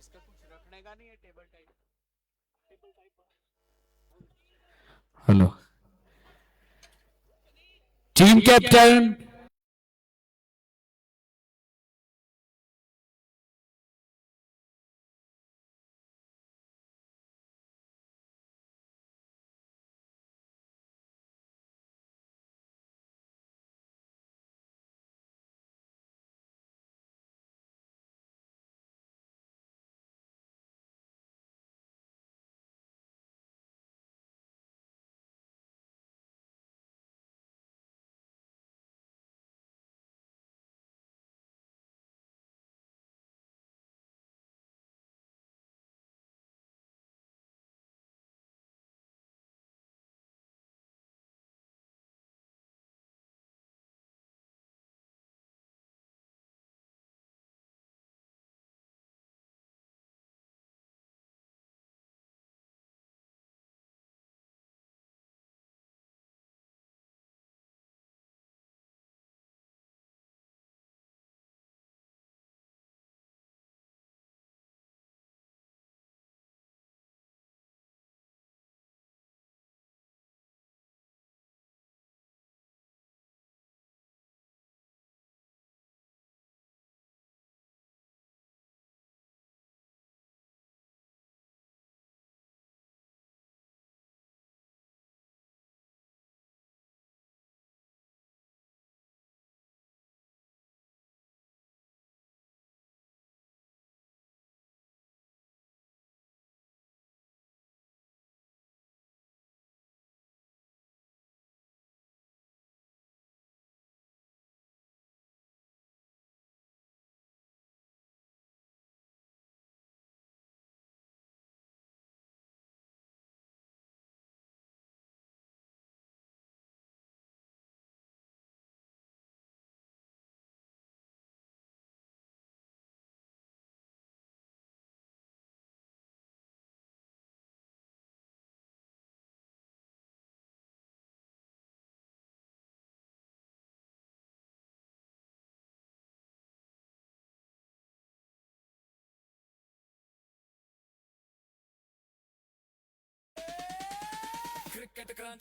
इसका कुछ रखने का नहीं है table type. Hello team captain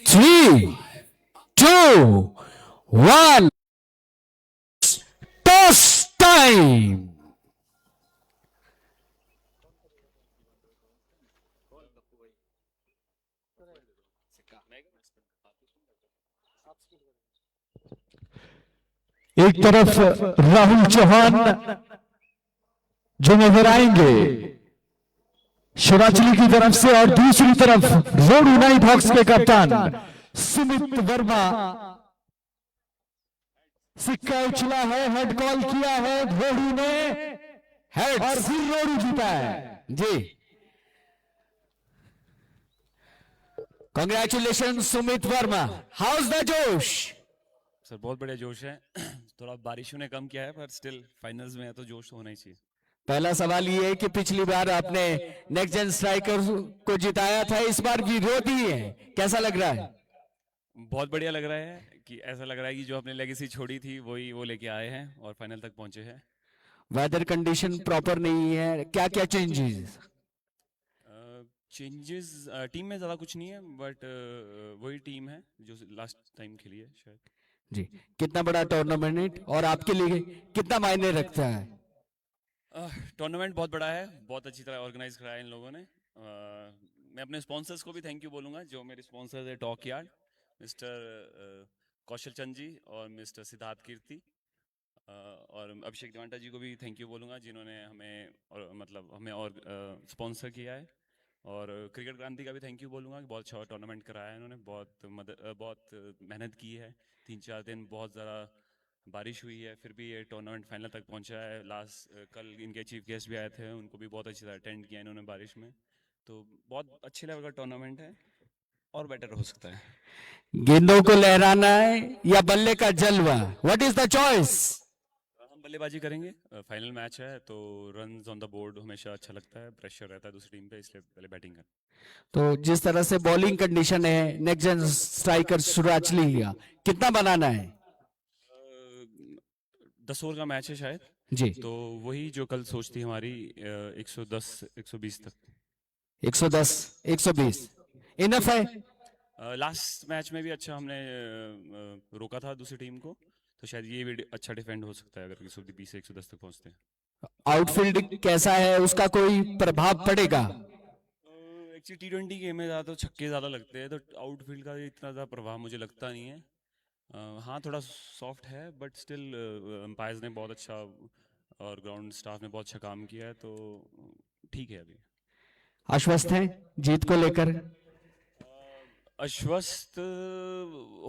three two one toss time एक तरफ राहुल चौहान जो नजर आएंगे शिवराजली की तरफ से और दूसरी तरफ रोडू नाइट हॉक्स के कप्तान सुमित वर्मा। सिक्का उछला है, हेड कॉल किया है रोडू ने, हेड और फिर रोडू जीता है जी। Congratulation Sumit Verma, how's the josh? Sir बहुत बढ़िया जोश है। थोड़ा बारिशों ने कम किया है पर स्टिल फाइनल्स में है तो जोश तो होना ही चाहिए। पहला सवाल ये है कि पिछली बार आपने नेक्स्ट जेन स्ट्राइकर को जिताया था, इस बार विरोध ही है, कैसा लग रहा है? बहुत बढ़िया लग रहा है कि ऐसा लग रहा है कि जो अपने लेगेसी छोड़ी थी वही वो लेके आए हैं और फाइनल तक पहुंचे हैं। वेदर कंडीशन प्रॉपर नहीं है, क्या क्या चेंजेस? चेंजेस टीम में ज़्यादा कुछ नहीं है बट वही टीम है जो लास्ट टाइम खेली है शायद जी। कितना बड़ा टूर्नामेंट और आपके लिए कितना मायने रखता है? टूर्नामेंट बहुत बड़ा है, बहुत अच्छी तरह ऑर्गेनाइज कराया इन लोगों ने। मैं अपने स्पॉन्सर्स को भी थैंक यू बोलूँगा, जो मेरे स्पॉन्सर्स है टॉक यार्ड, मिस्टर कौशल चंद जी और मिस्टर सिद्धार्थ कीर्ति, और अभिषेक देवांटा जी को भी थैंक यू बोलूँगा जिन्होंने हमें और स्पॉन्सर किया है। और क्रिकेट क्रांति का भी थैंक यू बोलूँगा कि बहुत अच्छा टूर्नामेंट कराया है इन्होंने, बहुत मेहनत की है। 3-4 दिन बहुत ज़्यादा बारिश हुई है फिर भी ये टूर्नामेंट फाइनल तक पहुंचा है। कल इनके चीफ गेस्ट भी आए थे, उनको भी बहुत अच्छी तरह अटेंड किया इन्होंने बारिश में, तो बहुत अच्छे लेवल का टूर्नामेंट है और बेटर हो सकता है। गेंदों को लहराना है या बल्ले का जलवा, व्हाट इज द चॉइस? हम बल्लेबाजी करेंगे, फाइनल मैच है तो रन्स ऑन द बोर्ड हमेशा अच्छा लगता है, प्रेशर रहता है दूसरी टीम पे, इसलिए पहले बैटिंग कर। तो जिस तरह से बॉलिंग कंडीशन है नेक्स्ट जेन स्ट्राइकर शिवराजली का, कितना बनाना है? 10 ओवर का मैच है शायद, जी। तो वही जो कल सोच थी हमारी 110 120 तक। 110 120 इनफ है। लास्ट मैच में भी अच्छा हमने रोका था दूसरी टीम को, तो शायद ये भी अच्छा डिफेंड हो सकता है अगर 120 से 110 तक पहुंचते हैं। आउटफील्ड कैसा है, उसका कोई प्रभाव पड़ेगा? एक्चुअली T20 गेम में ज़्यादा तो छक्के ज़्यादा लगते हैं, तो आउटफील्ड का इतना ज़्यादा प्रभाव मुझे लगता नहीं है। हाँ थोड़ा सॉफ्ट है, बट स्टिल अंपायर्स ने बहुत अच्छा और ग्राउंड स्टाफ ने बहुत अच्छा काम किया है, तो ठीक है अभी। आश्वस्त हैं जीत को लेकर? आश्वस्त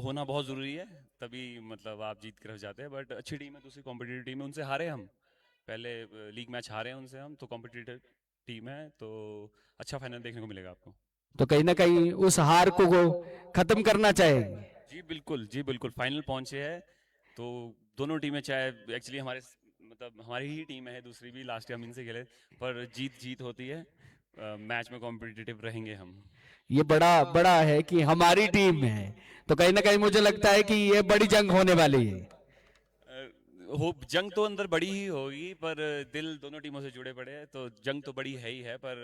होना बहुत ज़रूरी है, तभी मतलब आप जीत कर जाते हैं। बट अच्छी टीम है, दूसरी कॉम्पिटिटिव टीम है, उनसे हारे हम पहले लीग मैच हारे हैं उनसे हम, तो कॉम्पिटिटिव टीम है, तो अच्छा फाइनल देखने को मिलेगा आपको। तो कहीं ना कहीं उस हार को खत्म करना चाहेंगे? जी बिल्कुल फाइनल पहुंचे हैं, तो दोनों टीमें चाहे एक्चुअली हमारे मतलब हमारी ही टीम है, दूसरी भी लास्ट ईयर हम इनसे खेले, पर जीत होती है। मैच में कॉम्पिटिटिव रहेंगे हम। ये बड़ा बड़ा है कि हमारी टीम है, तो कहीं ना कहीं मुझे लगता है कि ये बड़ी जंग होने वाली है। जंग तो अंदर बड़ी ही होगी, पर दिल दोनों टीमों से जुड़े पड़े हैं, तो जंग तो बड़ी है ही है, पर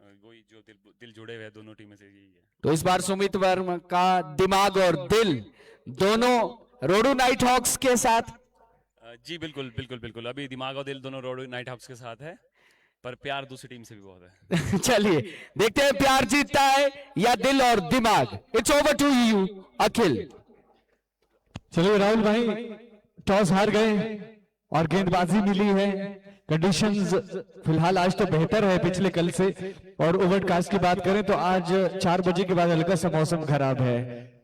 वही जो दिल जुड़े हुए हैं दोनों टीमों से, यही है। तो इस बार सुमित वर्मा का दिमाग और दिल दोनों रोडू नाइट हॉक्स के साथ? जी बिल्कुल अभी दिमाग और दिल दोनों रोडू नाइट हॉक्स के साथ है, पर प्यार दूसरी टीम से भी बहुत है। चलिए देखते हैं प्यार जीतता है या दिल और दिमाग। इट्स ओवर टू यू अखिल। चलिए राहुल भाई, टॉस हार गए और गेंदबाजी मिली है। कंडीशंस फिलहाल आज तो बेहतर है पिछले कल से, और ओवरकास्ट की बात करें तो आज 4 बजे के बाद हल्का सा मौसम खराब है।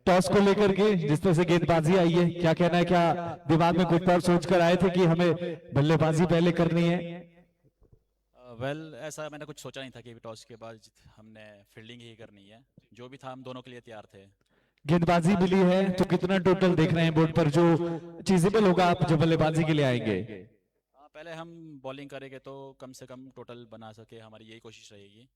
टॉस को लेकर के जिस तरह से गेंदबाजी आई है, क्या कहना है? क्या दिमाग में कुछ बार सोच कर आए थे कि हमें बल्लेबाजी पहले करनी है? ऐसा मैंने कुछ सोचा नहीं था कि टॉस के बाद हमने फील्डिंग ही करनी है। जो भी था हम दोनों के लिए तैयार थे। गेंदबाजी मिली है तो कितना टोटल देख रहे हैं बोर्ड पर जो चीजेबल होगा आप जो बल्लेबाजी के लिए आएंगे? पहले हम बॉलिंग करेंगे तो कम से कम टोटल बना सके, हमारी यही कोशिश रहेगी।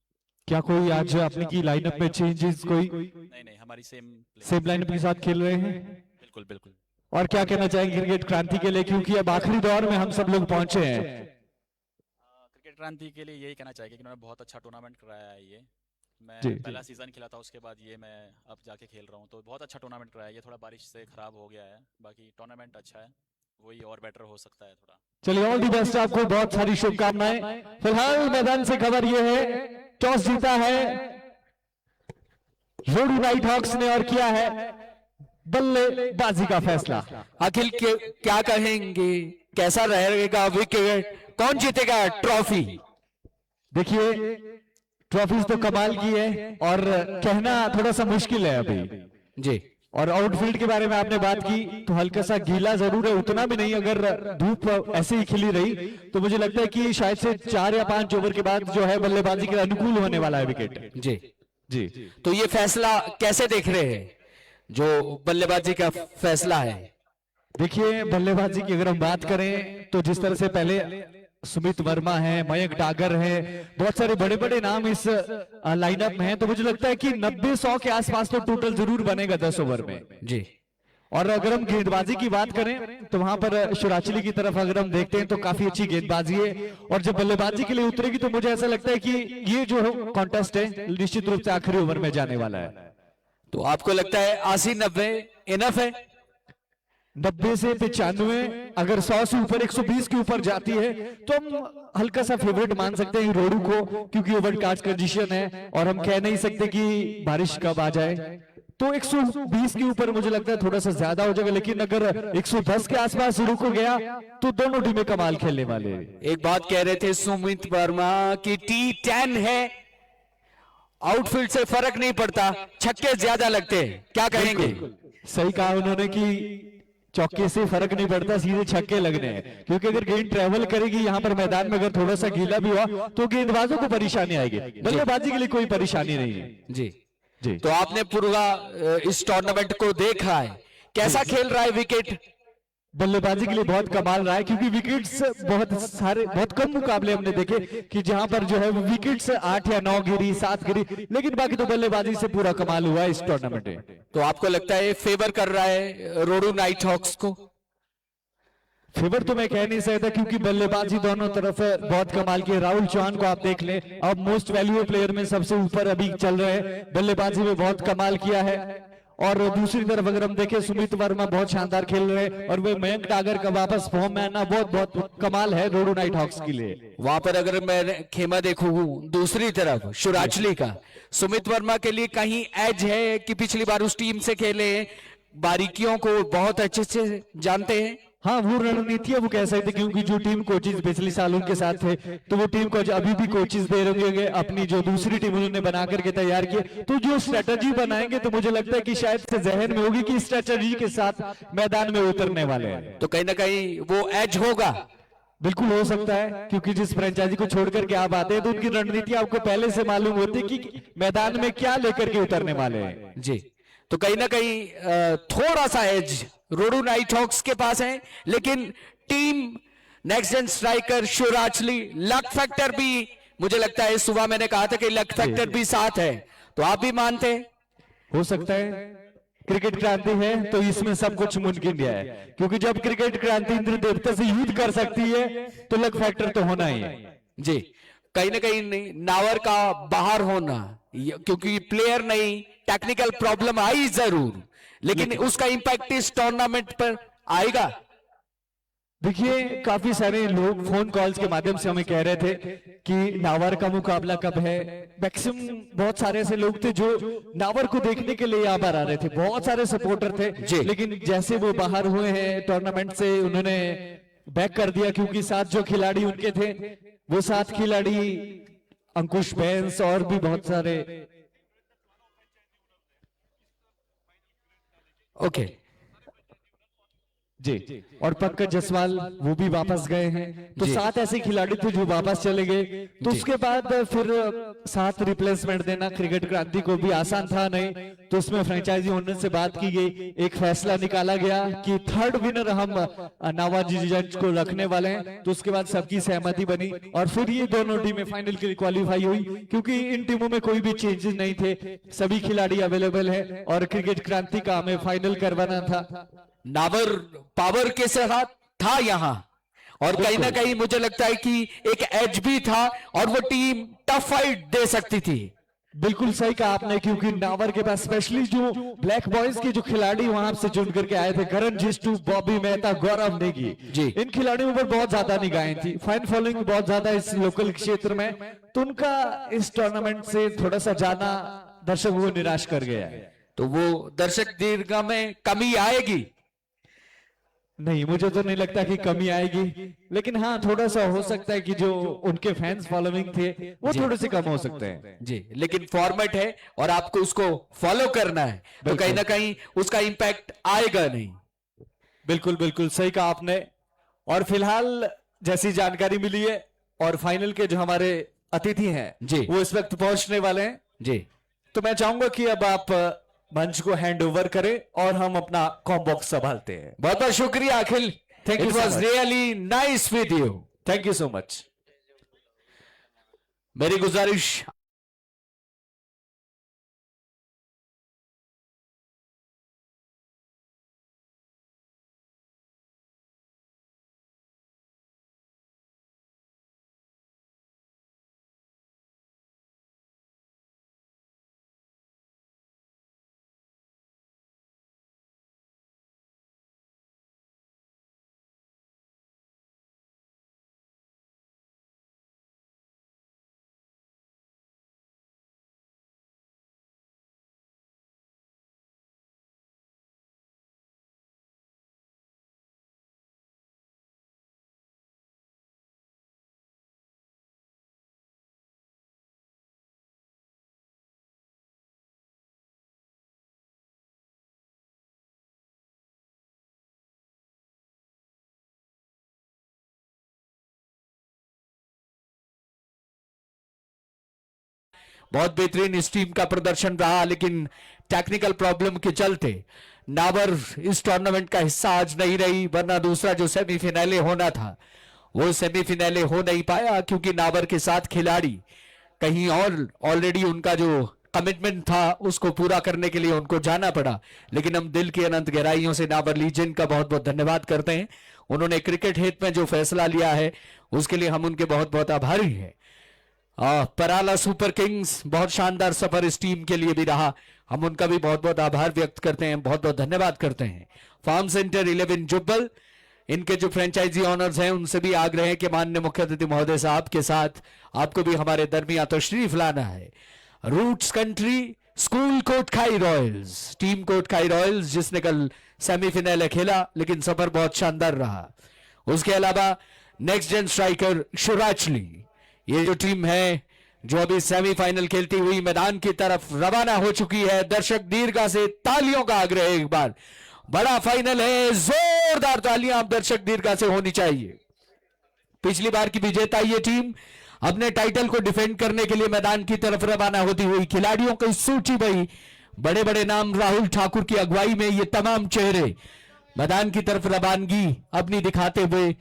क्या कोई आज अपनी की लाइनअप में चेंजेस कोई? नहीं हमारी सेम लाइनअप के साथ खेल रहे हैं। बिल्कुल। और क्या कहना चाहेंगे क्रिकेट क्रांति के लिए, क्योंकि अब आखिरी दौर में हम सब लोग पहुंचे हैं? क्रिकेट क्रांति के लिए यही कहना चाहिए कि उन्होंने बहुत अच्छा टूर्नामेंट कराया है। ये मैं जी, पहला सीजन खेला था, उसके बाद ये मैं अब जाके खेल रहा हूँ, तो बहुत अच्छा टूर्नामेंट कराया है। ये थोड़ा बारिश से खराब हो गया है, बाकी टूर्नामेंट अच्छा है, वही और बेटर हो सकता है थोड़ा। चलिए ऑल दी बेस्ट, आपको बहुत सारी शुभकामनाएं। फिलहाल मैदान से खबर ये है, टॉस जीता है रोडू नाइट हॉक्स ने और किया है बल्लेबाजी का फैसला। अखिल क्या कहेंगे, कैसा रहेगा विकेट, कौन जीतेगा ट्रॉफी? देखिए ट्रॉफीज तो कमाल की है और कहना थोड़ा सा मुश्किल है अभी जी। और आउटफील्ड के बारे में आपने बात की तो हल्का सा गीला जरूर है, उतना भी नहीं। अगर धूप ऐसे ही खिली रही तो मुझे लगता है कि शायद से 4 या 5 ओवर के बाद जो है बल्लेबाजी के अनुकूल होने वाला है विकेट। जी जी। तो ये फैसला कैसे देख रहे हैं, जो बल्लेबाजी का फैसला है? देखिए बल्लेबाजी की अगर हम बात करें तो जिस तरह से पहले सुमित वर्मा है, मयंक डागर है, बहुत सारे बड़े बड़े नाम इस लाइनअप में हैं, तो मुझे लगता है कि 90-100 के आसपास तो टोटल जरूर बनेगा 10 ओवर में। जी। और अगर हम गेंदबाजी की बात करें तो वहां पर शिराचली की तरफ अगर हम देखते हैं तो काफी अच्छी गेंदबाजी है, और जब बल्लेबाजी के लिए उतरेगी तो मुझे ऐसा लगता है कि ये जो कॉन्टेस्ट है निश्चित रूप से आखिरी ओवर में जाने वाला है। तो आपको लगता है 80-90 इनफ है? 90 से 95, अगर 100 से ऊपर 120 के ऊपर जाती है तो हम हल्का सा फेवरेट मान सकते हैं रोडू को, क्योंकि ओवरकास्ट कंडीशन है और हम कह नहीं सकते कि बारिश कब आ जाए। तो 120 के ऊपर मुझे लगता है थोड़ा सा ज्यादा हो जाएगा, लेकिन अगर 110 के आसपास शुरू हो गया तो दोनों टीमें कमाल खेलने वाले। एक बात कह रहे थे सुमित वर्मा की T10 है, आउटफील्ड से फर्क नहीं पड़ता, छक्के ज्यादा लगते हैं, क्या कहेंगे? सही कहा उन्होंने कि चौके से फर्क नहीं पड़ता, सीधे छक्के लगने हैं, क्योंकि अगर गेंद ट्रेवल करेगी यहाँ पर मैदान में अगर थोड़ा सा गीला भी हुआ तो गेंदबाजों को परेशानी आएगी, बल्लेबाजी के लिए कोई परेशानी नहीं है। जी जी। तो आपने पूरा इस टूर्नामेंट को देखा है, कैसा खेल रहा है विकेट? बल्लेबाजी के लिए बहुत कमाल रहा है, क्योंकि विकेट्स बहुत कम मुकाबले हमने देखे कि जहां पर जो है विकेट्स 8 या 9 गिरी, 7 गिरी, लेकिन बाकी तो बल्लेबाजी से पूरा कमाल हुआ है इस टूर्नामेंट में। तो आपको लगता है फेवर कर रहा है रोडू नाइट हॉक्स को? फेवर तो मैं कह नहीं सकता क्योंकि बल्लेबाजी दोनों तरफ बहुत कमाल की है। राहुल चौहान को आप देख लें, अब मोस्ट वैल्यूएबल प्लेयर में सबसे ऊपर अभी चल रहे हैं, बल्लेबाजी में बहुत कमाल किया है। और दूसरी तरफ अगर हम देखें सुमित वर्मा बहुत शानदार खेल रहे हैं और वो मयंक डागर का वापस फॉर्म में आना बहुत बहुत कमाल है रोडो नाइट हॉक्स के लिए। वहां पर अगर मैं खेमा देखूं दूसरी तरफ शुराचली का, सुमित वर्मा के लिए कहीं एज है कि पिछली बार उस टीम से खेले, बारीकियों को बहुत अच्छे से जानते हैं। हाँ, वो रणनीति है वो कह सकते, क्योंकि जो टीम कोचेज पिछले साल उनके साथ थे तो वो टीम कोच अभी भी कोचेज दे रहे होंगे अपनी जो दूसरी टीम उन्होंने बना करके तैयार किए, तो जो स्ट्रेटजी बनाएंगे तो मुझे लगता है कि शायद से जहन में होगी कि स्ट्रेटजी के साथ मैदान में उतरने वाले हैं, तो कहीं ना कहीं वो एज होगा। बिल्कुल हो सकता है, क्योंकि जिस फ्रेंचाइजी को छोड़ करके आप आते हैं तो उनकी रणनीति आपको पहले से मालूम होती है कि मैदान में क्या लेकर के उतरने वाले हैं। जी, तो कहीं ना कहीं थोड़ा सा एज रोडो नाइट हॉक्स के पास है, लेकिन team next gen striker Shurachali, luck factor भी मुझे लगता है, सुबह मैंने कहा था कि लक फैक्टर भी साथ है, तो आप भी मानते हैं? हो सकता है, क्रिकेट क्रांति है तो इसमें सब कुछ मुमकिन है, क्योंकि जब क्रिकेट क्रांति इंद्र देवता से युद्ध कर सकती है तो लक फैक्टर तो होना ही है। जी, कहीं ना कहीं नावर का बाहर होना, क्योंकि प्लेयर नहीं, टेक्निकल प्रॉब्लम आई जरूर, लेकिन उसका इंपैक्ट इस टूर्नामेंट पर आएगा। देखिए, काफी सारे लोग फोन कॉल्स के माध्यम से हमें कह रहे थे कि नावर का मुकाबला कब है। मैक्सिमम बहुत सारे ऐसे लोग थे जो नावर को देखने के लिए यहाँ पर आ रहे थे, बहुत सारे सपोर्टर थे, लेकिन जैसे वो बाहर हुए हैं टूर्नामेंट से उन्होंने बैक कर दिया, क्योंकि साथ जो खिलाड़ी उनके थे वो 7 खिलाड़ी अंकुश बैंस और भी बहुत सारे। ओके जी, और पंकज जसवाल वो भी वापस गए हैं, तो 7 ऐसे खिलाड़ी थे जो वापस चले गए, तो उसके बाद फिर 7 रिप्लेसमेंट देना क्रिकेट क्रांति को भी आसान था नहीं, तो उसमें फ्रेंचाइजी ओनर से बात की गई, एक फैसला निकाला गया कि 3rd विनर हम नवाजी जज को रखने वाले हैं, तो उसके बाद सबकी सहमति बनी और फिर ये दोनों टीमें फाइनल के लिए क्वालिफाई हुई, क्योंकि इन टीमों में कोई भी चेंजेस नहीं थे, सभी खिलाड़ी अवेलेबल है और क्रिकेट क्रांति का हमें फाइनल करवाना था। नावर पावर के साथ था यहाँ, और कहीं ना कहीं मुझे लगता है कि एक एज भी था और वो टीम टफ फाइट दे सकती थी। बिल्कुल सही कहा आपने, क्योंकि नावर के पास स्पेशली जो ब्लैक बॉयज के जो खिलाड़ी वहां से चुन करके आए थे, करण जिस्टू, बॉबी मेहता, गौरव नेगी, इन खिलाड़ियों पर बहुत ज्यादा निगाहें थी, फैन फॉलोइंग बहुत ज्यादा इस लोकल क्षेत्र में, तो उनका इस टूर्नामेंट से थोड़ा सा जाना दर्शकों को निराश कर गया है। तो वो दर्शक दीर्घा में कमी आएगी? नहीं, मुझे तो नहीं लगता कि कमी आएगी, लेकिन हाँ थोड़ा सा हो सकता है कि जो उनके फैंस फॉलोइंग थे वो थोड़े से कम हो सकते हैं। जी, लेकिन फॉर्मेट है और आपको उसको फॉलो करना है, तो कहीं ना कहीं उसका इंपैक्ट आएगा नहीं। बिल्कुल बिल्कुल सही कहा आपने। और फिलहाल जैसी जानकारी मिली है और फाइनल के जो हमारे अतिथि हैं जी वो इस वक्त पहुंचने वाले हैं जी, तो मैं चाहूंगा कि अब आप मंच को हैंड ओवर करें और हम अपना कॉम बॉक्स संभालते हैं। बहुत बहुत शुक्रिया Akhil, thank you, it was really nice with you, thank you so much. मेरी गुजारिश बहुत बेहतरीन इस टीम का प्रदर्शन रहा, लेकिन टेक्निकल प्रॉब्लम के चलते नावर इस टूर्नामेंट का हिस्सा आज नहीं रही, वरना दूसरा जो सेमीफिनाले होना था वो सेमीफिनाले हो नहीं पाया, क्योंकि नावर के 7 खिलाड़ी कहीं और ऑलरेडी उनका जो कमिटमेंट था उसको पूरा करने के लिए उनको जाना पड़ा, लेकिन हम दिल की अनंत गहराइयों से नावर लीजेंड का बहुत बहुत धन्यवाद करते हैं। उन्होंने क्रिकेट हित में जो फैसला लिया है उसके लिए हम उनके बहुत बहुत आभारी हैं। पराला सुपर किंग्स बहुत शानदार सफर इस टीम के लिए भी रहा, हम उनका भी बहुत बहुत आभार व्यक्त करते हैं, बहुत बहुत धन्यवाद करते हैं। फार्म सेंटर 11 जुब्बल, इनके जो फ्रेंचाइजी ऑनर्स हैं उनसे भी आग्रह है कि माननीय मुख्य अतिथि महोदय साहब के साथ आपको भी हमारे दरमियान तशरीफ लाना है। Roots country school Kotkhai royals, team Kotkhai royals जिसने कल सेमीफाइनल खेला लेकिन सफर बहुत शानदार रहा। उसके अलावा नेक्स्ट जेन स्ट्राइकर शुराचली, ये जो टीम है जो अभी सेमीफाइनल खेलती हुई मैदान की तरफ रवाना हो चुकी है। दर्शक दीर्घा से तालियों का आग्रह एक बार, बड़ा फाइनल है, जोरदार तालियां आप दर्शक दीर्घा से होनी चाहिए। पिछली बार की विजेता ये टीम अपने टाइटल को डिफेंड करने के लिए मैदान की तरफ रवाना होती हुई, खिलाड़ियों की सूची भाई बड़े बड़े नाम, राहुल ठाकुर की अगुवाई में ये तमाम चेहरे मैदान की तरफ रवानगी अपनी दिखाते हुए,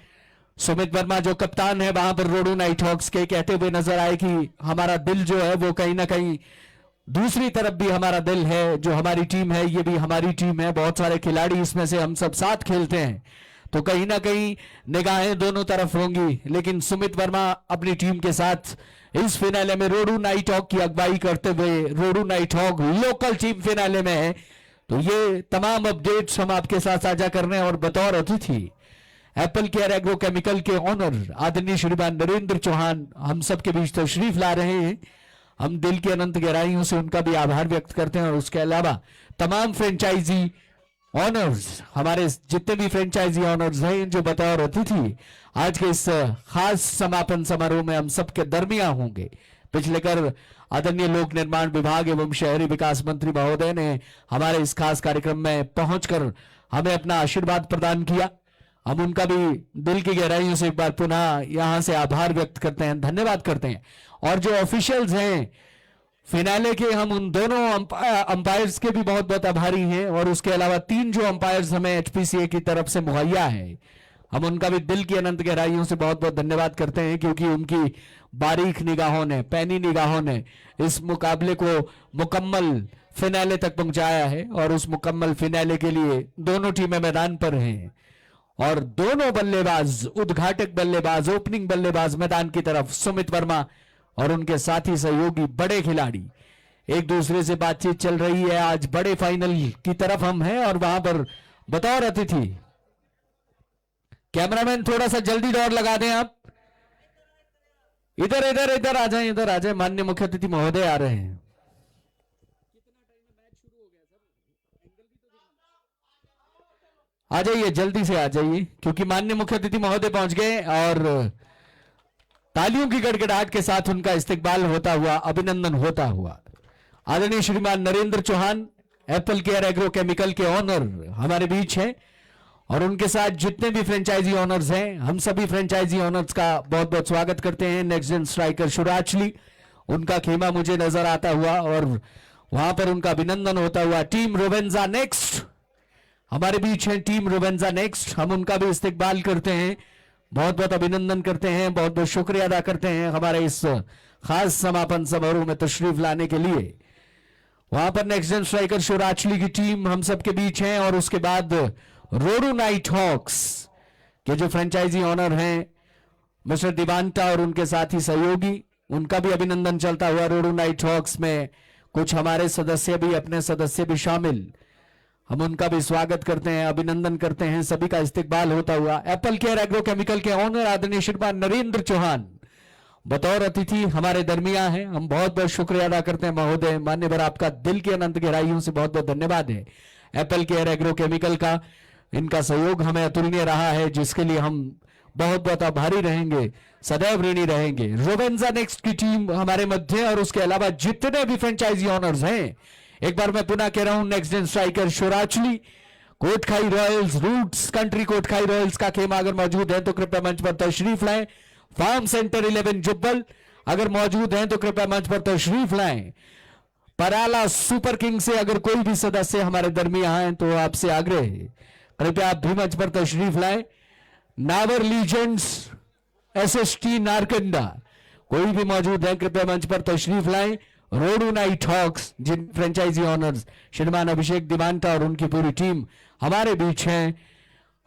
सुमित वर्मा जो कप्तान है वहां पर रोडू नाइट हॉक्स के, कहते हुए नजर आए कि हमारा दिल जो है वो कहीं ना कहीं दूसरी तरफ भी हमारा दिल है, जो हमारी टीम है ये भी हमारी टीम है, बहुत सारे खिलाड़ी इसमें से हम सब साथ खेलते हैं, तो कहीं ना कहीं निगाहें दोनों तरफ होंगी। लेकिन सुमित वर्मा अपनी टीम के साथ इस फिनाले में रोडू नाइट हॉक की अगुवाई करते हुए, Rohru night hawk local team finale में है, तो ये तमाम अपडेट्स हम आपके साथ साझा कर रहे हैं। और बतौर अतिथि एप्पल केयर एग्रो केमिकल के ऑनर आदरणीय श्रीमान नरेंद्र चौहान हम सबके बीच तशरीफ ला रहे हैं। हम दिल की अनंत गहराइयों से उनका भी आभार व्यक्त करते हैं। और उसके अलावा तमाम फ्रेंचाइजी ऑनर्स, हमारे जितने भी फ्रेंचाइजी ऑनर्स हैं जो बतौर अतिथि आज के इस खास समापन समारोह में हम सबके दरमियान होंगे। पिछले कर आदरणीय लोक निर्माण विभाग एवं शहरी विकास मंत्री महोदय ने हमारे इस खास कार्यक्रम में पहुंचकर हमें अपना आशीर्वाद प्रदान किया। हम उनका भी दिल की गहराइयों से एक बार पुनः यहां से आभार व्यक्त करते हैं, धन्यवाद करते हैं। और जो ऑफिशियल्स हैं फिनाले के, हम उन दोनों अंपायर्स के भी बहुत बहुत आभारी हैं। और उसके अलावा 3 जो अंपायर्स हमें एचपीसीए की तरफ से मुहैया है, हम उनका भी दिल की अनंत गहराइयों से बहुत बहुत धन्यवाद करते हैं, क्योंकि उनकी बारीक निगाहों ने, पैनी निगाहों ने इस मुकाबले को मुकम्मल फिनाले तक पहुंचाया है। और उस मुकम्मल फिनाले के लिए दोनों टीमें मैदान पर हैं और दोनों बल्लेबाज, उद्घाटक बल्लेबाज, ओपनिंग बल्लेबाज मैदान की तरफ, सुमित वर्मा और उनके साथी सहयोगी बड़े खिलाड़ी एक दूसरे से बातचीत चल रही है। आज बड़े फाइनल की तरफ हम हैं और वहां पर बतौर अतिथि, कैमरामैन थोड़ा सा जल्दी दौड़ लगा दें आप, इधर इधर इधर आ जाएं, इधर आ जाएं, माननीय मुख्य अतिथि महोदय आ रहे हैं। आ जाइए, जल्दी से आ जाइए, क्योंकि माननीय मुख्य अतिथि महोदय पहुंच गए और तालियों की गड़गड़ाहट के साथ उनका इस्तकबाल होता हुआ, अभिनंदन होता हुआ आदरणीय श्रीमान Narendra Chauhan apple care agro chemical के ऑनर हमारे बीच हैं। और उनके साथ जितने भी फ्रेंचाइजी ऑनर्स हैं, हम सभी फ्रेंचाइजी ऑनर्स का बहुत बहुत स्वागत करते हैं। नेक्स्ट जेन स्ट्राइकर शुराचली, उनका खेमा मुझे नजर आता हुआ और वहां पर उनका अभिनंदन होता हुआ। टीम रोवेंजा नेक्स्ट हमारे बीच है, टीम रोवेंजा नेक्स्ट, हम उनका भी इस्तकबाल करते हैं, बहुत बहुत अभिनंदन करते हैं, बहुत बहुत शुक्रिया अदा करते हैं हमारे इस खास समापन समारोह में तशरीफ लाने के लिए। वहां पर नेक्स्ट जेन स्ट्राइकर शुराचली की टीम हम सबके बीच है। और उसके बाद रोडू नाइट हॉक्स के जो फ्रेंचाइजी ऑनर हैं मिस्टर दिवांता और उनके साथी सहयोगी, उनका भी अभिनंदन चलता हुआ। रोडू नाइट हॉक्स में कुछ हमारे सदस्य भी, अपने सदस्य भी शामिल, हम उनका भी स्वागत करते हैं, अभिनंदन करते हैं, सभी का इस्तकबाल होता हुआ। एप्पल केयर एग्रो केमिकल के ऑनर आदरणीय श्रीमान नरेंद्र चौहान बतौर अतिथि हमारे दरमियान हैं, हम बहुत बहुत शुक्रिया अदा करते हैं महोदय, मान्यवर, आपका दिल की अनंत गहराइयों से बहुत बहुत धन्यवाद है। एप्पल केयर एग्रो केमिकल का, इनका सहयोग हमें अतुलनीय रहा है, जिसके लिए हम बहुत बहुत आभारी रहेंगे, सदैव ऋणी रहेंगे। रोवेंजा नेक्स्ट की टीम हमारे मध्य, और उसके अलावा जितने भी फ्रेंचाइजी ऑनर्स हैं, एक बार मैं पुनः कह रहा हूं, next gen striker Shurachali, Kotkhai royals, roots country Kotkhai royals का खेमा अगर मौजूद है तो कृपया मंच पर तशरीफ लाएं। फार्म सेंटर 11 जुब्बल अगर मौजूद हैं तो कृपया मंच पर तशरीफ लाएं। पराला सुपर किंग से अगर कोई भी सदस्य हमारे दरमियान हैं तो आपसे आग्रह है, कृपया आप भी मंच पर तशरीफ लाएं। नावर लीजेंड्स एसएसटी नारकंडा कोई भी मौजूद है, कृपया मंच पर तशरीफ लाएं। रोडू नाइट हॉक्स, जिन फ्रेंचाइजी ऑनर्स श्रीमान अभिषेक दिमांटा और उनकी पूरी टीम हमारे बीच हैं।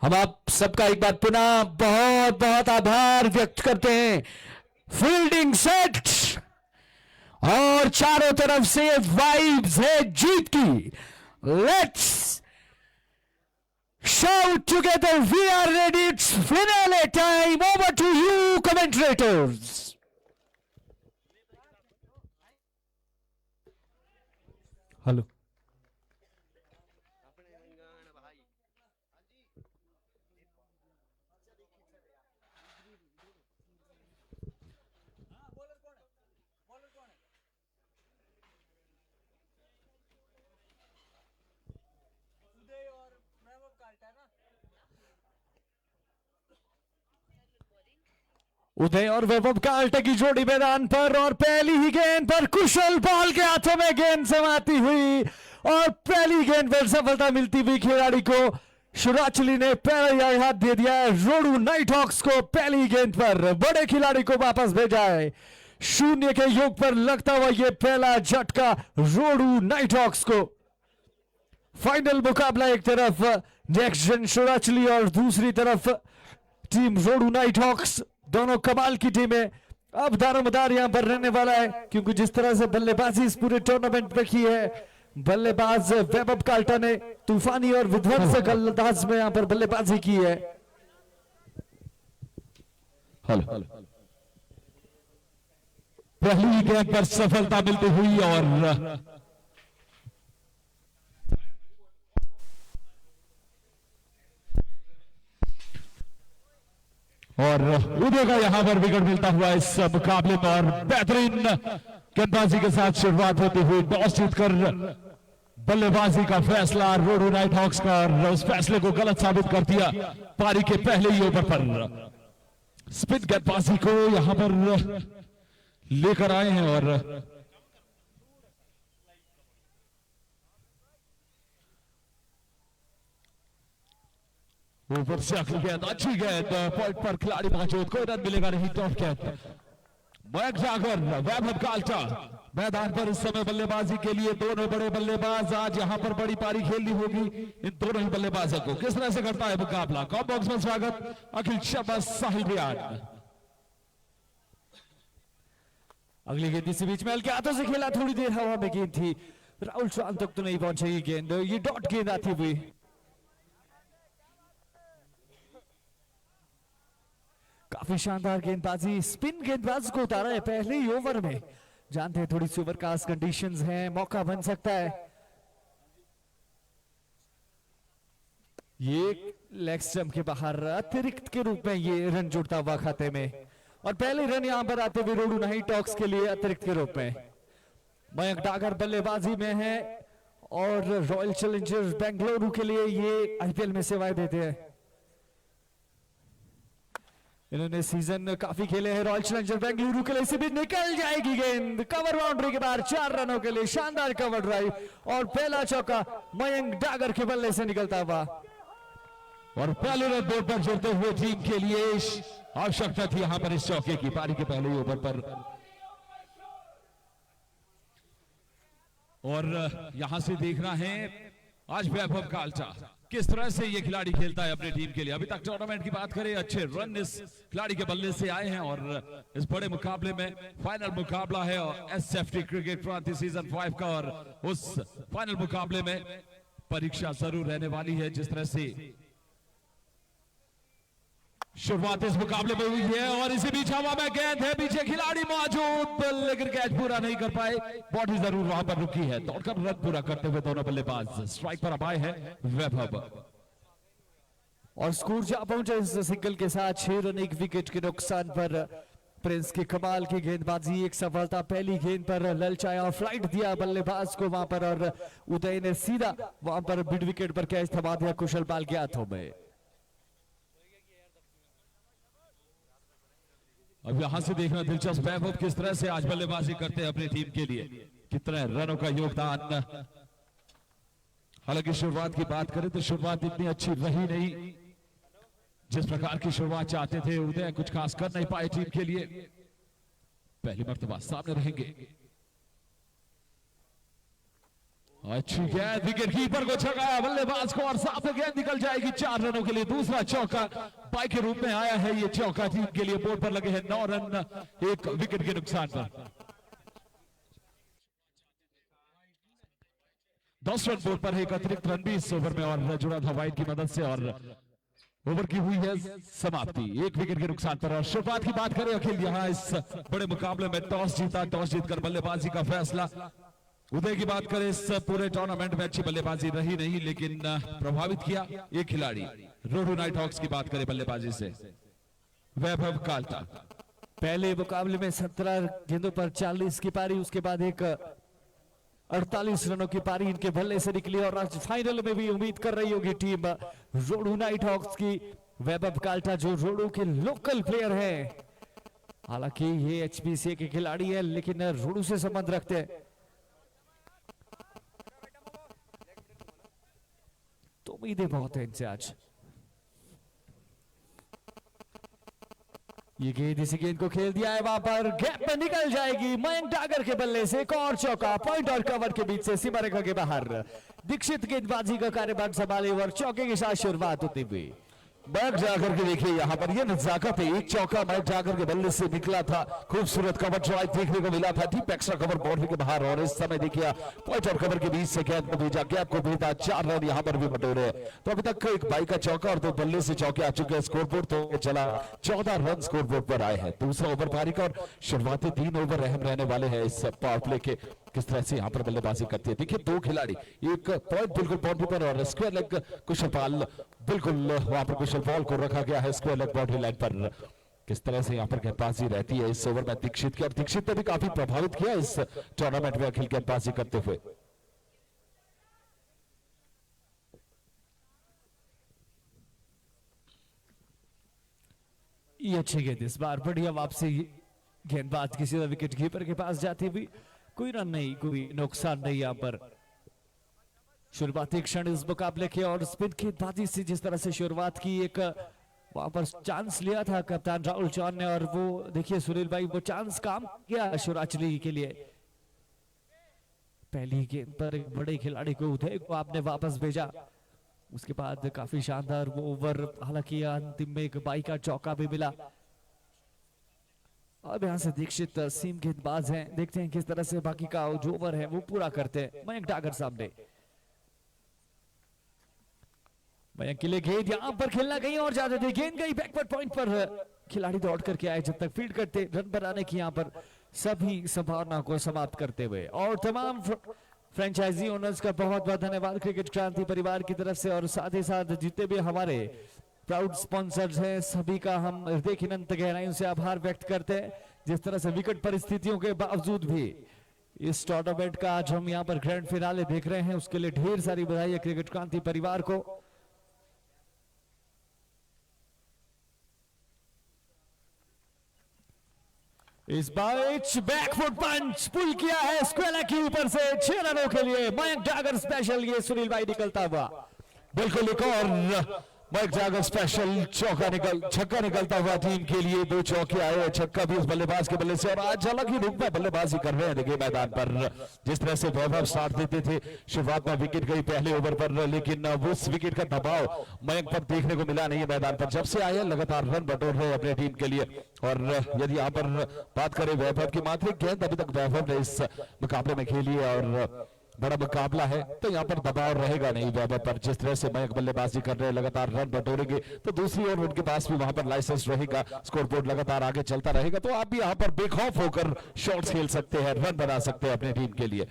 हम आप सबका एक बार पुनः बहुत बहुत आभार व्यक्त करते हैं। फील्डिंग सेट और चारों तरफ से वाइब्स है जीत की। Let's shout together, we are ready, it's finale time. Over to you commentators. Hello Uday और वैभव काल्टे की जोड़ी मैदान पर और पहली ही गेंद पर कुशल बॉल के हाथों में गेंद समाती हुई और पहली गेंद पर सफलता मिलती हुई खिलाड़ी को शुराचली ने पहले हाथ दे दिया है। रोडू नाइट हॉक्स को पहली गेंद पर बड़े खिलाड़ी को वापस भेजा है। 0 के योग पर लगता हुआ यह पहला झटका रोडू नाइट हॉक्स को। फाइनल मुकाबला एक तरफ नेक्स्ट जन शुराचली और दूसरी तरफ टीम रोडू नाइट हॉक्स, दोनों कमाल की टीमें। अब दारोमदार यहां पर रहने वाला है क्योंकि जिस तरह से बल्लेबाजी इस पूरे टूर्नामेंट में की है, बल्लेबाज वैभव काल्टा ने तूफानी और विध्वंसक अंदाज में यहां पर बल्लेबाजी की है। पहली गेंद पर सफलता मिलती हुई और उदय का यहां पर विकेट मिलता हुआ इस मुकाबले में और बेहतरीन गेंदबाजी के साथ शुरुआत होती हुई टॉस जीतकर बल्लेबाजी का फैसला रोडू नाइट हॉक्स का, और उस फैसले को गलत साबित कर दिया पारी के पहले ही ओवर पर। स्पिन गेंदबाजी को यहां पर लेकर आए हैं और ऊपर से अगली गेंद, अच्छी गेंद, पॉइंट पर खिलाड़ी मौजूद, कोई रन मिलेगा नहीं। टॉप गेंद मयंक जागर, वैभव काल्टा मैदान पर इस समय बल्लेबाजी के लिए। दोनों बड़े बल्लेबाज आज यहां पर बड़ी पारी खेलनी होगी इन दोनों ही बल्लेबाजों को। किस तरह से करता है मुकाबला, कॉम बॉक्स में स्वागत अखिल शर्मा, साहिल रियान। अगली गेंद इसी बीच में हल्के हाथों से खेला, थोड़ी देर हवा में गेंद थी, राहुल चौहान तक तो नहीं पहुंची गेंद, ये डॉट गेंद आती हुई। काफी शानदार गेंदबाजी, स्पिन गेंदबाज को उतारा है पहले ही ओवर में। जानते हैं थोड़ी सी ओवरकास्ट कंडीशंस हैं, मौका बन सकता है। ये लेग स्टंप के बाहर अतिरिक्त के रूप में ये रन जुड़ता हुआ खाते में, और पहले रन यहां पर आते हुए रोडू नाइट हॉक्स के लिए अतिरिक्त के रूप में। मयंक डागर बल्लेबाजी में है और रॉयल चैलेंजर्स बेंगलुरु के लिए ये आईपीएल में सेवाएं देते हैं। इन्होंने सीजन काफी खेले हैं रॉयल चैलेंजर बेंगलुरु के लिए। इसी भी निकल जाएगी गेंद, कवर बाउंड्री के बाहर, 4 रनों के लिए शानदार कवर ड्राइव और पहला चौका मयंक डागर के बल्ले से निकलता हुआ। और पहले रन बोर्ड पर जुड़ते हुए टीम के लिए आवश्यकता थी यहां पर इस चौके की पारी के पहले ओवर पर। और यहां से देखना है आज वैभव काल्टा किस तरह से ये खिलाड़ी खेलता है अपनी टीम के लिए। अभी तक टूर्नामेंट की बात करें, अच्छे रन इस खिलाड़ी के बल्ले से आए हैं और इस बड़े मुकाबले में फाइनल मुकाबला है और एसएफटी क्रिकेट क्रांति सीजन 5 का, और उस फाइनल मुकाबले में परीक्षा जरूर रहने वाली है। जिस तरह से शुरुआत इस मुकाबले में हुई है और इसी बीच हवा में गेंद है, पीछे खिलाड़ी मौजूद लेकिन कैच पूरा नहीं कर पाए, बॉडी जरूर वहां पर रुकी है। दौड़कर रन पूरा करते हुए दोनों बल्लेबाज स्ट्राइक पर अब आए हैं वैभव, और स्कोर जा पहुंचे इस सिंगल के साथ 6 रन 1 विकेट के नुकसान पर। प्रिंस की कमाल की गेंदबाजी, एक सफलता पहली गेंद पर ललचाया और फ्लाइट दिया बल्लेबाज को वहां पर, और उदय ने सीधा वहां पर मिड विकेट पर कैच थमा दिया कुशल पाल के हाथों में। अब यहां से देखना दिलचस्प है वैभव किस तरह से आज बल्लेबाजी करते हैं अपनी टीम के लिए, कितने रनों का योगदान। हालांकि शुरुआत की बात करें तो शुरुआत इतनी अच्छी रही नहीं, जिस प्रकार की शुरुआत चाहते थे उदय कुछ खास कर नहीं पाए टीम के लिए। पहली मर्तबा सामने रहेंगे अच्छी गेंद, विकेट कीपर को छकाया बल्लेबाज को और साफ गेंद निकल जाएगी 4 रनों के लिए। दूसरा चौका बाई के रूप में आया है ये चौका, टीम के लिए बोर्ड पर लगे हैं 9 रन 1 विकेट के नुकसान पर। 10 रन बोर्ड पर है, एक अतिरिक्त रन भी इस ओवर में और जुड़ा था वाइड की मदद से और ओवर की हुई है समाप्ति 1 विकेट के नुकसान पर। और शुरुआत की बात करें अखिल, यहाँ इस बड़े मुकाबले में टॉस जीता, टॉस जीतकर बल्लेबाजी का फैसला। उदय की बात करें, इस पूरे टूर्नामेंट में अच्छी बल्लेबाजी रही नहीं, लेकिन प्रभावित किया एक खिलाड़ी। रोडू नाइट हॉक्स की बात करें बल्लेबाजी से, वैभव काल्टा। पहले मुकाबले में 17 गेंदों पर 40 की पारी, उसके बाद एक 48 रनों की पारी इनके बल्ले से निकली और आज फाइनल में भी उम्मीद कर रही होगी टीम रोडू नाइट हॉक्स की। वैभव काल्टा जो रोडू के लोकल प्लेयर हैं, हालांकि ये एचपीसीए के खिलाड़ी है लेकिन रोडू से संबंध रखते हैं, तो उम्मीदें बहुत है इनसे आज। ये गेंद, इसी गेंद को खेल दिया है वहां पर, गैप में निकल जाएगी मयंक डागर के बल्ले से। एक और चौका, पॉइंट और कवर के बीच से सीमा रेखा के बाहर। दीक्षित गेंदबाजी का कार्यभार संभाले और चौके के साथ शुरुआत होती हुई। मयंक जागर के देखिए यहाँ पर ये नजाकत है, एक चौका मयंक जागर के बल्ले से निकला था, खूबसूरत कवर ड्राइव देखने को मिला था, डीप एक्स्ट्रा कवर बाउंड्री के बाहर। और इस समय देखिए पॉइंट और कवर के बीच से गेंद को भेजा, गैप को भेजा, 4 रन यहाँ पर भी बटोरे। तो अभी तक एक बाई का चौका और 2 बल्ले से चौके आ चुके हैं। स्कोरबोर्ड तो चला 14 रन स्कोरबोर्ड पर आए हैं। दूसरा ओवर पारी का और शुरुआती 3 ओवर अहम रहने वाले हैं इस पावर प्ले के, किस तरह से यहाँ पर बल्लेबाजी करती है। देखिए 2 खिलाड़ी, एक पॉइंट बिल्कुल बाउंड्री पर और स्क्वायर लेग कुशल पाल, बिल्कुल वहां पर कुशल बॉल को रखा गया है स्क्वायर लेग बाउंड्री लाइन पर। किस तरह से यहाँ पर गेंदबाजी रहती है इस ओवर में दीक्षित की, और दीक्षित ने भी काफी प्रभावित किया इस टूर्नामेंट में अखिल गेंदबाजी करते हुए। ये अच्छी गेंद, इस बार बढ़िया वापसी, गेंदबाज की सीधा विकेट कीपर के पास जाती हुई, कोई रन नहीं, कोई नुकसान नहीं यहाँ पर। शुरुआती क्षण इस मुकाबले के और स्पिन गेंदबाजी से जिस तरह से शुरुआत की, एक वहां पर चांस लिया था कप्तान राहुल चौहान ने और वो देखिए सुनील भाई वो चांस काम किया शिवराज के लिए। पहली गेंद पर एक बड़े खिलाड़ी को, उदय को आपने वापस भेजा, उसके बाद काफी शानदार वो ओवर, हालांकि अंतिम में एक बाई का चौका भी मिला। अब यहां से दीक्षित सीम गेंदबाज हैं, देखते हैं किस तरह से बाकी का जो ओवर है वो पूरा करते हैं। मयंक डागर सामने, मयंक के लिए गेंद यहां पर खेलना कहीं और ज्यादा थी, गेंद गई बैकवर्ड पॉइंट पर, खिलाड़ी दौड़ करके आए, जब तक फील्ड करते रन बनाने की यहां पर सभी संभावना को समाप्त करते हुए। और तमाम फ्रेंचाइजी ओनर्स का बहुत बहुत धन्यवाद क्रिकेट क्रांति परिवार की तरफ से, और साथ ही साथ जितने भी हमारे प्राउड स्पॉन्सर्स हैं सभी का हम हृदय की अनंत गहराइयों से आभार व्यक्त करते हैं। जिस तरह से विकट परिस्थितियों के बावजूद भी इस टूर्नामेंट का आज हम यहां पर ग्रैंड फिनाले देख रहे हैं, उसके लिए ढेर सारी बधाई है क्रिकेट क्रांति परिवार को। इस बार बैकफुट पंच पुल किया है स्क्वेला के ऊपर से 6 रनों के लिए मयंक डागर स्पेशल, ये सुनील भाई निकलता हुआ, बिल्कुल एक और मयंक जागर स्पेशल छक्का निकलता हुआ टीम के लिए। 2 चौके आए, छक्का भी उस बल्लेबाज के बल्ले से, और आज अलग ही रूप में बल्लेबाजी कर रहे हैं देखिए मैदान पर। जिस तरह से वैभव स्टार्ट देते थे, शुरुआत में विकेट गई पहले ओवर पर, लेकिन उस विकेट का दबाव मयंक पर देखने को मिला नहीं है मैदान पर। जब से आए लगातार रन बटोर रहे अपने टीम के लिए। और यदि यहाँ पर बात करें वैभव की, मात्र गेंद अभी तक वैभव ने इस मुकाबले में खेली है और बड़ा मुकाबला है, तो यहाँ पर दबाव रहेगा नहीं वैभव पर। जिस तरह से मयंक बल्लेबाजी कर रहे हैं, लगातार रन बटोरेंगे, तो दूसरी ओर उनके पास भी वहां पर लाइसेंस रहेगा, स्कोरबोर्ड लगातार आगे चलता रहेगा, तो आप भी यहाँ पर बेखौफ होकर शॉट्स खेल सकते हैं, रन बना सकते हैं अपनी टीम के लिए।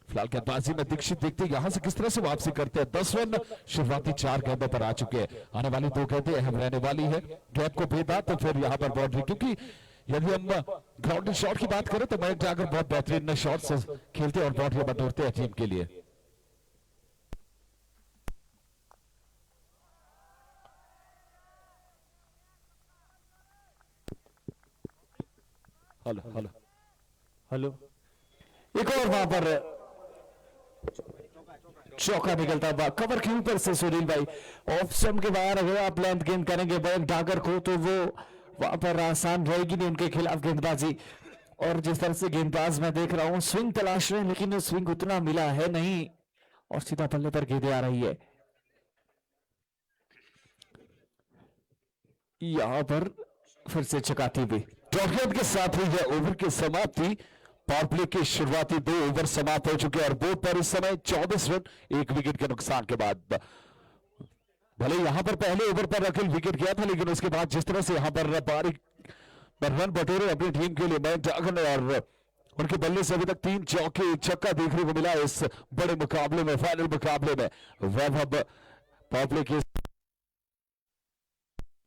फिलहाल गेंदबाजी में दीक्षित देखते हैं यहाँ से किस तरह से वापसी करते हैं। 10 रन शुरुआती 4 गेंदों पर आ चुके हैं, आने वाली 2 गेंदें अहम रहने वाली है। गैप को भेदा तो फिर यहाँ पर बाउंड्री, क्योंकि यदि हम ग्राउंडिंग शॉट की बात करें तो मयंक जागर बहुत बेहतरीन शॉट्स खेलते और बाउंड्री बटोरते हैं टीम के लिए। हेलो हेलो हेलो, एक और वहां पर चौका निकलता हुआ कवर के ऊपर से सुनील भाई, ऑफ स्टंप के बाहर अगर आप लेंथ गेंद करेंगे मयंक डागर को तो वो वहां पर आसान रहेगी नहीं उनके खिलाफ गेंदबाजी। और जिस तरह से गेंदबाज मैं देख रहा हूं स्विंग तलाश रहे हैं, लेकिन स्विंग उतना मिला है नहीं और सीधा बल्ले पर गेंदें आ रही है। यहां पर फिर से चकाती हुई टॉपगेट के साथ हुई है ओवर की समाप्ति। पावर प्ले के शुरुआती 2 ओवर समाप्त हो चुके हैं और बोर्ड पर इस समय 24 रन 1 विकेट के नुकसान के बाद। भले यहां पर पहले ओवर पर अखिल विकेट गया था, लेकिन उसके बाद जिस तरह से यहां पर बारीक रन बटोरे अपनी टीम के लिए मैक ड्रैगन और उनके बल्ले से अभी तक 3 चौके 1 छक्का देखने को मिला इस बड़े मुकाबले में, फाइनल मुकाबले में। वैभव पावर प्ले के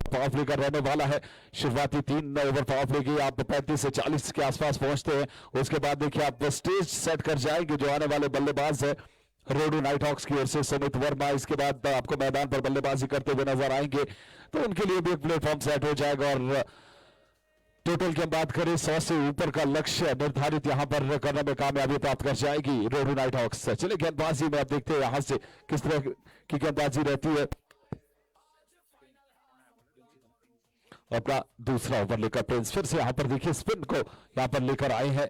पावर प्ले का रहने वाला है। शुरुआती 3 ओवर पावर प्ले की आप 35 से 40 के आसपास पहुंचते हैं। उसके बाद देखिए आप स्टेज सेट कर जाएंगे जो आने वाले बल्लेबाज है रोडू नाइट हॉक्स की ओर से सुमित वर्मा। इसके बाद आपको मैदान पर बल्लेबाजी करते हुए नजर आएंगे, तो उनके लिए भी एक प्लेटफॉर्म सेट हो जाएगा। और टोटल की बात करें 100 से ऊपर का लक्ष्य निर्धारित यहां पर करने में कामयाबी प्राप्त कर जाएगी रोडू नाइट हॉक्स। चलिए गेंदबाजी में आप देखते हैं यहां से किस तरह की गेंदबाजी रहती है। अपना दूसरा ओवर लेकर प्रिंस फिर से यहां पर देखिए स्पिन को यहां पर लेकर आए हैं।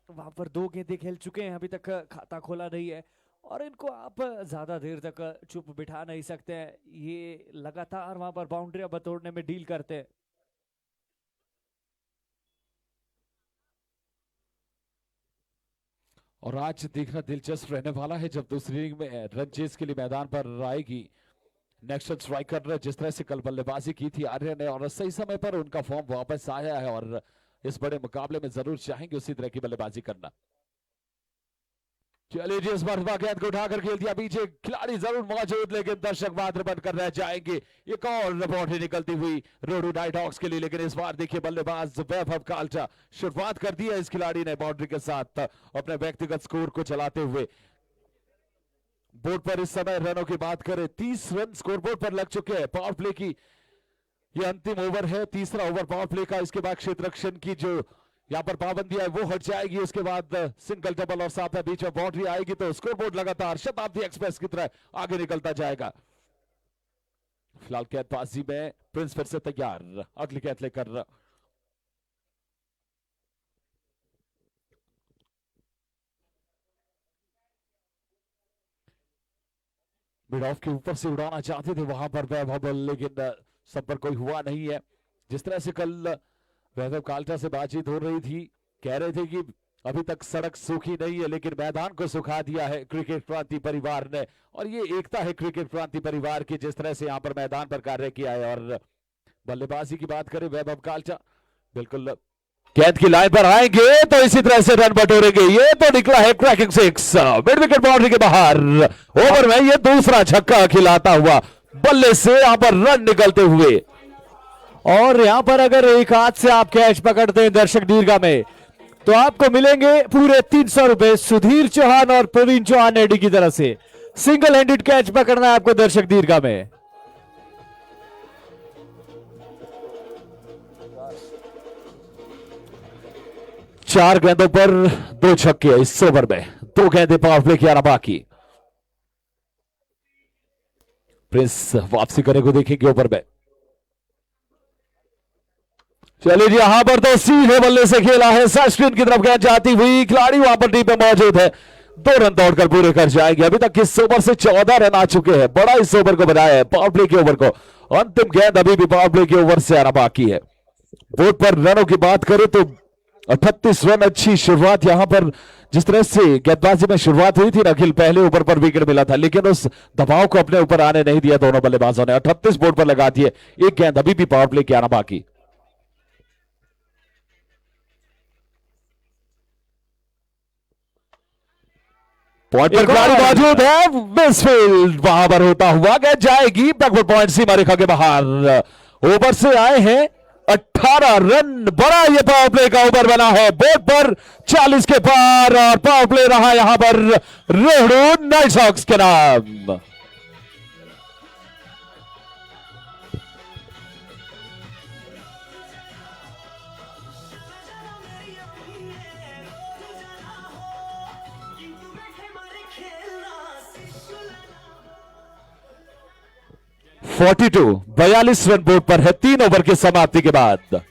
वहां पर 2 गेंदें खेल चुके हैं, अभी तक खाता खोला नहीं है और इनको आप ज्यादा देर तक चुप बिठा नहीं सकते हैं। ये लगातार वहां पर बाउंड्री बतोड़ने में डील करते हैं। और आज देखना दिलचस्प रहने वाला है जब दूसरी इनिंग में रन चेस के लिए मैदान पर आएगी नेक्स्ट स्ट्राइकर। जिस तरह से कल बल्लेबाजी की थी आर्य ने और सही समय पर उनका फॉर्म वापस आया है और इस बड़े मुकाबले में जरूर चाहेंगे उसी तरह की बल्लेबाजी करना। चलिए जी, इस बार गेंद को उठाकर खेल दिया पीछे, खिलाड़ी जरूर मौजूद लेकिन दर्शक मात्र बनकर रह जाएंगे। एक और बाउंड्री निकलती हुई रोडू नाइट हॉक्स के लिए, लेकिन इस बार देखिए बल्लेबाज वैभव काल्टा शुरुआत कर दी है इस खिलाड़ी ने बाउंड्री के साथ अपने व्यक्तिगत स्कोर को चलाते हुए। बोर्ड पर इस समय रनों की बात करें 30 रन स्कोरबोर्ड पर लग चुके हैं। पावर प्ले की ये अंतिम ओवर है, तीसरा ओवर पावर प्ले का। इसके बाद क्षेत्र रक्षण की जो यहां पर पाबंदी है वो हट जाएगी। उसके बाद सिंगल डबल और साथ में बीच में बाउंड्री आएगी तो स्कोरबोर्ड लगातार शताब्दी एक्सप्रेस की तरह आगे निकलता जाएगा। फिलहाल गेंदबाजी में प्रिंस फिर से तैयार, अगली गेंद लेकर मिड ऑफ के ऊपर से उड़ाना चाहते थे वहां पर वैभव, लेकिन संपर्क कोई हुआ नहीं है। जिस तरह से कल वैभव काल्टा से बातचीत हो रही थी, कह रहे थे कि अभी तक सड़क सूखी नहीं है लेकिन मैदान को सुखा दिया है क्रिकेट क्रांति परिवार ने। और ये एकता है क्रिकेट क्रांति परिवार की जिस तरह से यहां पर मैदान पर कार्य किया है। और बल्लेबाजी की बात करें वैभव काल्टा, बिल्कुल गेंद की लाइन पर आएंगे तो इसी तरह से रन बटोरेंगे। ये तो निकला है क्रैकिंग 6 मिड विकेट बाउंड्री के बाहर। ओवर में ये दूसरा छक्का खिलाता हुआ बल्ले से यहां पर रन निकलते हुए। और यहां पर अगर एक हाथ से आप कैच पकड़ते हैं दर्शक दीर्घा में तो आपको मिलेंगे पूरे 300 रुपए सुधीर चौहान और प्रवीण चौहान एडी की तरफ से। सिंगल हैंडेड कैच पकड़ना है आपको दर्शक दीर्घा में। चार गेंदों पर 2 छक्के इस ओवर में, 2 गेंदें पावर प्ले की आना बाकी। प्रिंस वापसी करने को देखेंगे ओवर में। चलिए जी, यहां पर तो सीधे बल्ले से खेला है, स्क्रीन की तरफ गेंद जाती हुई, खिलाड़ी वहां पर टीम में मौजूद है, 2 रन दौड़कर पूरे कर जाएंगे। अभी तक इस ओवर से 14 रन आ चुके हैं, बड़ा इस ओवर को बनाया है पावर प्ले के ओवर को। अंतिम गेंद अभी भी पावर प्ले के ओवर से आना बाकी है। बोर्ड पर रनों की बात करें तो 38 रन, अच्छी शुरुआत यहां पर। जिस तरह से गेंदबाजी में शुरुआत हुई थी अखिल, पहले ओवर पर विकेट मिला था लेकिन उस दबाव को अपने ऊपर आने नहीं दिया दोनों बल्लेबाजों ने। 38 बोर्ड पर लगा दिए, एक गेंद अभी भी पावर प्ले की आना बाकी। पॉइंट पर खिलाड़ी मौजूद है, मिसफील्ड वहां पर होता हुआ गेंद जाएगी बैकवर्ड पॉइंट सीमा रेखा के बाहर। ओवर से आए हैं 18 रन, बड़ा ये पावर प्ले का ओवर बना है। बोर्ड पर 40 के पार और पावर प्ले रहा यहां पर रोडू नाइट हॉक्स के नाम। 42 रन बोर्ड पर है 3 ओवर की समाप्ति के बाद।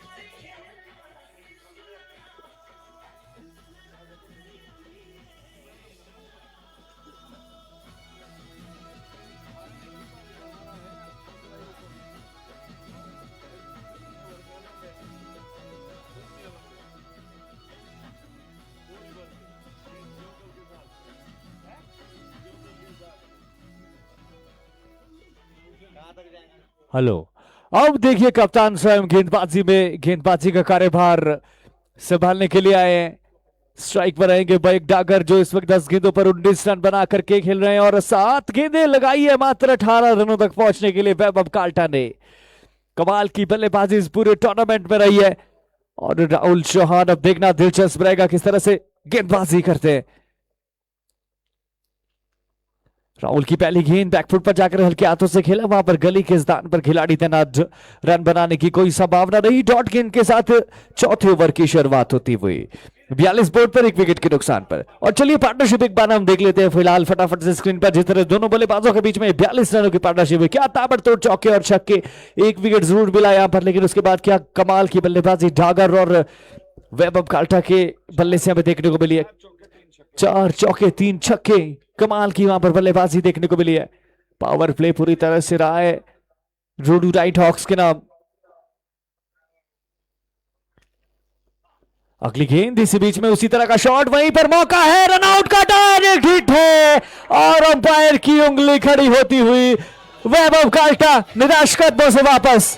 हेलो, अब देखिए कप्तान स्वयं गेंदबाजी का कार्यभार संभालने के लिए आए हैं। स्ट्राइक पर रहेंगे बैक डागर जो इस वक्त 10 गेंदों पर 19 रन बना करके खेल रहे हैं और 7 गेंदें लगाई है मात्र 18 रनों तक पहुंचने के लिए वैभव काल्टा ने। कमाल की बल्लेबाजी इस पूरे टूर्नामेंट में रही है और राहुल चौहान अब देखना दिलचस्प रहेगा किस तरह से गेंदबाजी करते हैं। राहुल की पहली गेंद बैकफुट पर जाकर हल्के हाथों से खेला, वहां पर गली के स्थान पर खिलाड़ी तैनात, रन बनाने की कोई संभावना नहीं। डॉट गेंद के साथ चौथे ओवर की शुरुआत होती हुई 42 बोर्ड पर 1 विकेट के नुकसान पर। और चलिए पार्टनरशिप एक बार हम देख लेते हैं फिलहाल फटाफट से स्क्रीन पर। जिस तरह दोनों बल्लेबाजों के बीच में 42 रनों की पार्टनरशिप है, क्या ताबड़तोड़ चौके और छक्के। 1 विकेट जरूर मिला यहां पर, लेकिन उसके बाद क्या कमाल की बल्लेबाजी डागर और वैभव काल्टा के बल्ले से हमें देखने को मिली है। 4 चौके 3 छक्के, कमाल की वहां पर बल्लेबाजी देखने को मिली है। पावर प्ले पूरी तरह से रहा है रोडू नाइट हॉक्स के नाम। अगली गेंद इसी बीच में उसी तरह का शॉट, वहीं पर मौका है, रन आउट का डायरेक्ट हिट है और अंपायर की उंगली खड़ी होती हुई वैभव काल्टा निराश कदमों से वापस।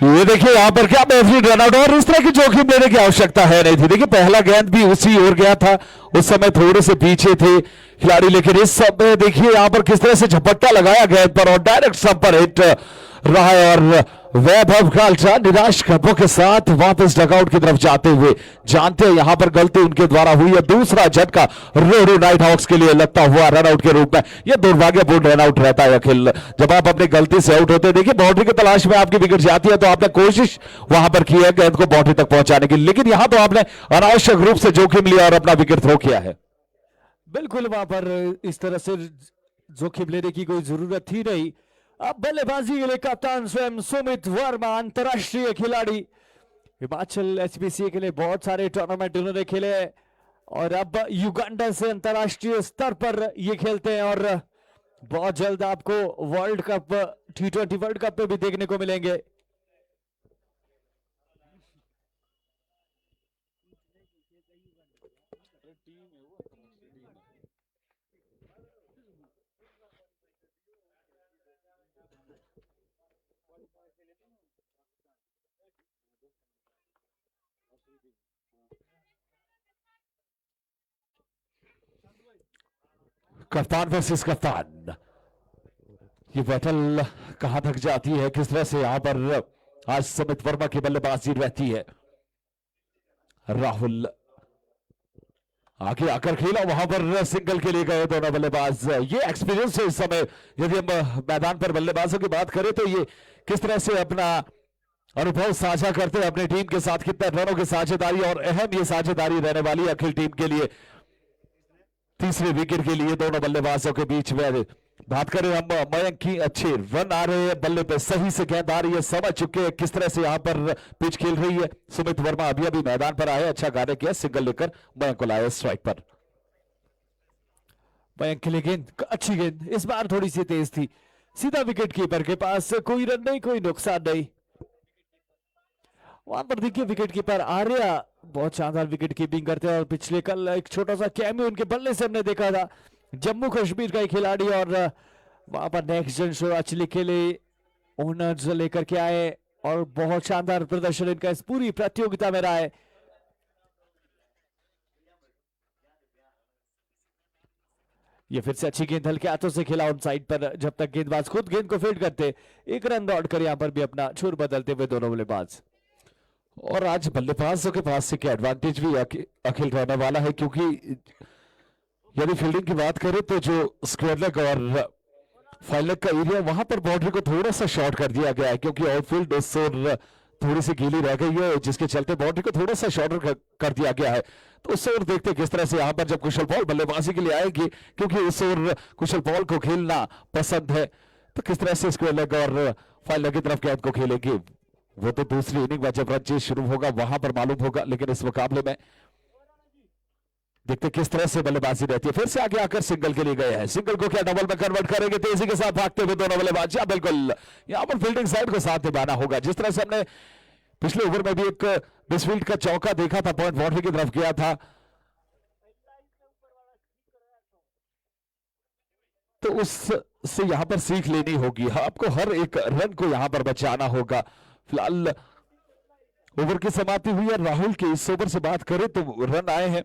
ये देखिए यहां पर क्या बेहतरीन रनआउट, और इस तरह की जोखिम लेने की आवश्यकता है नहीं थी। देखिए पहला गेंद भी उसी ओर गया था, उस समय थोड़े से पीछे थे खिलाड़ी, लेकिन इस समय देखिए यहां पर किस तरह से झपट्टा लगाया गेंद पर और डायरेक्ट सब पर हिट रहा है। और वैभव काल्टा निराश कदमों के साथ वापस डगआउट की तरफ जाते हुए, जानते हैं यहां पर गलती उनके द्वारा हुई है। दूसरा झटका रोडू नाइट हॉक्स के लिए लगता हुआ रनआउट के रूप में। यह दुर्भाग्यपूर्ण रनआउट रहता है अखिल, जब आप अपनी गलती से आउट होते हैं। देखिए बाउंड्री की तलाश में आपकी विकेट जाती है तो आपने कोशिश वहां पर की है गेंद को बाउंड्री तक पहुंचाने की, लेकिन यहां तो आपने अनावश्यक रूप से जोखिम लिया और अपना विकेट थ्रो किया है। बिल्कुल वहां पर इस तरह से जोखिम लेने की कोई जरूरत थी नहीं। अब बल्लेबाजी के लिए कप्तान स्वयं सुमित वर्मा, अंतरराष्ट्रीय खिलाड़ी, हिमाचल एचपीसीए के लिए बहुत सारे टूर्नामेंट उन्होंने खेले और अब युगांडा से अंतरराष्ट्रीय स्तर पर ये खेलते हैं और बहुत जल्द आपको world cup T20 world cup पे भी देखने को मिलेंगे। कप्तान वर्सेस कप्तान, ये बैटल कहां तक जाती है, किस तरह से यहां पर आज सुमित वर्मा की बल्लेबाजी रहती है। राहुल आगे आकर खेला, वहां पर सिंगल के लिए गए दोनों बल्लेबाज। ये एक्सपीरियंस है इस समय, यदि हम मैदान पर बल्लेबाजों की बात करें तो ये किस तरह से अपना अनुभव साझा करते हैं अपनी टीम के साथ, कितने रनों की साझेदारी, और अहम ये साझेदारी रहने वाली है अखिल टीम के लिए। तीसरे विकेट के लिए दोनों बल्लेबाजों के बीच में बात करें हम, मयंक की अच्छे रन आ रहे हैं, बल्ले पे सही से गेंद आ रही है, समझ चुके हैं किस तरह से यहां पर पिच खेल रही है। सुमित वर्मा अभी अभी मैदान पर आए, अच्छा कार्य किया, सिंगल लेकर मयंक को लाया स्ट्राइक पर। मयंक के लिए गेंद, अच्छी गेंद, इस बार थोड़ी सी तेज थी, सीधा विकेट कीपर के पास, कोई रन नहीं, कोई नुकसान नहीं। वहां पर देखिए विकेट कीपर आर्या बहुत शानदार विकेट कीपिंग करते हैं और पिछले कल एक छोटा सा कैमियो उनके बल्ले से हमने देखा था, जम्मू कश्मीर का एक खिलाड़ी, और वहां पर नेक्स्ट जन शिवरात्रि के लिए ओनर्स लेकर के आए और बहुत शानदार प्रदर्शन इनका इस पूरी प्रतियोगिता में रहा है। ये फिर से अच्छी गेंद हल्के हाथों से खेला ऑन साइड पर, जब तक गेंदबाज खुद गेंद को फील्ड करते, 1 रन दौड़कर यहां पर भी अपना छोर बदलते हुए दोनों बल्लेबाज। और आज बल्लेबाजों के पास एक एडवांटेज भी अखिल रहने वाला है, क्योंकि यदि फील्डिंग की बात करें तो जो स्क्वायर लेग और फाइल लेग का एरिया, वहां पर बाउंड्री को थोड़ा सा शॉर्ट कर दिया गया है, क्योंकि आउटफील्ड उस ओर थोड़ी सी गीली रह गई है, जिसके चलते बाउंड्री को थोड़ा सा शॉर्टर कर दिया गया है। तो उससे और देखते किस तरह से यहाँ पर जब कुशल पॉल बल्लेबाजी के लिए आएगी, क्योंकि उस ओर कुशल पॉल को खेलना पसंद है, तो किस तरह से स्क्वायर लेग और फाइनल की तरफ गेंद को खेलेगी, वो तो दूसरी इनिंग में जब रन शुरू होगा वहां पर मालूम होगा। लेकिन इस मुकाबले में देखते किस तरह से बल्लेबाजी रहती है। फिर से आगे आकर सिंगल के लिए गए हैं, सिंगल को क्या डबल में कन्वर्ट करेंगे, तेजी के साथ भागते हुए दोनों बल्लेबाज। बिल्कुल यहां पर फील्डिंग साइड को साथ निभाना होगा, जिस तरह से हमने पिछले ओवर में भी एक मिसफील्ड का चौका देखा था, पॉइंट बाउंड्री की तरफ गया था, तो उससे यहां पर सीख लेनी होगी। आपको हर एक रन को यहां पर बचाना होगा। फिलहाल ओवर की समाप्ति हुई है। राहुल के इस ओवर से बात करें तो रन आए हैं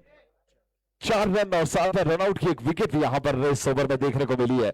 4 रन और साथ में रनआउट की एक विकेट भी यहां पर इस ओवर में देखने को मिली है।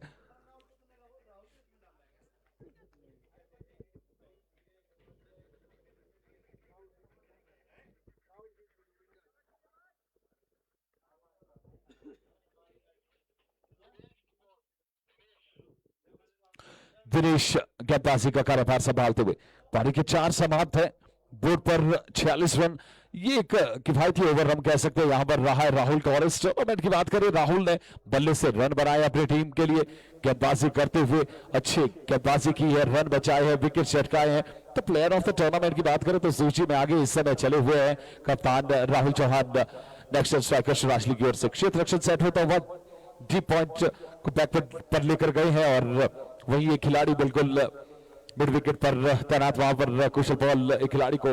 दिनेश गेंदबाजी का कार्यभार संभालते हुए, पारी के 4 समाप्त है, बोर्ड पर 46 रन। ये एक किफायती ओवर हम कह सकते हैं यहां पर रहा है राहुल का। और इस टूर्नामेंट की बात करें, राहुल ने बल्ले से रन बनाए अपनी टीम के लिए, गेंदबाजी करते हुए अच्छी गेंदबाजी की है, रन बचाए हैं, विकेट चटकाए हैं। तो प्लेयर ऑफ द टूर्नामेंट की बात करें तो सूची में आगे इस समय चले हुए हैं कप्तान राहुल चौहान, नेक्स्ट स्ट्राइकर शिवराज ली की ओर से। क्षेत्र रक्षण सेट होता हुआ डीप पॉइंट को बैकवर्ड पर लेकर गए हैं, और वही एक खिलाड़ी बिल्कुल मिड विकेट पर तैनात, वहां पर कुशल पॉल एक खिलाड़ी को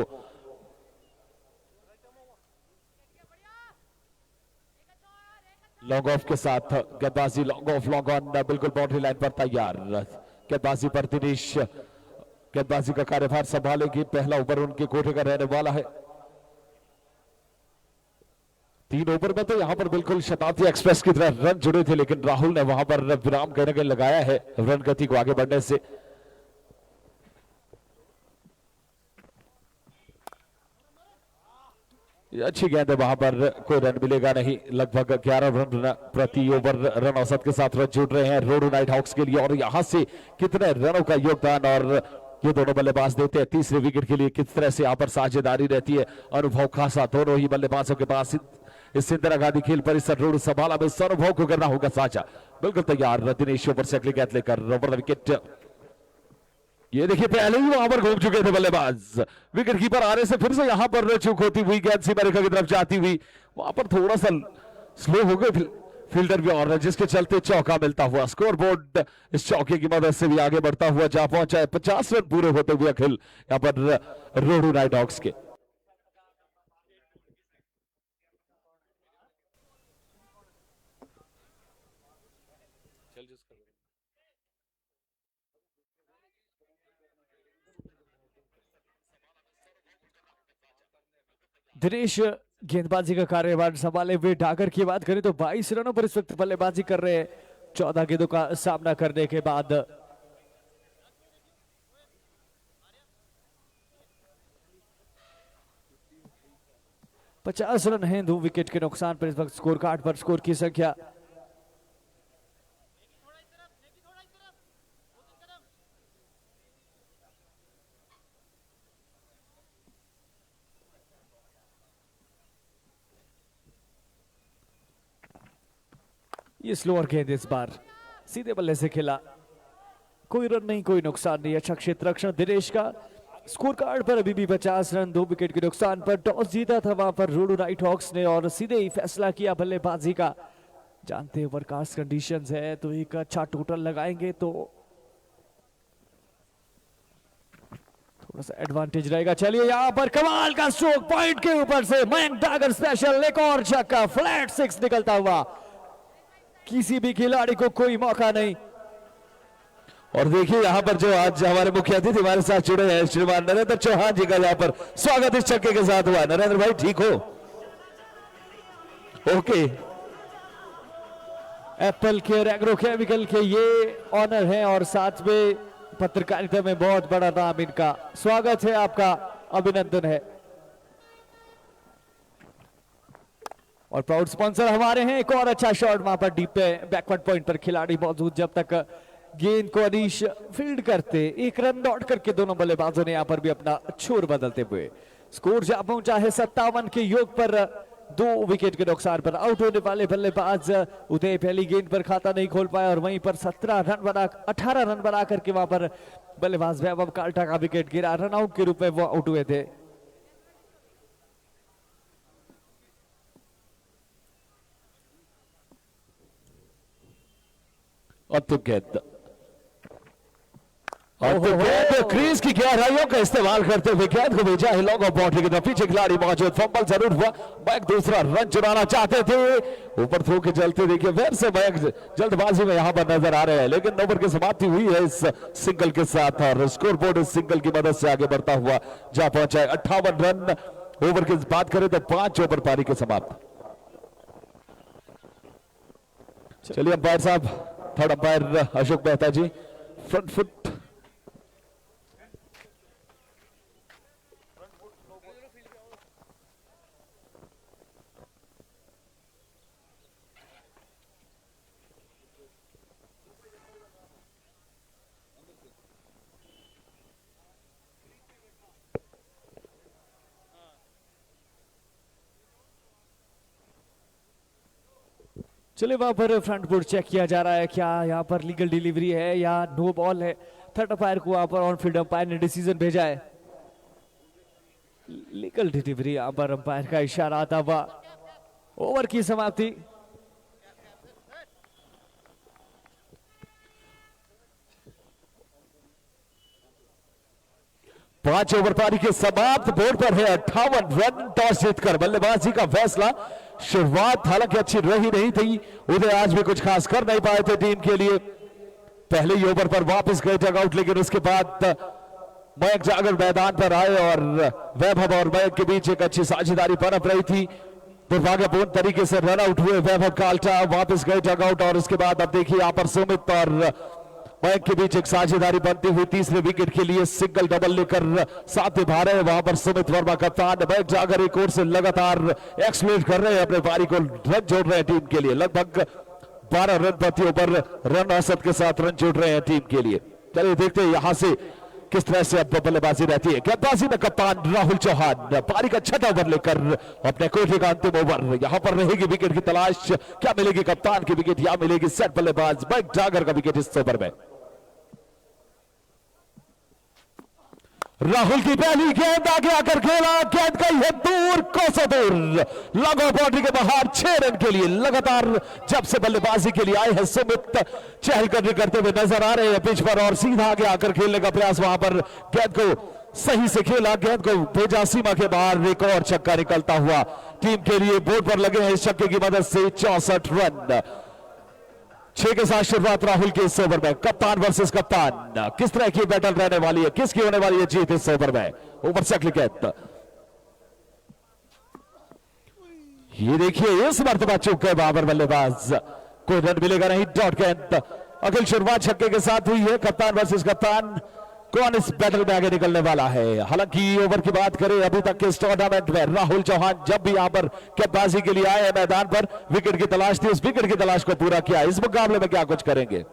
लॉन्ग ऑफ के साथ गेंदबाजी, लॉन्ग ऑफ लॉन्ग ऑन, बिल्कुल बाउंड्री लाइन पर तैयार। गेंदबाजी पर दिनेश गेंदबाजी का कार्यभार संभालेगी। पहला ओवर उनके कोटे का रहने वाला है। 3 ओवर में तो यहां पर बिल्कुल शताब्दी एक्सप्रेस की तरह रन जुड़े थे, लेकिन राहुल ने वहां पर विराम कहीं ना कहीं लगाया है रन गति को आगे बढ़ने से। अच्छी गेंद है, वहां पर कोई रन मिलेगा नहीं। लगभग 11 रन प्रति ओवर रन औसत के साथ रन जुड़ रहे हैं रोडो नाइट हॉक्स के लिए, और यहां से कितने रनों का योगदान और ये दोनों बल्लेबाज देते हैं। तीसरे विकेट के लिए किस तरह से यहां पर साझेदारी रहती है, अनुभव खासा दोनों ही बल्लेबाजों के पास। इस इंदिरा गांधी खेल परिसर रोड संभाला में इस अनुभव को करना होगा साझा। बिल्कुल तैयार दिनेश ओवर से अगली गेंद लेकर ओवर विकेट। ये देखिए पहले ही वहां पर घूम चुके थे बल्लेबाज, विकेट कीपर आने से फिर से यहां पर चूक होती हुई गेंद सीमा रेखा की तरफ जाती हुई, वहां पर थोड़ा सा स्लो हो गए फील्डर भी, और जिसके चलते चौका मिलता हुआ। स्कोर बोर्ड इस चौके की मदद से भी आगे बढ़ता हुआ जा पहुंचा है। 50 रन पूरे होते हुए अखिल यहां पर रोडो नाइट हॉक्स के। दिनेश गेंदबाजी का कार्यभार संभाले हुए। डागर की बात करें तो 22 रनों पर इस वक्त बल्लेबाजी कर रहे हैं 14 गेंदों का सामना करने के बाद। पचास रन हैं 2 विकेट के नुकसान पर इस वक्त स्कोर कार्ड पर। स्कोर की संख्या ये स्लोअर गेंद इस बार सीधे बल्ले से खेला, कोई रन नहीं, कोई नुकसान नहीं। अच्छा क्षेत्र रक्षण दिनेश का। स्कोर कार्ड पर अभी भी 50 रन 2 विकेट के नुकसान पर। टॉस जीता था वहां पर रोडो नाइट हॉक्स ने और सीधे ही फैसला किया बल्लेबाजी का। जानते हैं ओवरकास्ट कंडीशंस है तो एक अच्छा टोटल लगाएंगे तो थोड़ा सा एडवांटेज रहेगा। चलिए यहां पर कमाल का स्ट्रोक पॉइंट के ऊपर से मयंक डागर स्पेशल, एक और छक्का, फ्लैट 6 निकलता हुआ। किसी भी खिलाड़ी को कोई मौका नहीं। और देखिए यहां पर जो आज हमारे मुख्य अतिथि हमारे साथ जुड़े हैं श्रीमान नरेंद्र चौहान जी का यहां पर स्वागत इस छक्के के साथ हुआ। नरेंद्र भाई ठीक हो? Okay. Apple care agro chemical के ये ऑनर है और साथ में पत्रकारिता में बहुत बड़ा नाम इनका। स्वागत है आपका, अभिनंदन है। और प्राउड स्पॉन्सर हमारे हैं। एक और अच्छा शॉट वहां पर डीप पे बैकवर्ड पॉइंट पर खिलाड़ी मौजूद, जब तक गेंद को अनीश फील्ड करते, एक रन लौट करके दोनों बल्लेबाजों ने यहाँ पर भी अपना छोर बदलते हुए स्कोर जा पहुंचा है 57 के योग पर। 2 विकेट के नुकसान पर आउट होने वाले बल्लेबाज उदय पहली गेंद पर खाता नहीं खोल पाया और वहीं पर 18 रन बना करके वहां पर बल्लेबाज वैभव काल्टा का विकेट गिरा। रन आउट के रूप में वो आउट हुए थे। और तो गेंद क्रीज की गहराइयों का इस्तेमाल करते हुए गेंद को भेजा है लॉन्ग ऑफ बाउंड्री की तरफ। पीछे खिलाड़ी मौजूद, फंबल जरूर हुआ। बैक दूसरा रन चुराना चाहते थे, ऊपर थ्रो के चलते देखिए फिर से बैक जल्दबाजी में यहां पर नजर आ रहे हैं, लेकिन ओवर की समाप्ति हुई है इस सिंगल के साथ और स्कोर बोर्ड इस सिंगल की मदद से आगे बढ़ता हुआ जा पहुंचा है। 58 रन ओवर की बात करें तो 5 ओवर पारी के समाप्त। चलिए अंपायर साहब, थर्ड अंपायर अशोक मेहता जी, फ्रंट फुट चलिए वहां पर फ्रंट फुट चेक किया जा रहा है, क्या यहाँ पर लीगल डिलीवरी है या नो बॉल है। थर्ड अंपायर को वहां पर ऑन फील्ड अंपायर ने डिसीजन भेजा है, लीगल डिलीवरी। यहाँ पर अंपायर का इशारा आता हुआ ओवर की समाप्ति। पांच ओवर पारी के समाप्त। बोर्ड पर है 58 रन। टॉस जीतकर बल्लेबाजी का फैसला। शुरुआत हालांकि अच्छी रही नहीं थी, उदय आज भी कुछ खास कर नहीं पाए थे टीम के लिए। पहले ही ओवर पर वापस गए डगआउट, लेकिन उसके बाद मयंक जागर मैदान पर आए और वैभव और मयंक के बीच एक अच्छी साझेदारी पनप रही थी। दुर्भाग्यपूर्ण तरीके से रन आउट हुए वैभव काल्टा, वापस गए डगआउट और उसके बाद अब देखिए यहां पर सुमित और मयंक के बीच एक साझेदारी बनती हुई तीसरे विकेट के लिए सिंगल डबल लेकर साथ निभा रहे हैं वहां पर सुमित वर्मा कप्तान। मयंक जागर एक ओर से लगातार एक्सप्लेट कर रहे हैं अपने पारी को, रन जोड़ रहे हैं टीम के लिए। लगभग 12 रन प्रति ओवर रन औसत के साथ रन जोड़ रहे हैं टीम के लिए। चलिए देखते हैं यहां से किस तरह से अब बल्लेबाजी रहती है। गेंदबाजी में कप्तान राहुल चौहान पारी का छठा ओवर लेकर अपने कोठे का अंतिम ओवर। यहां पर रहेगी विकेट की तलाश, क्या मिलेगी कप्तान की विकेट या मिलेगी सेट बल्लेबाज मयंक जागर का विकेट इस ओवर में। राहुल की पहली गेंद आगे आकर खेला, गेंद गई है दूर, कोसों दूर, लॉन्ग ऑफ बाउंड्री के बाहर। 6 रन के लिए लगातार जब से बल्लेबाजी के लिए आए हैं सुमित चहलकदमी करते हुए नजर आ रहे हैं पिच पर और सीधा आगे आकर खेलने का प्रयास। वहां पर गेंद को सही से खेला, गेंद को भेजा सीमा के बाहर, एक और छक्का निकलता हुआ टीम के लिए। बोर्ड पर लगे हैं इस छक्के की मदद से 64 रन। 6 के साथ शुरुआत राहुल के इस ओवर में। कप्तान वर्सेस कप्तान, किस तरह की बैटल रहने वाली है, किसकी होने वाली है जीत इस ओवर में। ओवर से अगली गेंद, ये देखिए इस मर्तबा चूक गए बाबर बल्लेबाज, कोई रन मिलेगा नहीं। डॉट गेंद, अगली शुरुआत छक्के के साथ हुई है। कप्तान वर्सेस कप्तान, कौन इस बैटल में आगे निकलने वाला है। हालांकि ओवर की बात करें अभी तक के इस टूर्नामेंट में राहुल चौहान जब भी यहां पर गेंदबाजी के लिए आए हैं मैदान पर, विकेट की तलाश थी, उस विकेट की तलाश को पूरा किया। इस मुकाबले में क्या कुछ करेंगे।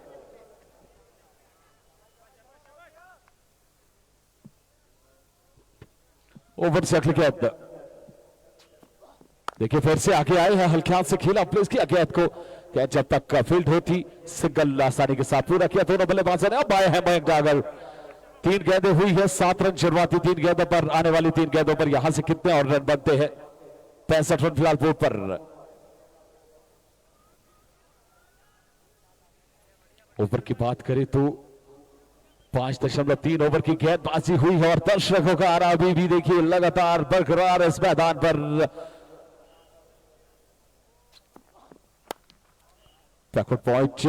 ओवर से अगली गेंद, देखिए फिर से आगे आए हैं, हल्के हाथ से खेला, प्लेस किया गेंद को, क्या जब तक फील्ड होती सिंगल आसानी के साथ पूरा किया दोनों बल्लेबाजों ने। अब आए हैं मयंक जागर, 3 गेंदें हुई है, 7 रन शुरुआती 3 गेंदों पर। आने वाली 3 गेंदों पर यहां से कितने और रन बनते हैं। 65 रन फिलहाल बोर्ड पर। ओवर की बात करें तो 5.3 ओवर की गेंदबाजी हुई है और दर्शकों का आरा अभी भी देखिए लगातार बरकरार इस मैदान पर। बैकवर्ड पॉइंट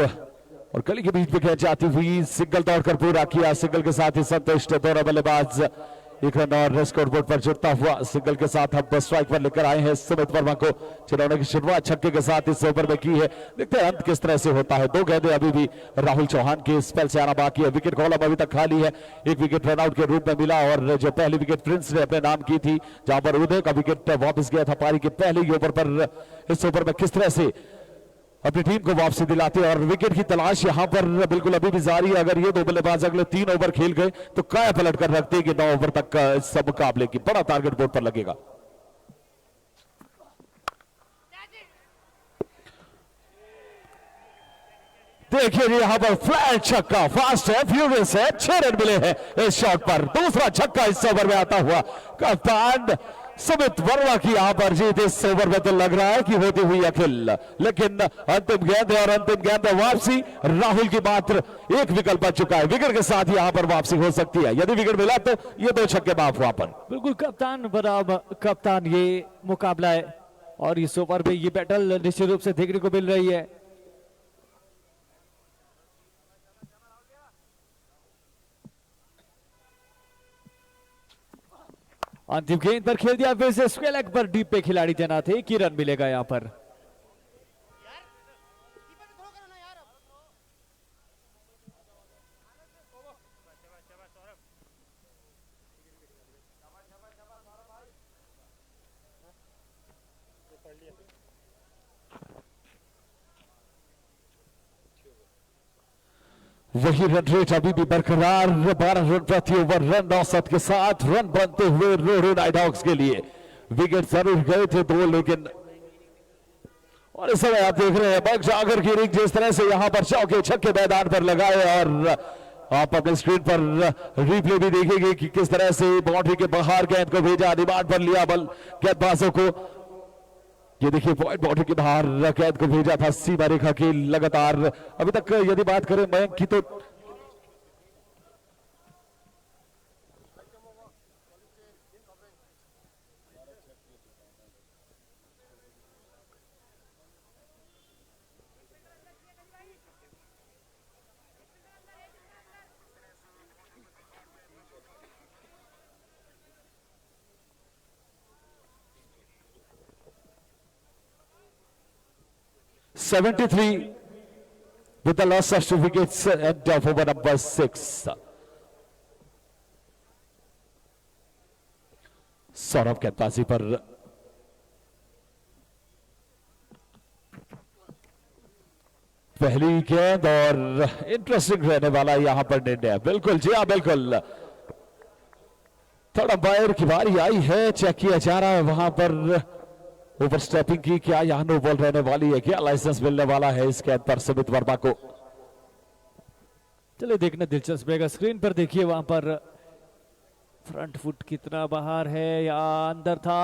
और गली के बीच में गेंद जाती हुई, सिंगल दौड़कर पूरा किया। सिंगल के साथ ही संतुष्ट दोनों बल्लेबाज। 1 रन और स्कोर बोर्ड पर जुड़ता हुआ सिंगल के साथ अब स्ट्राइक पर लेकर आए हैं सुमित वर्मा को, जिन्होंने की शुरुआत छक्के के साथ इस ओवर में की है। देखते हैं अंत किस तरह से होता है। 2 गेंदें अभी भी राहुल चौहान के स्पेल से आना बाकी है। विकेट कॉलम अभी तक खाली है, 1 विकेट रनआउट के रूप में मिला और जो पहली विकेट प्रिंस ने अपने नाम की थी, जहां पर उदय का विकेट वापस गया था पारी के पहले ही ओवर पर। इस ओवर में किस तरह से अपनी टीम को वापसी दिलाते और विकेट की तलाश यहां पर बिल्कुल अभी भी जारी है। अगर ये दो बल्लेबाज अगले 3 ओवर खेल गए तो काया पलट कर रखते कि 9 ओवर तक का इस मुकाबले की बड़ा टारगेट बोर्ड पर लगेगा। देखिए जी यहां पर फ्लैट छक्का, फास्ट है, फ्यूरियस है, 6 रन मिले हैं इस शॉट पर। दूसरा छक्का इस ओवर में आता हुआ कप्तान सुमित वर्मा की यहां पर जीत इस ओवर में तो लग रहा है कि होती हुई अखिल, लेकिन अंतिम गेंद है और अंतिम गेंद है वापसी। राहुल की मात्र एक विकल्प बच चुका है, विकेट के साथ यहां पर वापसी हो सकती है। यदि विकेट मिला तो ये 2 छक्के माफ हुआ पर। बिल्कुल कप्तान बराबर कप्तान ये मुकाबला है और इस ओवर में ये बैटल निश्चित रूप से देखने को मिल रही है। अंतिम गेंद पर खेल दिया फिर से स्क्वायर लेग पर, डीप पे खिलाड़ी तैनात है, कि रन मिलेगा यहां पर। वही रन रेट अभी भी बरकरार, 12 रन प्रति ओवर रन औसत के साथ रन बनते हुए रोडो नाइटहॉक्स के लिए। विकेट जरूर गए थे 2, लेकिन और इस समय आप देख रहे हैं बख्श आगर की रिंग जिस तरह से यहां पर चौके छक्के मैदान पर लगाए और आप अपने स्क्रीन पर रिप्ले भी देखेंगे कि किस तरह से बाउंड्री के बाहर गेंद को भेजा, डिमांड पर लिया बल गेंदबाजों को। ये देखिए पॉइंट बाउंड्री के बाहर गेंद को भेजा था सीमा रेखा की लगातार। अभी तक यदि बात करें मयंक की तो (73) with the loss of 2 wickets and of over number 6. Saurabh गेंदबाजी पर पहली गेंद और इंटरेस्टिंग रहने वाला यहां पर निर्णय। बिल्कुल जी हाँ, बिल्कुल थर्ड अंपायर की बारी आई है, चेक किया जा रहा है वहां पर ओवर स्टेपिंग की, क्या यहां नो बॉल रहने वाली है, क्या लाइसेंस मिलने वाला है इस गेंद पर सुमित वर्मा को। चलिए देखना दिलचस्प रहेगा। स्क्रीन पर देखिए वहां पर फ्रंट फुट कितना बाहर है या अंदर था।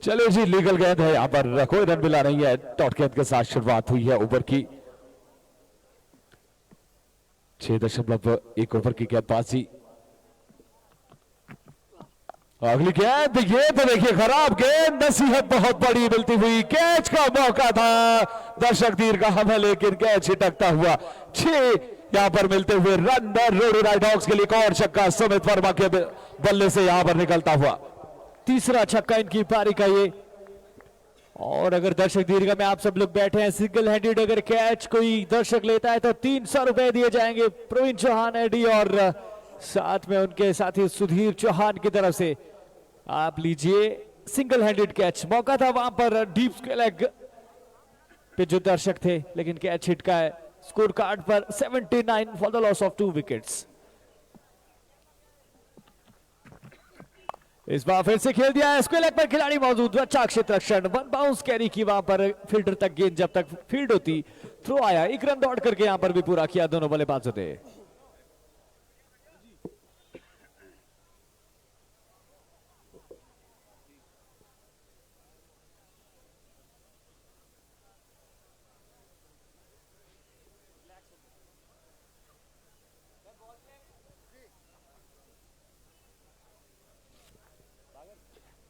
चलो जी लीगल गेंद है यहां पर, कोई रन मिला नहीं है। डॉट गेंद के साथ शुरुआत हुई है ओवर की। 6.1 ओवर की गेंदबाजी। अगली गेंद, ये तो देखिए खराब गेंद, नसीहत बहुत बड़ी मिलती हुई, कैच का मौका था, दर्शक दीर्घा है लेकिन कैच छिटकता हुआ। 6 यहां पर मिलते हुए रन रोडो नाइटहॉक्स के लिए। एक और छक्का सुमित वर्मा के बल्ले से यहां पर निकलता हुआ। तीसरा छक्का इनकी पारी का ये। और अगर दर्शक दीर्घा में आप सब लोग बैठे हैं, सिंगल हैंडेड अगर कैच कोई दर्शक लेता है तो 300 रुपए दिए जाएंगे प्रवीण चौहान एडी और साथ में उनके साथी सुधीर चौहान की तरफ से। आप लीजिए सिंगल हैंडेड कैच। मौका था वहां पर डीप स्क्वायर लेग पे जो दर्शक थे, लेकिन कैच छिटका है। स्कोर कार्ड पर 79 for the loss of 2 wickets. इस बार फिर से खेल दिया है, स्क्वायर लेग पर खिलाड़ी मौजूद, अच्छा क्षेत्र रक्षण, 1 बाउंस कैरी की वहां पर फील्डर तक गेंद जब तक फील्ड होती थ्रो आया। 1 रन दौड़ करके यहां पर भी पूरा किया दोनों बल्लेबाजों ने।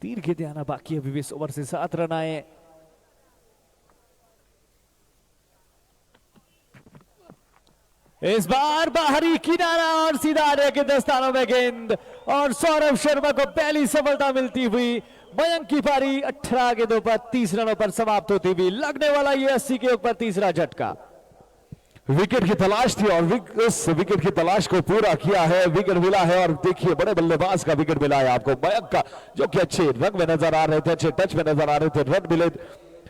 तीन गेंदें आना बाकी, अभी 20 ओवर से 7 रन आए। इस बार बाहरी किनारा और सीधा आने के दस्तानों में गेंद और सौरभ शर्मा को पहली सफलता मिलती हुई। मयंक की पारी 18 गेंदों पर 30 रनों पर समाप्त होती हुई। लगने वाला ये 80 के ऊपर तीसरा झटका। विकेट की तलाश थी और उस विकेट की तलाश को पूरा किया है, विकेट मिला है। और देखिए बड़े बल्लेबाज का विकेट मिला है आपको, मयंक का, जो कि अच्छे रंग में नजर आ रहे थे, अच्छे टच में नजर आ रहे थे, रन मिले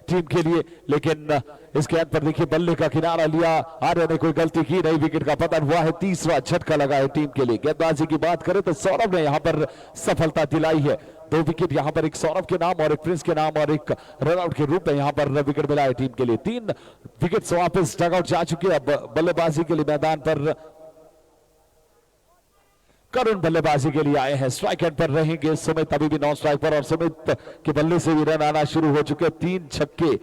टीम के लिए। लेकिन इस गेंद पर देखिए बल्ले का किनारा लिया, आर्य ने कोई गलती की नहीं, विकेट का पतन हुआ है। तीसरा झटका लगा है टीम के लिए। गेंदबाजी की बात करें तो सौरभ ने यहां पर सफलता दिलाई है। 2 विकेट यहां पर, एक सौरभ के नाम और एक प्रिंस के नाम और एक रनआउट के रूप में यहां पर विकेट मिला है टीम के लिए। 3 विकेट वापस डगआउट जा चुके हैं। अब बल्लेबाजी के लिए मैदान पर करुण बल्लेबाजी के लिए आए हैं। स्ट्राइक एंड पर रहेंगे सुमित, अभी भी नॉन स्ट्राइक पर, और सुमित के बल्ले से भी रन आना शुरू हो चुके। 3 छक्के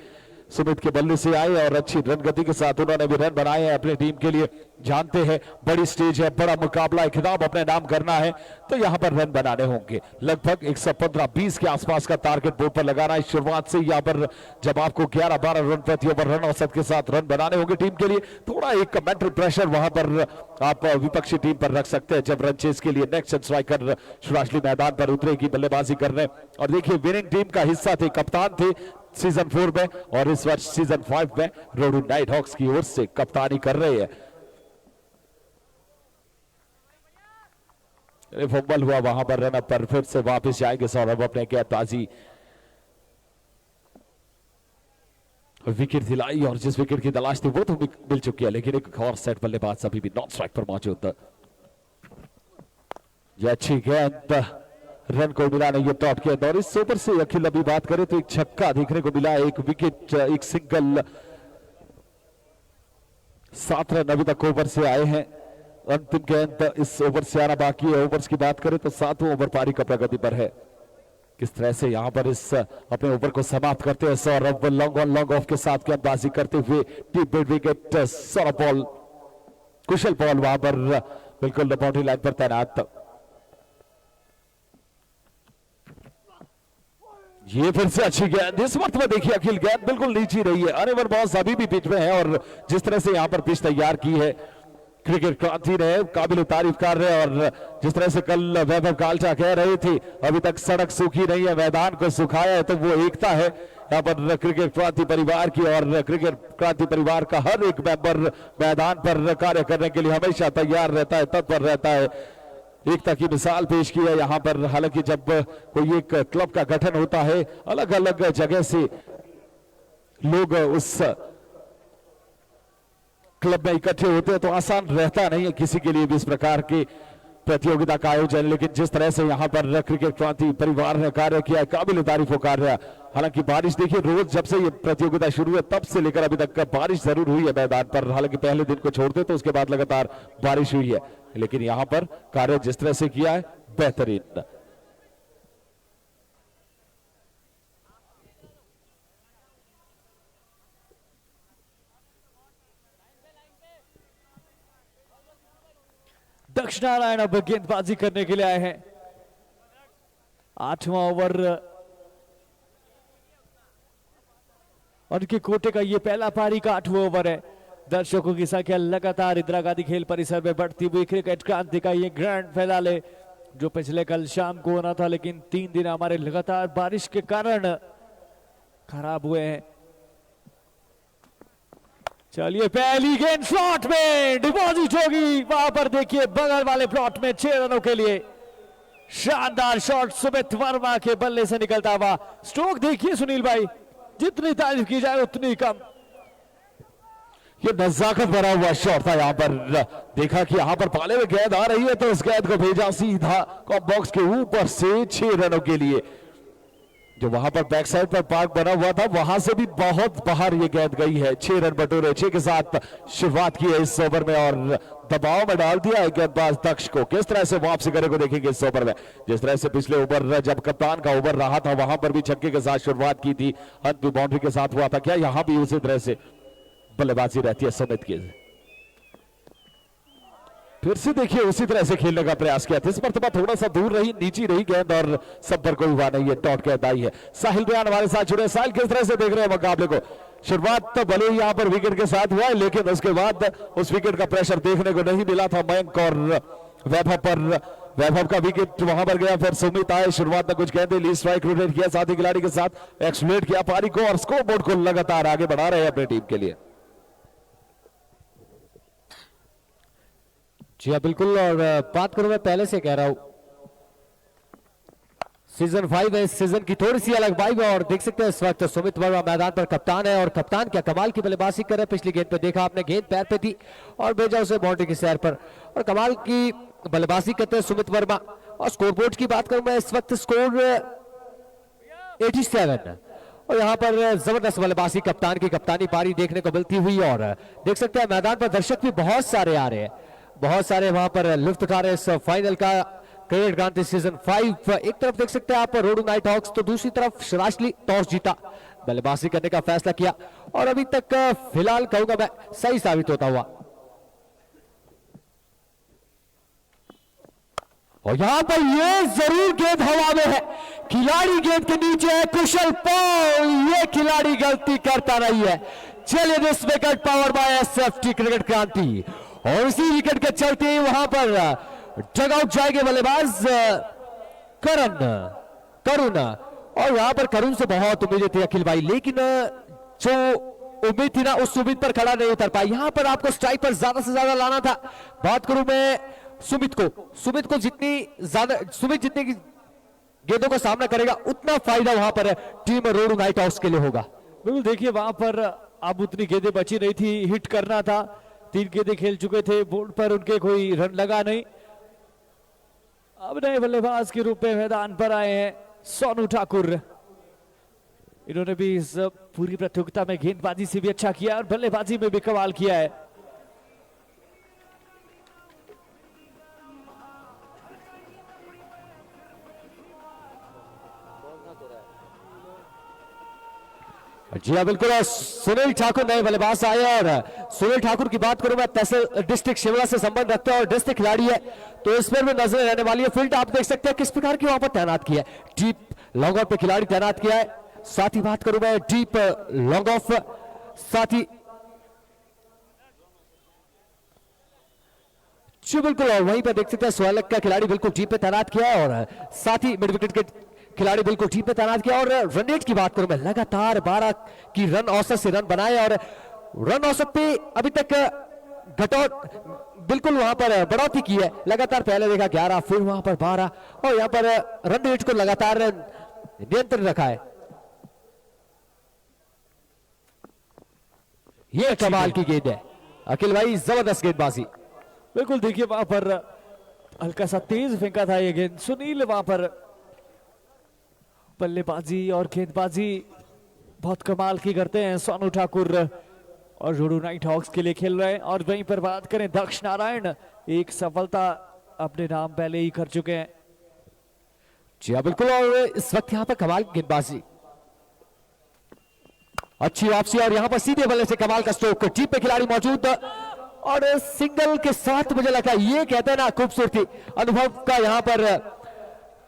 सुमित के बल्ले से आए और अच्छी रन गति के साथ उन्होंने भी रन बनाए हैं अपनी टीम के लिए। जानते हैं बड़ी स्टेज है, बड़ा मुकाबला है, खिताब अपने नाम करना है तो यहां पर रन बनाने होंगे। लगभग 115-20 के आसपास का टारगेट बोर्ड पर लगाना है शुरुआत से। यहां पर जब आपको 11-12 रन प्रति ओवर रन औसत के साथ रन बनाने होंगे टीम के लिए, थोड़ा एक मेंटल प्रेशर वहां पर आप विपक्षी टीम पर रख सकते हैं जब रन चेस के लिए नेक्स्ट स्ट्राइकर सुराजली मैदान पर उतरेगी बल्लेबाजी करने। और देखिए विनिंग टीम का हिस्सा थे, कप्तान थे सीजन 4 में, और इस वर्ष सीजन 5 में रोडू नाइट हॉक्स की ओर से कप्तानी कर रहे हैं। फंबल हुआ वहां पर, रन अप पर फिर से वापस जाएंगे सौरभ अपने गेंदबाजी। विकेट दिलाई और जिस विकेट की तलाश थी वो तो मिल चुकी है, लेकिन एक और सेट बल्लेबाज अभी भी नॉन स्ट्राइक पर मौजूद था। ये अच्छी गेंद, रन को मिला नहीं, ये टॉप गेंद। और इस ओवर से अखिल अभी बात करें तो एक छक्का देखने को मिला, एक विकेट, एक सिंगल। 7 रन अभी तक ओवर से आए हैं। अंतिम गेंद इस ओवर से आना बाकी है। ओवर्स की बात करें तो 7वां ओवर पारी का प्रगति पर है। किस तरह से यहां पर इस अपने ओवर को समाप्त करते हैं Saurabh, long on long off के साथ गेंदबाजी करते हुए। Deep mid wicket, Saurabh ball, Kushal ball वहां पर बिल्कुल बाउंड्री लाइन पर तैनात। ये फिर से अच्छी गेंद, इस वक्त में देखिए अखिल गेंद बिल्कुल नीचे रही है। अनएवन बॉल्स अभी भी पिच में है और जिस तरह से यहां पर पिच तैयार की है क्रिकेट क्रांति ने, काबिल तारीफ कर रहे हैं। और जिस तरह से कल वैभव कालचा कह रहे थे अभी तक सड़क सूखी नहीं है, मैदान को सुखाया है, तो वो एकता है यहाँ पर क्रिकेट क्रांति परिवार की। और क्रिकेट क्रांति परिवार का हर एक मेंबर मैदान पर कार्य करने के लिए हमेशा तैयार रहता है, तत्पर रहता है। एकता की मिसाल पेश की है यहाँ पर। हालांकि जब कोई एक क्लब का गठन होता है, अलग अलग जगह से लोग उस क्लब में इकट्ठे होते हैं तो आसान रहता नहीं है किसी के लिए भी इस प्रकार की प्रतियोगिता का आयोजन। लेकिन जिस तरह से यहाँ पर क्रिकेट क्रांति परिवार ने कार्य किया है, काबिल तारीफ कार्य है। हालांकि बारिश देखिए, रोज जब से ये प्रतियोगिता शुरू है तब से लेकर अभी तक बारिश जरूर हुई है मैदान पर। हालांकि पहले दिन को छोड़ते तो उसके बाद लगातार बारिश हुई है, लेकिन यहाँ पर कार्य जिस तरह से किया है बेहतरीन। दक्षिणारायण अब गेंदबाजी करने के लिए आए हैं। 8वां ओवर और उनके कोटे का ये पहला पारी का 8वां ओवर है। दर्शकों की संख्या लगातार इंदिरा गांधी खेल परिसर में बढ़ती हुई क्रिकेट क्रांति का ये ग्रैंड फिनाले जो पिछले कल शाम को होना था, लेकिन 3 दिन हमारे लगातार बारिश के कारण खराब हुए हैं। चलिए पहली गेंद स्लॉट में डिपॉजिट होगी, वहां पर देखिए बगल वाले प्लॉट में 6 रनों के लिए शानदार शॉट सुमित वर्मा के बल्ले से निकलता हुआ। स्ट्रोक देखिए सुनील भाई, जितनी तारीफ की जाए उतनी कम। ये नजाकत भरा हुआ शॉट था। यहाँ पर देखा कि यहाँ पर पाले में गेंद आ रही है तो उस गेंद को भेजा सीधा कॉम बॉक्स के ऊपर से 6 रनों के लिए। जो वहां पर बैक साइड पर पार्क बना हुआ था वहां से भी बहुत बाहर ये गेंद गई है। 6 रन बटोरे, 6 के साथ शुरुआत की है इस ओवर में और दबाव में डाल दिया है गेंदबाज दक्ष को। किस तरह से वापसी करे को देखेंगे इस ओवर में। जिस तरह से पिछले ओवर जब कप्तान का ओवर रहा था वहां पर भी छक्के के साथ शुरुआत की थी, अंत में बाउंड्री के साथ हुआ था। क्या यहां भी उसी तरह से बल्लेबाजी रहती है सुमित की। फिर से देखिए उसी तरह से खेलने का प्रयास किया था। इस मरतबा थोड़ा सा दूर रही, नीची रही गेंद और सब पर कोई हुआ नहीं है। डॉट गेंद आई है। साहिल बयान हमारे साथ जुड़े। साहिल किस तरह से देख रहे हैं मुकाबले को? शुरुआत तो भले ही यहाँ पर विकेट के साथ हुआ है, लेकिन उसके बाद उस विकेट का प्रेशर देखने को नहीं मिला था मयंक और वैभव पर। वैभव का विकेट वहां पर गया, फिर सुमित आए। शुरुआत में कुछ गेंदें ली, स्ट्राइक रोटेट किया, साथी खिलाड़ी के साथ एक्सप्लेट किया पारी को और स्कोर बोर्ड को लगातार आगे बढ़ा रहे हैं अपनी टीम के लिए। जी हाँ बिल्कुल। और बात करूं मैं पहले से कह रहा हूं सीजन 5 है, इस सीजन की थोड़ी सी अलग वाइब है। और देख सकते हैं इस वक्त सुमित वर्मा मैदान पर कप्तान है और कप्तान क्या कमाल की बल्लेबाजी कर रहे हैं। पिछली गेंद पे देखा आपने, गेंद पैर पे थी और भेजा उसे बाउंड्री की सैर पर और कमाल की बल्लेबाजी करते हैं सुमित वर्मा। और स्कोरबोर्ड की बात करूं मैं, इस वक्त स्कोर 87 और यहाँ पर जबरदस्त बल्लेबाजी कप्तान की कप्तानी पारी देखने को मिलती हुई। और देख सकते हैं मैदान पर दर्शक भी बहुत सारे आ रहे हैं, बहुत सारे वहां पर लुत्फ उठा रहे हैं इस फाइनल का। क्रिकेट क्रांति सीजन 5 एक तरफ देख सकते हैं आप रोडू नाइट हॉक्स, तो दूसरी तरफ श्राशली टॉस जीता, बल्लेबाजी करने का फैसला किया और अभी तक फिलहाल कहूंगा मैं सही साबित होता हुआ। और यहां पर ये जरूर गेंद हवा में है, खिलाड़ी गेंद के नीचे है, कुशल पॉल, ये खिलाड़ी गलती करता नहीं है। चलिए this wicket power bye SFT cricket क्रांति और इसी विकेट के चलते वहां पर डगआउट जाएंगे बल्लेबाज करुण। और यहां पर करुण से बहुत उम्मीदें थी अखिल भाई, लेकिन जो उम्मीद थी ना उस उम्मीद पर खड़ा नहीं उतर पाई। यहां पर आपको स्ट्राइक पर ज्यादा से ज्यादा लाना था। बात करूं मैं सुमित को जितनी गेंदों का सामना करेगा उतना फायदा वहां पर टीम रोडू नाइट हाउस के लिए होगा। बिल्कुल देखिए वहां पर अब उतनी गेंदें बची नहीं थी, हिट करना था। 3 गेंदें खेल चुके थे, बोर्ड पर उनके कोई रन लगा नहीं। अब नए बल्लेबाज के रूप में मैदान पर आए हैं सोनू ठाकुर। इन्होंने भी इस पूरी प्रतियोगिता में गेंदबाजी से भी अच्छा किया और बल्लेबाजी में भी कमाल किया है। जी हाँ बिल्कुल। सुनील ठाकुर नए बल्लेबाज आए और सुनील ठाकुर की बात करूं मैं, तहसील डिस्ट्रिक्ट शिमला से संबंध रखते हैं और डिस्ट्रिक्ट खिलाड़ी है, तो इस पर भी नजर रहने वाली है। फील्ड आप देख सकते हैं किस प्रकार की वहां पर तैनात किया है, डीप लॉन्ग ऑफ पे खिलाड़ी तैनात किया है। साथ ही बात करूं मैं डीप लॉन्ग ऑफ, साथ ही जी बिल्कुल। और वहीं पर देख सकते हैं स्वलक का खिलाड़ी बिल्कुल डीप पे तैनात किया है और साथ ही मिड विकेट के खिलाड़ी बिल्कुल टीम पे तैनात किया। और रन रेट की बात करूं मैं, लगातार 12 की रन औसत से रन बनाए और रन औसत पे अभी तक बिल्कुल वहां पर बढ़ोतरी की है। लगातार पहले देखा 11, फिर वहां पर 12 और यहां पर रन रेट को लगातार नियंत्रण रखा है। ये कमाल की गेंद है अखिल भाई, जबरदस्त गेंदबाजी। बिल्कुल देखिए वहां पर हल्का सा तेज फेंका था ये गेंद। सुनील वहां पर बल्लेबाजी और गेंदबाजी बहुत कमाल की करते हैं सोनू ठाकुर और रोडू नाइट हॉक्स के लिए खेल रहे हैं। और वहीं पर बात करें दक्ष नारायण, एक सफलता अपने नाम पहले ही कर चुके हैं। जी हाँ बिल्कुल। और इस वक्त यहां पर कमाल की गेंदबाजी, अच्छी वापसी और यहां पर सीधे बल्ले से कमाल का स्ट्रोक, टीम पे खिलाड़ी मौजूद और सिंगल के साथ मुझे लगता है ये कहते हैं ना खूबसूरती अनुभव का यहां पर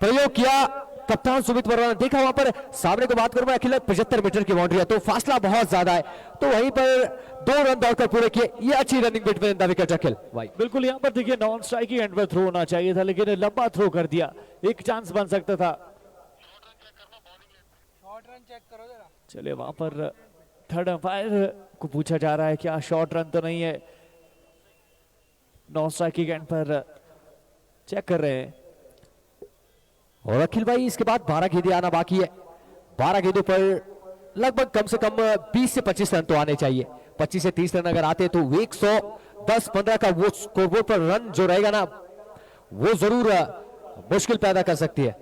प्रयोग किया कप्तान सुमित वर्मा ने। देखा वहां पर सामने को बात करूं मैं अखिल, 75 मीटर की बाउंड्री है तो फासला बहुत ज्यादा है, तो वहीं पर 2 रन दौड़कर पूरे किए। ये अच्छी रनिंग बिटवीन द विकेट अखिल भाई। बिल्कुल यहाँ पर देखिए नॉन स्ट्राइकिंग एंड पर थ्रो होना चाहिए था, लेकिन लंबा थ्रो कर दिया, एक चांस बन सकता था। चलिए वहां पर थर्ड अंपायर को पूछा जा रहा है क्या शॉर्ट रन तो नहीं है, नॉन स्ट्राइकिंग एंड पर चेक कर रहे हैं। और अखिल भाई इसके बाद 12 गेंदें आना बाकी है। 12 गेंदों पर लगभग कम से कम 20 से 25 रन तो आने चाहिए। 25 से 30 रन अगर आते तो 110-15 का वो स्कोरबोर्ड पर रन जो रहेगा ना वो जरूर मुश्किल पैदा कर सकती है।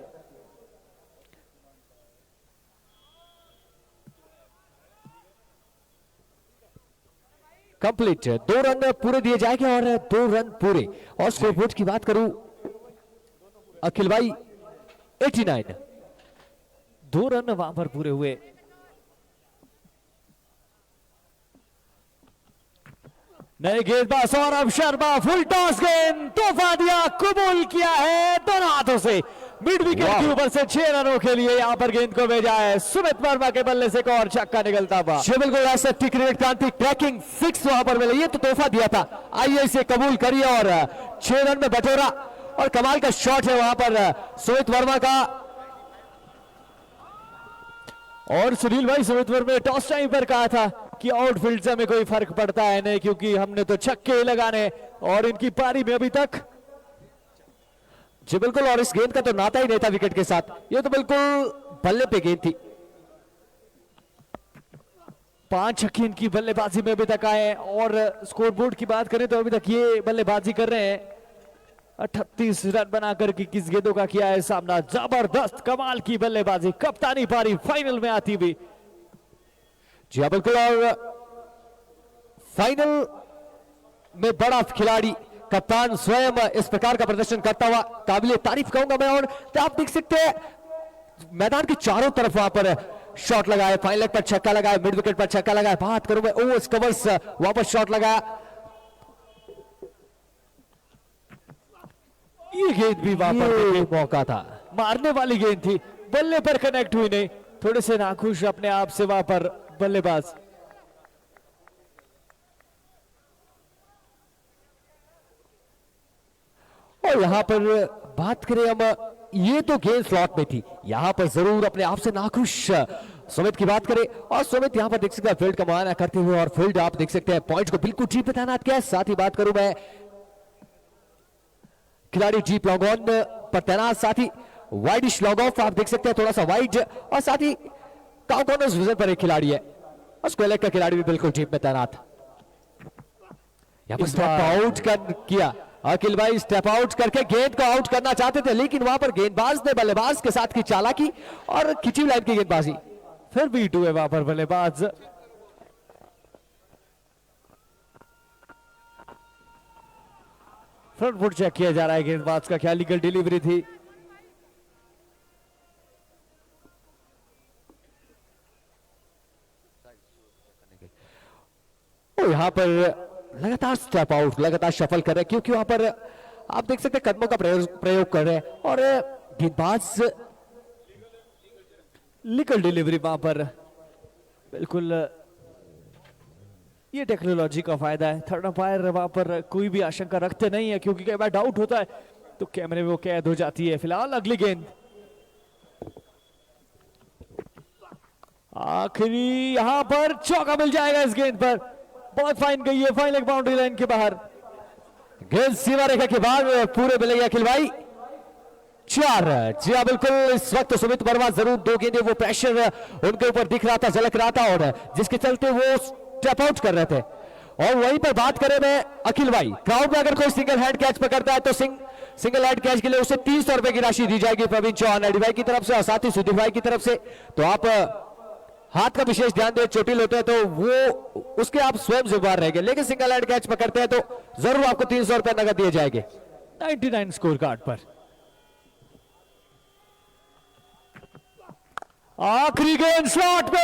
कंप्लीट 2 रन पूरे दिए जाएंगे और 2 रन पूरे। और स्कोरबोर्ड की बात करूं अखिल भाई 89, 2 रन वहां पर पूरे हुए। नए गेंदबाज सौरभ शर्मा, फुल टॉस गेंद, तोहफा दिया, कबूल किया है दोनों हाथों से, मिड विकेट के ऊपर से 6 रनों के लिए यहां पर गेंद को भेजा है। सुमित वर्मा के बल्ले से एक और छक्का निकलता हुआ। बिल्कुल ऐसे क्रिकेट क्रांति ट्रैकिंग 6 वहां पर मिले, ये तो तोहफा दिया था, आइए इसे कबूल करिए और 6 रन में बटोरा। और कमाल का शॉट है वहां पर सुमित वर्मा का। और सुनील भाई सुमित वर्मा ने टॉस टाइम पर कहा था कि आउटफील्ड से हमें कोई फर्क पड़ता है नहीं, क्योंकि हमने तो छक्के ही लगाने। और इनकी पारी में अभी तक जी बिल्कुल, और इस गेंद का तो नाता ही नहीं था विकेट के साथ, ये तो बिल्कुल बल्ले पे गेंद थी। 5 छक्के इनकी बल्लेबाजी में अभी तक आए। और स्कोरबोर्ड की बात करें तो अभी तक ये बल्लेबाजी कर रहे हैं। 38 रन बनाकर के किस गेंदों का किया है सामना। जबरदस्त कमाल की बल्लेबाजी, कप्तानी पारी फाइनल में आती हुई। जी हाँ बिल्कुल, और फाइनल में बड़ा खिलाड़ी कप्तान स्वयं इस प्रकार का प्रदर्शन करता हुआ काबिले तारीफ कहूंगा मैं। और तो आप देख सकते हैं मैदान के चारों तरफ वहां पर शॉट लगाए, फाइन लेग पर छक्का लगाया, मिड विकेट पर छक्का लगाया, बात करूं मैं ओवर्स कवर्स वापस शॉट लगाया। ये गेंद भी वहां पर मौका था, मारने वाली गेंद थी, बल्ले पर कनेक्ट हुई नहीं। थोड़े से नाखुश अपने आप से वहां पर बल्लेबाज। और यहां पर बात करें हम, ये तो गेंद स्लॉट में थी, यहां पर जरूर अपने आप से नाखुश सुमित की बात करें। और सुमित यहां पर देख सकते हैं फील्ड का मुआयना करते हुए, और फील्ड आप देख सकते हैं पॉइंट को बिल्कुल ठीक पे तैनात किया है। साथ ही बात करूं मैं खिलाड़ी जीप लॉन्ग ऑन पर तैनात, साथ ही वाइडिश लॉन्ग ऑफ आप देख सकते हैं थोड़ा सा वाइड, और साथ ही काउ कॉर्नर्स विजन पर एक खिलाड़ी है, और स्क्वायर लेग का खिलाड़ी भी बिल्कुल जीप में तैनात। यहां पर स्टेप आउट किया अखिल भाई, स्टेप आउट करके गेंद को आउट करना चाहते थे, लेकिन वहां पर गेंदबाज ने बल्लेबाज के साथ की चालाकी और खिंची लाइन की गेंदबाजी। फिर भी टू है वहां पर बल्लेबाज। फ्रंट फुट चेक किया जा रहा है गेंदबाज का, क्या लीगल डिलीवरी थी। और यहां पर लगातार स्टेप आउट, लगातार शफल कर रहे हैं, क्योंकि वहां पर आप देख सकते हैं कदमों का प्रयोग कर रहे हैं, और गेंदबाज लीगल डिलीवरी वहां पर। बिल्कुल ये टेक्नोलॉजी का फायदा है। थर्ड अंपायर वहां पर कोई भी आशंका रखते नहीं है, क्योंकि कई बार डाउट होता है तो कैमरे में वो कैद हो जाती है। फिलहाल अगली गेंद, आखिरी यहां पर चौका मिल जाएगा इस गेंद पर। बहुत फाइन गई है, फाइन लेग बाउंड्री लाइन के बाहर। गेंद सीमा रेखा के बाहर पूरे मिलेगी अखिल भाई। 4, जी हाँ बिल्कुल, इस वक्त सुमित वर्मा जरूर 2 गेंदें, वो प्रेशर उनके ऊपर दिख रहा था, झलक रहा था, और जिसके चलते वो स्टेप आउट कर रहे थे। और वहीं पर बात करें मैं अखिल भाई, क्राउड में अगर कोई सिंगल हैंड कैच पकड़ता है तो सिंगल हैंड कैच के लिए उसे 300 रुपए की राशि दी जाएगी प्रवीण चौहान एडी भाई की तरफ से, और साथ ही सुधीर भाई की तरफ से। तो आप हाथ का विशेष ध्यान दें, चोटिल होते हैं तो वो उसके आप स्वयं जिम्मेदार रहेंगे, लेकिन सिंगल हैंड कैच पकड़ते हैं तो जरूर आपको 300 रुपए नगद दिए जाएंगे 99 स्कोर कार्ड पर। आखिरी गेंद स्लॉट पे,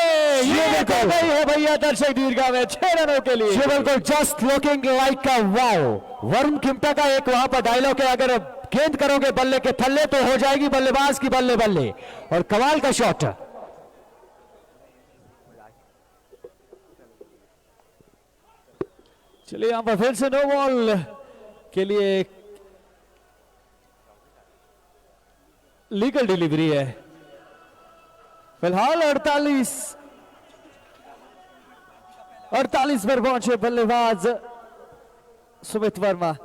ये बिल्कुल गई है भैया दर्शक दीर्घा में 6 रनों के लिए। ये बिल्कुल just looking like a wow. Varun Kimta का एक वहां पर डायलॉग है, अगर गेंद करोगे बल्ले के थल्ले तो हो जाएगी बल्लेबाज की बल्ले बल्ले, और कमाल का शॉट। चलिए यहां पर फिर से नो बॉल के लिए लीगल डिलीवरी है। फिलहाल 48 पर पहुंचे बल्लेबाज सुमित वर्मा।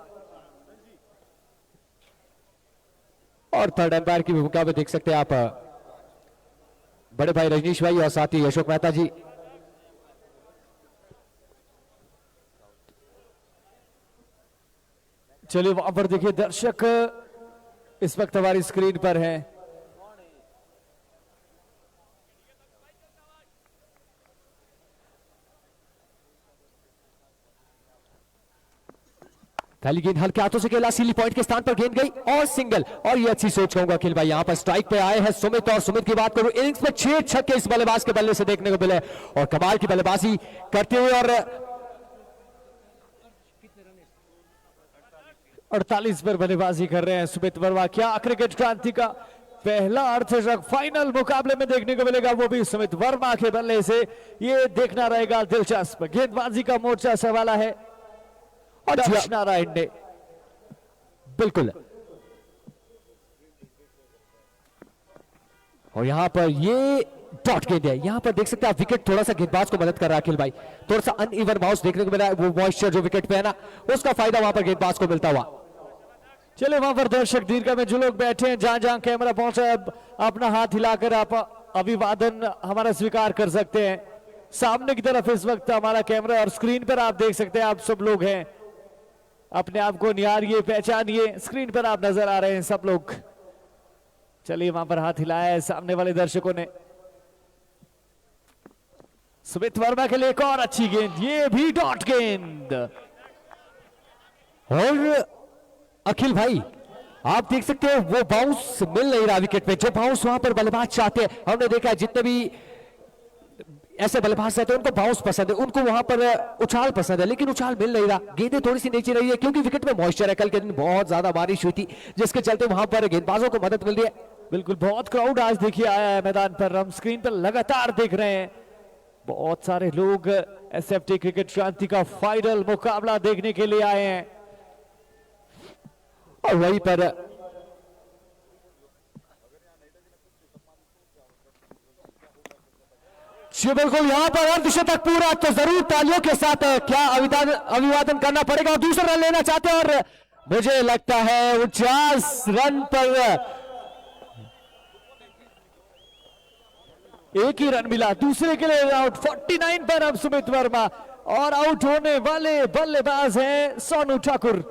और थर्ड एम्पायर की भूमिका में देख सकते हैं आप बड़े भाई रजनीश भाई और साथ ही अशोक मेहता जी। चलिए वहां पर देखिए दर्शक इस वक्त हमारी स्क्रीन पर हैं। पहली गेंद हल्के हाथों से खेला, सीली पॉइंट के स्थान पर गेंद गई और सिंगल, और ये अच्छी सोच कहूंगा अखिल भाई। यहां पर स्ट्राइक पे आए हैं सुमित, और सुमित की बात करूं इनिंग्स में 6 छक्के इस बल्लेबाज के बल्ले से देखने को मिले, और कमाल की बल्लेबाजी करते हुए। और 48 पर बल्लेबाजी कर रहे हैं सुमित वर्मा। क्या क्रिकेट क्रांति का पहला अर्धशतक फाइनल मुकाबले में देखने को मिलेगा, वो भी सुमित वर्मा के बल्ले से। ये देखना रहेगा दिलचस्प। गेंदबाजी का मोर्चा संभाला है और दक्ष नारायण ने। बिल्कुल, और यहां पर ये डॉट गेंद है। यहाँ पर देख सकते हैं आप, विकेट थोड़ा सा गेंदबाज को मदद कर रहा है अखिल भाई, थोड़ा सा अनइवन बाउंस देखने को मिला है, वो मॉइस्चर जो विकेट पे है ना, उसका फायदा वहां पर गेंदबाज को मिलता हुआ। चले वहां पर दर्शक दीर्घा में जो लोग बैठे हैं, जहां जहां कैमरा पहुंचा है, अपना हाथ हिलाकर आप अभिवादन हमारा स्वीकार कर सकते हैं। सामने की तरफ इस वक्त हमारा कैमरा और स्क्रीन पर आप देख सकते हैं, आप सब लोग हैं, अपने आप को निहारिए, पहचानिए, स्क्रीन पर आप नजर आ रहे हैं सब लोग। चलिए वहां पर हाथ हिलाया है सामने वाले दर्शकों ने। सुमित वर्मा के लिए एक और अच्छी गेंद, ये भी डॉट गेंद। और अखिल भाई आप देख सकते हैं वो बाउंस मिल नहीं रहा विकेट पे, जो बाउंस वहां पर बल्लेबाज चाहते हैं। हमने देखा है जितने भी ऐसे बल्लेबाज रहते हैं उनको बाउंस पसंद है, उनको वहां पर उछाल पसंद है, लेकिन उछाल मिल नहीं रहा, गेंदें थोड़ी सी नीचे रही है क्योंकि विकेट में मॉइस्चर है। कल के दिन बहुत ज्यादा बारिश हुई थी जिसके चलते वहां पर गेंदबाजों को मदद मिल रही है। बिल्कुल, बहुत क्राउड आज देखिए आया है मैदान पर, हम स्क्रीन पर लगातार देख रहे हैं, बहुत सारे लोग एसएफटी क्रिकेट क्रांति का फाइनल मुकाबला देखने के लिए आए हैं। और वहीं पर जी बिल्कुल यहाँ पर अर्धशतक पूरा, तो जरूर तालियों के साथ क्या अभिवादन करना पड़ेगा। और दूसरा रन लेना चाहते हैं और मुझे लगता है 49 रन पर एक ही रन मिला, दूसरे के लिए आउट। 49 पर अब सुमित वर्मा, और आउट होने वाले बल्लेबाज हैं Sonu Thakur.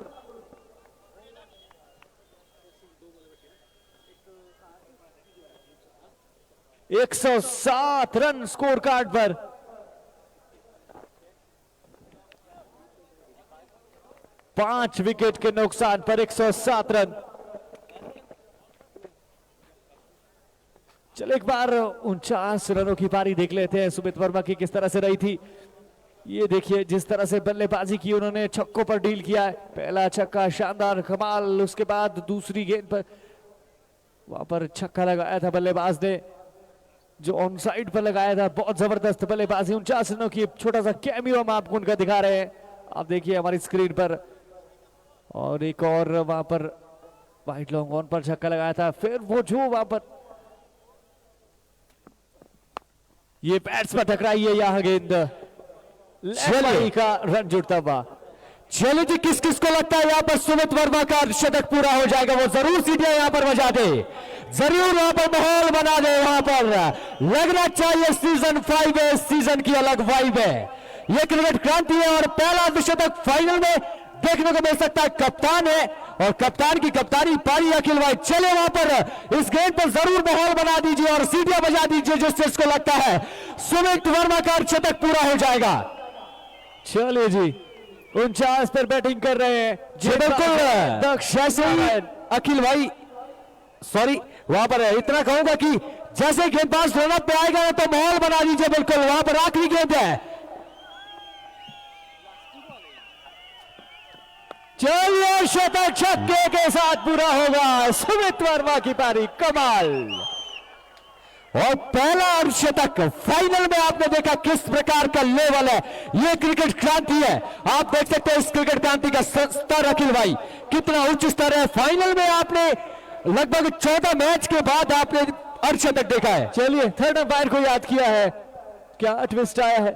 107 run score card पर। पांच विकेट के नुकसान पर 107 रन। चलो एक बार 49 रनों की पारी देख लेते हैं सुमित वर्मा की किस तरह से रही थी। ये देखिए जिस तरह से बल्लेबाजी की उन्होंने, छक्कों पर डील किया है। पहला छक्का शानदार कमाल, उसके बाद दूसरी गेंद पर वहां पर छक्का लगाया था बल्लेबाज ने, जो ऑन साइड पर लगाया था। बहुत जबरदस्त बल्लेबाजी, 49 रनों की। छोटा सा कैमियो हम आपको उनका दिखा रहे हैं, आप देखिए हमारी स्क्रीन पर। और एक और वहां पर वाइड लॉन्ग ऑन पर छक्का लगाया था। फिर वो जो वहां पर ये पैड्स पर टकराई है यह गेंद, लेफ्ट का रन जुड़ता हुआ। चलिए जी, किस किस को लगता है यहाँ पर सुमित वर्मा का शतक पूरा हो जाएगा, वो जरूर सीढ़ियां यहाँ पर बजा दे, जरूर यहाँ पर माहौल बना दे। यहाँ पर लगना चाहिए सीजन 5 है, सीजन की अलग वाइब है। ये क्रिकेट क्रांति है और पहला विश्वकप फाइनल में देखने को मिल सकता है। कप्तान है और कप्तान की कप्तानी पारी अखिल भाई। चले वहां पर इस गेंद पर जरूर माहौल बना दीजिए और सीढ़ियां बजा दीजिए, जिससे इसको लगता है सुमित वर्मा का शतक पूरा हो जाएगा। चलिए जी, 49 पर बैटिंग कर रहे हैं जी बिल्कुल। अखिल भाई सॉरी, वहां पर इतना कहूंगा कि जैसे गेंदबाज रन पे आएगा तो माहौल बना दीजिए। बिल्कुल, वहां पर आखिरी गेंद है। चलिए, शतक छक्के के साथ पूरा होगा सुमित वर्मा की पारी। कमाल, और पहला अर्धशतक फाइनल में आपने देखा किस प्रकार का लेवल है। ये क्रिकेट क्रांति है, आप देख सकते हैं इस क्रिकेट क्रांति का स्तर अखिल भाई कितना उच्च स्तर है। फाइनल में आपने लगभग 14 मैच के बाद आपने अर्धशतक देखा है। चलिए, थर्ड अंपायर को याद किया है, क्या ट्विस्ट आया है।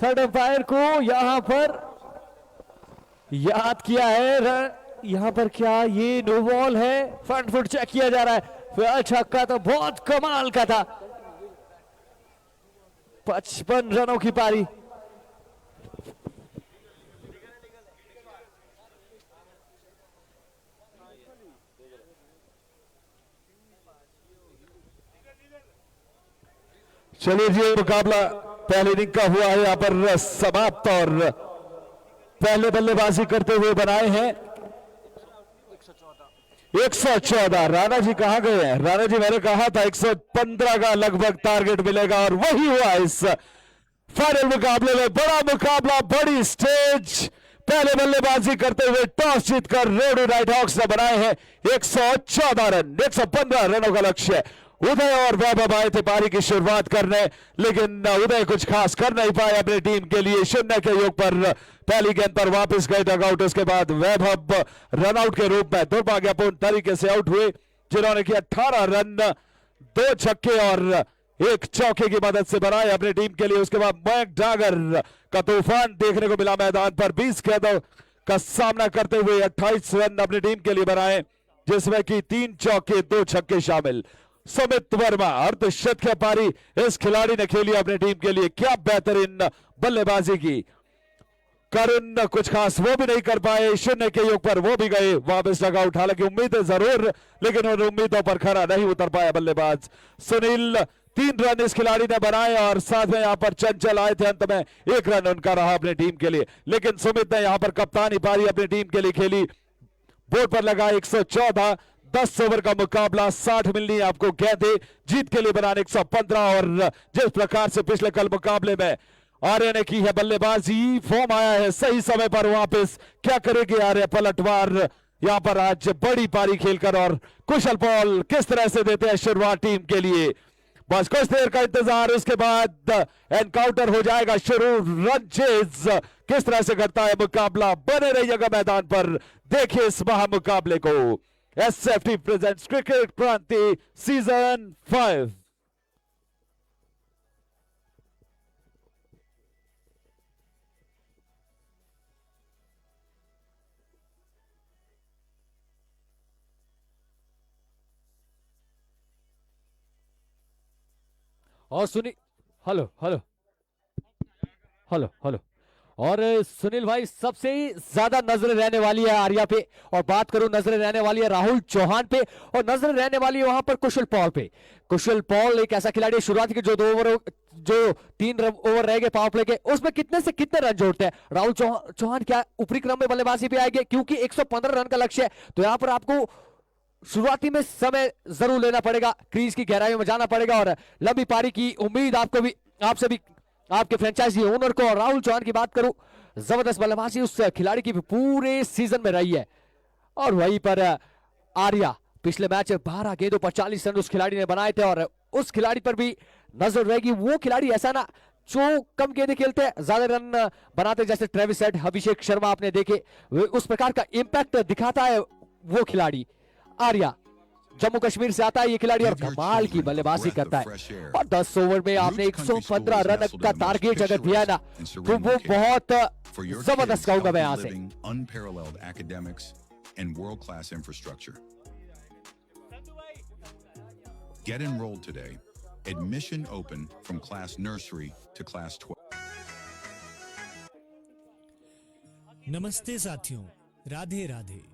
थर्ड अंपायर को यहां पर याद किया है। यहां पर क्या ये नो बॉल है, फ्रंट फुट चेक किया जा रहा है। फिर छक्का तो बहुत कमाल का था। 55 रनों की पारी। चलिए जी, मुकाबला पहले इनिंग का हुआ है यहाँ पर समाप्त और पहले बल्लेबाजी करते हुए बनाए हैं 114। राणा जी कहां गए हैं? राणा जी, मैंने कहा था 115 का लगभग टारगेट मिलेगा और वही हुआ इस फाइनल मुकाबले में। बड़ा मुकाबला, बड़ी स्टेज। पहले बल्लेबाजी करते हुए टॉस जीतकर रोडू नाइट हॉक्स ने बनाए हैं 114 रन। 115 रनों का लक्ष्य। उदय और वैभव आए थे पारी की शुरुआत करने, लेकिन उदय कुछ खास कर नहीं पाए अपनी टीम के लिए। 0 के योग पर पहली गेंद पर वापस गए डगआउट। उसके बाद वैभव रनआउट के रूप में दुर्भाग्यपूर्ण तरीके से आउट हुए, जिन्होंने किया 18 रन, 2 छक्के और एक चौके की मदद से बनाए अपनी टीम के लिए। उसके बाद मयंक डागर का तूफान देखने को मिला मैदान पर। 20 गेंदों का सामना करते हुए 28 रन अपनी टीम के लिए बनाए, जिसमें कि 3 चौके 2 छक्के शामिल। सुमित वर्मा अर्धशतकीय पारी इस खिलाड़ी ने खेली अपनी टीम के लिए। क्या बेहतरीन बल्लेबाजी की। करुण कुछ खास वो भी नहीं कर पाए, शून्य के योग पर वो भी गए वापस डगआउट। हालांकि उम्मीदें जरूर, लेकिन उन उम्मीदों पर खरा नहीं उतर पाया बल्लेबाज सुनील। 3 रन इस खिलाड़ी ने बनाए और साथ में यहां पर चंचल आए थे, अंत में 1 रन उनका रहा अपनी टीम के लिए। लेकिन सुमित ने यहां पर कप्तानी पारी अपनी टीम के लिए खेली। बोर्ड पर लगा 114, 10 ओवर का मुकाबला, 60 मिलनी है आपको गेंदें, जीत के लिए बनाने 115। और जिस प्रकार से पिछले कल मुकाबले में आर्य ने की है बल्लेबाजी, फॉर्म आया है सही समय पर वापस। क्या करेंगे आर्य पलटवार यहां पर आज बड़ी पारी खेलकर, और कुशल पॉल किस तरह से देते हैं शुरुआत टीम के लिए। बस कुछ देर का इंतजार, उसके बाद एनकाउंटर हो जाएगा शुरू। रन चेज किस तरह से करता है मुकाबला। बने रहिएगा मैदान पर, देखिए इस महामुकाबले को। एसएफटी प्रेजेंट्स क्रिकेट क्रांति सीजन 5। और सुनी हेलो हेलो हेलो हेलो और सुनील भाई, सबसे ज्यादा नजर रहने वाली है आर्या पे, और बात करूं नजर रहने वाली है राहुल चौहान पे, और नजर रहने वाली है वहां पर कुशल पॉल पे। कुशल पॉल एक ऐसा खिलाड़ी है, शुरुआत के जो 3 ओवर रह गए पावर प्ले के, उसमें कितने से कितने रन जोड़ते हैं। राहुल चौहान क्या ऊपरी क्रम में बल्लेबाजी पे आएंगे, क्योंकि 115 रन का लक्ष्य है, तो यहां पर आपको शुरुआती में समय जरूर लेना पड़ेगा, क्रीज की गहराई में जाना पड़ेगा, और लंबी पारी की उम्मीद आपको भी, आपसे भी, आपके फ्रेंचाइजी ओनर को। और राहुल चौहान की बात करूं, जबरदस्त बल्लेबाजी उस खिलाड़ी की पूरे सीजन में रही है। और वहीं पर आर्या, पिछले मैच 12 गेंदों पर 40 रन उस खिलाड़ी ने बनाए थे, और उस खिलाड़ी पर भी नजर रहेगी। वो खिलाड़ी ऐसा ना जो कम गेंदें खेलते हैं, ज्यादा रन बनाते, जैसे ट्रेविस हेड, अभिषेक शर्मा आपने देखे, उस प्रकार का इंपैक्ट दिखाता है वो खिलाड़ी। आर्या जम्मू कश्मीर से आता है ये खिलाड़ी, और कमाल की बल्लेबाजी करता है। और 10 ओवर में आपने 115 रन का टारगेट अगर दिया ना, तो वो बहुत जबरदस्त कहूंगा मैं यहां से। Unparalleled academics and world-class infrastructure. Get enrolled today. Admission open from class nursery to class 12. नमस्ते साथियों, राधे राधे।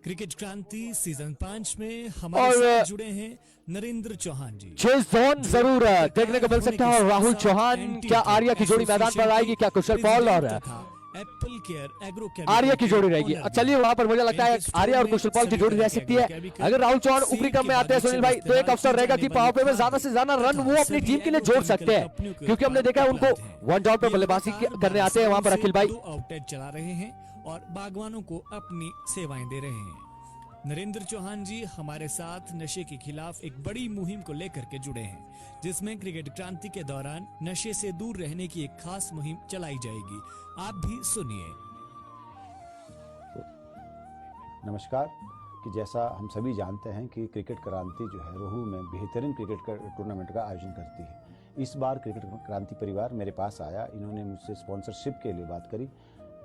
क्रिकेट क्रांति सीजन 5 में हमारे और साथ जुड़े हैं नरेंद्र चौहान जी। 6 जोन जरूर देखने को मिल सकता है। और राहुल चौहान, क्या आर्या की जोड़ी मैदान पर आएगी, क्या कुशल पॉल और एप्पल केयर एग्रो आर्या की जोड़ी रहेगी? चलिए वहां पर मुझे लगता है आर्या और कुशल पॉल की जोड़ी रह सकती है। अगर राहुल चौहान ऊपरी क्रम में आते हैं सुनील भाई, तो एक अवसर रहेगा कि पावर प्ले में ज्यादा से ज्यादा रन वो अपनी टीम के लिए जोड़ सकते हैं, क्योंकि हमने देखा है उनको 1 डाउन पे बल्लेबाजी करने आते हैं वहां पर अखिल भाई। आउटलेट चला रहे हैं और बागवानों को अपनी सेवाएं दे रहे हैं। नरेंद्र चौहान जी हमारे साथ नशे के खिलाफ एक बड़ी मुहिम को लेकर के जुड़े हैं, जिसमें क्रिकेट क्रांति के दौरान नशे से दूर रहने की एक खास मुहिम चलाई जाएगी। आप भी सुनिए। नमस्कार। कि जैसा हम सभी जानते हैं कि क्रिकेट क्रांति जो है रोहू में बेहतरीन क्रिकेट टूर्नामेंट का आयोजन करती है। इस बार क्रिकेट क्रांति परिवार मेरे पास आया, इन्होंने मुझसे स्पॉन्सरशिप के लिए बात करी,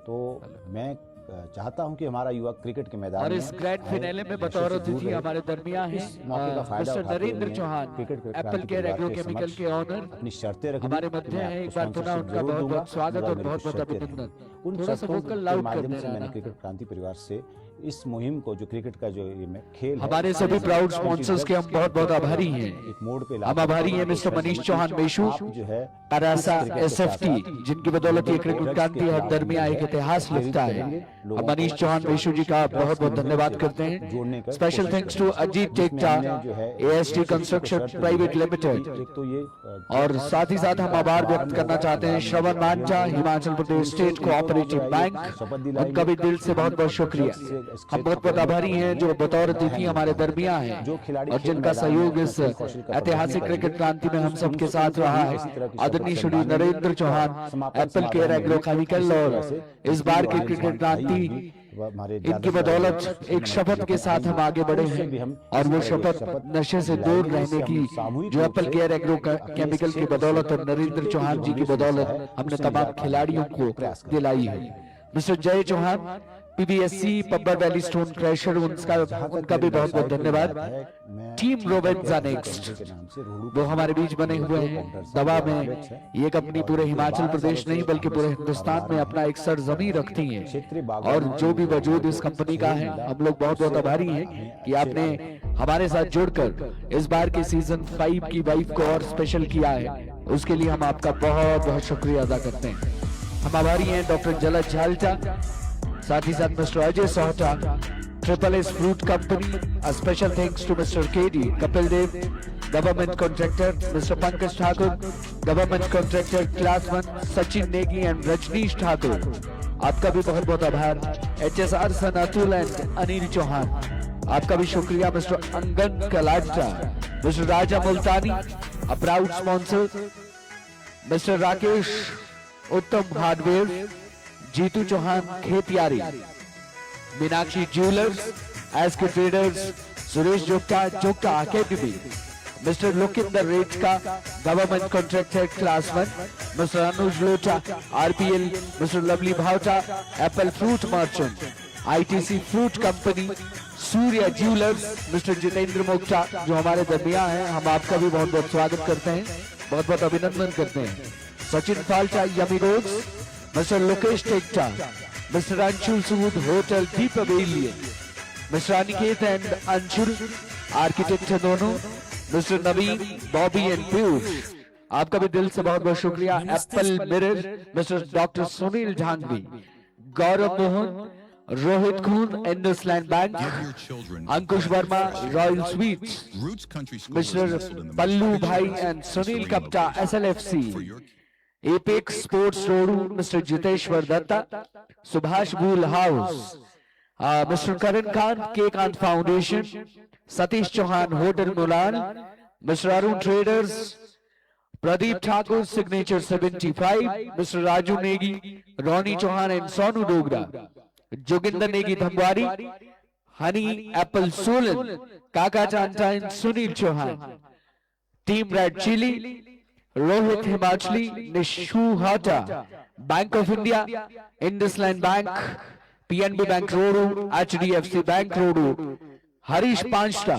तो मैं चाहता हूं कि हमारा युवा क्रिकेट के मैदान और इस ग्रैंड फिनाले में बतौर अतिथि हमारे दरमियान हैं mister Narendra Chauhan, apple care agro chemical के ऑनर, अपनी शर्तें रखी हमारे मध्य हैं। एक बार पुनः उनका बहुत बहुत स्वागत और बहुत बहुत अभिनंदन। उन थोड़ा सा वोकल लाउड कर माध्यम से देना मैंने ना। क्रिकेट क्रांति परिवार से इस मुहिम को, जो क्रिकेट का जो ये खेल है, हमारे सभी प्राउड स्पॉन्सर्स के हम बहुत बहुत आभारी हैं। एक मोड़ पे हम आभारी हैं मिस्टर मनीष चौहान मेशू, जो है अरासा एसएफटी, जिनकी बदौलत ये क्रिकेट क्रांति हर दरमिया एक इतिहास लिखता है। हम मनीष चौहान मेशू जी का बहुत बहुत धन्यवाद करते हैं। Special thanks to Ajit Tekta, AST construction private limited, और साथ ही साथ हम आभार व्यक्त करना चाहते हैं श्रवण मांझा, Himachal Pradesh state cooperative bank, उनका भी दिल से बहुत बहुत शुक्रिया। हम बहुत बहुत आभारी हैं जो बतौर अतिथि हमारे दरमिया हैं और जिनका सहयोग इस ऐतिहासिक क्रिकेट क्रांति में हम सबके साथ रहा है। आदरणीय Shri Narendra Chauhan, apple care agro chemical, और इस बार की क्रिकेट क्रांति हमारे इनकी बदौलत एक शपथ के साथ हम आगे बढ़े हैं और वो शपथ नशे से दूर रहने की, जो एप्पल केयर एग्रो केमिकल की बदौलत और नरेंद्र चौहान जी की बदौलत हमने तमाम खिलाड़ियों को दिलाई है। Mister Jai Chauhan, PBSC Pabbar valley stone crusher, उनका भी बहुत बहुत धन्यवाद। टीम रोबेंजा नेक्स्ट, वो हमारे बीच बने हुए हैं दवा में। ये कंपनी पूरे हिमाचल प्रदेश नहीं बल्कि पूरे हिंदुस्तान में अपना एक सरजमी रखती है और जो भी वजूद इस कंपनी का है, हम लोग बहुत बहुत आभारी हैं कि आपने हमारे साथ जुड़कर इस बार के सीजन 5 की वाइफ को और स्पेशल किया है। उसके लिए हम आपका बहुत बहुत शुक्रिया अदा करते हैं। हम आभारी हैं डॉक्टर जलज झाल्टा, साथ ही साथ mister Ajay Sohta, triple S fruit company, a special thanks to Mr. KD Kapil Dev, government contractor, Mr. Pankaj Thakur, government contractor class 1, Sachin Negi and Rajneesh Thakur, आपका भी बहुत बहुत आभार। HSR son Atul and Anil Chauhan, आपका भी शुक्रिया। Mister Angan Kalata, mister Raja Multani, a proud sponsor, mister Rakesh Uttam hardware, Jitu Chauhan Khetiyari, Meenakshi jewellers, SK traders, Suresh Jogta Jogta academy, mister Lokinder Retka government contractor class 1, mister Anuj Lota RPL, mister Lovely Bhavta apple fruit merchant, ITC fruit company, Surya jewellers, mister Jitendra Mokta जो हमारे दरमियान हैं, हम आपका भी बहुत बहुत स्वागत करते हैं, बहुत बहुत अभिनंदन करते हैं। Sachin Phalta yummy roads, mister Lokesh Tekta, mister Anshul Sood hotel the pavilion, mister Aniket and Anshul architect दोनों, मिस्टर नवीन बॉबी एंड पीयूष, आपका भी दिल से बहुत बहुत शुक्रिया। Apple mirror, mister doctor Sunil Dhangvi, Gaurav Mohan, Rohit Khun IndusInd bank, Ankush Verma royal sweets, mister Pallu bhai and Sunil Kapta SLFC, apex sports Rohru, mister Jiteshwar Dutta, Subhash Bool house, mister Karan Khan के Kant foundation, Satish Chauhan hotel Mulan, mister Arun traders, Pradeep Thakur signature 75, mister Raju Negi, Ronny Chauhan and Sonu Dogra, Joginder Negi Dhamwari, honey apple Solan, Kaka Chanta and Sunil Chauhan, team red chilli, Rohit Himachali, Nishu Hata, bank of India, IndusInd bank, PNB bank Rohru, HDFC bank Rohru, Harish Panchta,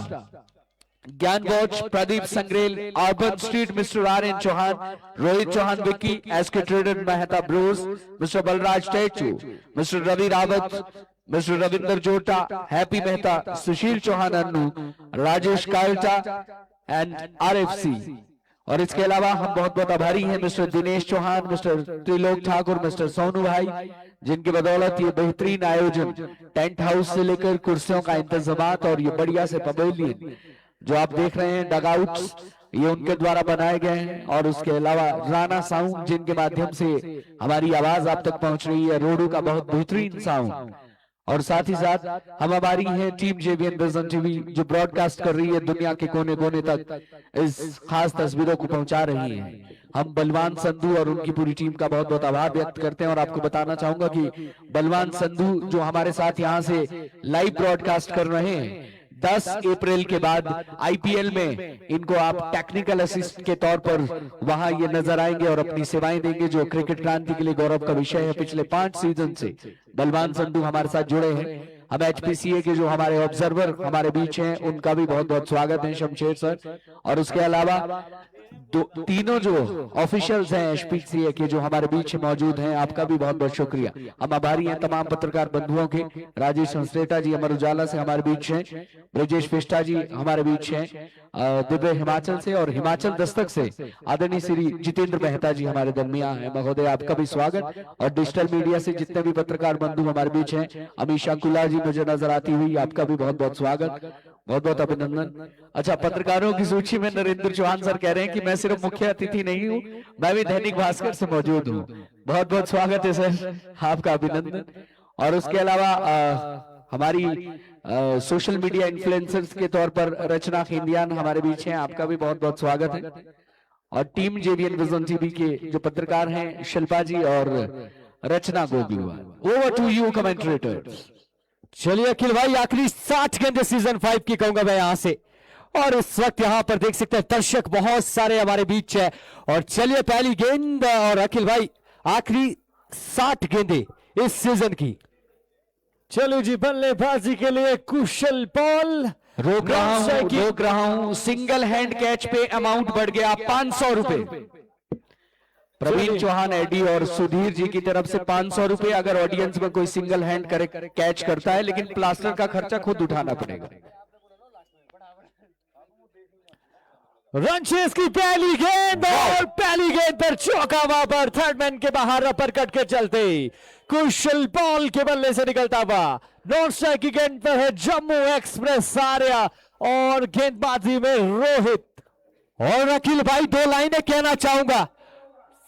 Gyan watch, Pradeep Sangrel, urban street, mister RN Chauhan, Rohit Chauhan Vicky, SK trader Mehta bros, mister Balraj Techu, mister Ravi Rawat, mister Ravinder Jota, Happy Mehta, Sushil Chauhan Annu, Rajesh Kalta and RFC। और इसके अलावा हम बहुत बहुत आभारी हैं mister Dinesh Chauhan, mister Trilok Thakur, mister Sonu भाई, जिनकी बदौलत ये बेहतरीन आयोजन, टेंट हाउस से लेकर कुर्सियों का इंतजाम और ये बढ़िया से पवेलियन जो आप देख रहे हैं, डगआउट्स, ये उनके द्वारा बनाए गए हैं। और उसके अलावा राणा साउंड, जिनके माध्यम से हमारी आवाज आप तक पहुंच रही है, रोडू का बहुत बेहतरीन साउंड। और साथ ही साथ हम हमारी है टीम JVN विजन टीवी जो ब्रॉडकास्ट कर रही है दुनिया के कोने कोने तक इस खास तस्वीरों को पहुंचा रही है। हम बलवान संधू और उनकी पूरी टीम का बहुत बहुत आभार व्यक्त करते हैं। और आपको बताना चाहूंगा कि बलवान संधू जो हमारे साथ यहाँ से लाइव ब्रॉडकास्ट कर रहे हैं, 10 अप्रैल के बाद IPL में इनको आप टेक्निकल असिस्ट के तौर पर वहां ये नजर आएंगे और अपनी सेवाएं देंगे, जो क्रिकेट क्रांति के लिए गौरव का विषय है। पिछले 5 सीजन से बलवान संधू हमारे साथ जुड़े हैं। हम HPCA के जो हमारे ऑब्जर्वर हमारे बीच हैं, उनका भी बहुत बहुत स्वागत है, शमशेर सर। और उसके अलावा तीनों जो ऑफिशियल्स हैं HPCA के जो हमारे बीच मौजूद हैं, आपका भी बहुत बहुत शुक्रिया। हम आभारी हैं तमाम पत्रकार बंधुओं के। राजेश हंसरेटा जी अमर उजाला से हमारे बीच हैं, ब्रजेश फिस्टा जी हमारे बीच हैं, दिव्य हिमाचल से, और हिमाचल दस्तक से आदरणीय श्री जितेंद्र मेहता जी हमारे दरमियान है। महोदय आपका भी स्वागत। और डिजिटल मीडिया से जितने भी पत्रकार बंधु हमारे बीच हैं, अमीशा कुला जी मुझे नजर आती हुई, आपका भी बहुत बहुत स्वागत, बहुत बहुत अभिनंदन। अच्छा, पत्रकारों की सूची में नरेंद्र चौहान सर कह रहे हैं कि मैं सिर्फ मुख्य अतिथि नहीं हूं, मैं भी दैनिक भास्कर से मौजूद हूं। बहुत बहुत स्वागत है सर, आपका अभिनंदन। और उसके अलावा हमारी सोशल मीडिया इन्फ्लुएंसर्स के तौर पर रचना खिंदियान हमारे बीच हैं, आपका भी बहुत बहुत स्वागत है। और टीम JVN विजन टीवी के जो पत्रकार हैं, शिल्पा जी और Rachna Goglua. Over to you commentators. चलिए अखिल भाई, आखिरी 60 गेंद सीजन 5 की कहूंगा मैं यहां से, और इस वक्त यहां पर देख सकते हैं दर्शक बहुत सारे हमारे बीच है। और चलिए पहली गेंद, और अखिल भाई आखिरी 60 गेंदें इस सीजन की। चलो जी, बल्लेबाजी के लिए कुशल पॉल। रोक रहा हूं, सिंगल हैंड कैच पे अमाउंट बढ़ गया 500 रुपए। प्रवीण चौहान एडी और सुधीर जी की तरफ से 500 रुपए अगर ऑडियंस में कोई सिंगल हैंड कैच करता है, लेकिन प्लास्टर का खर्चा खुद उठाना पड़ेगा। रंचेस की पहली गेंद, और पहली गेंद पर चौका, वहां पर थर्ड मैन के बाहर अपर कट के चलते कुशल पॉल के बल्ले से निकलता हुआ नॉन स्ट्राइक की गेंद पर है जम्मू एक्सप्रेस आर्या, और गेंदबाजी में रोहित। और अखिल भाई 2 लाइनें कहना चाहूंगा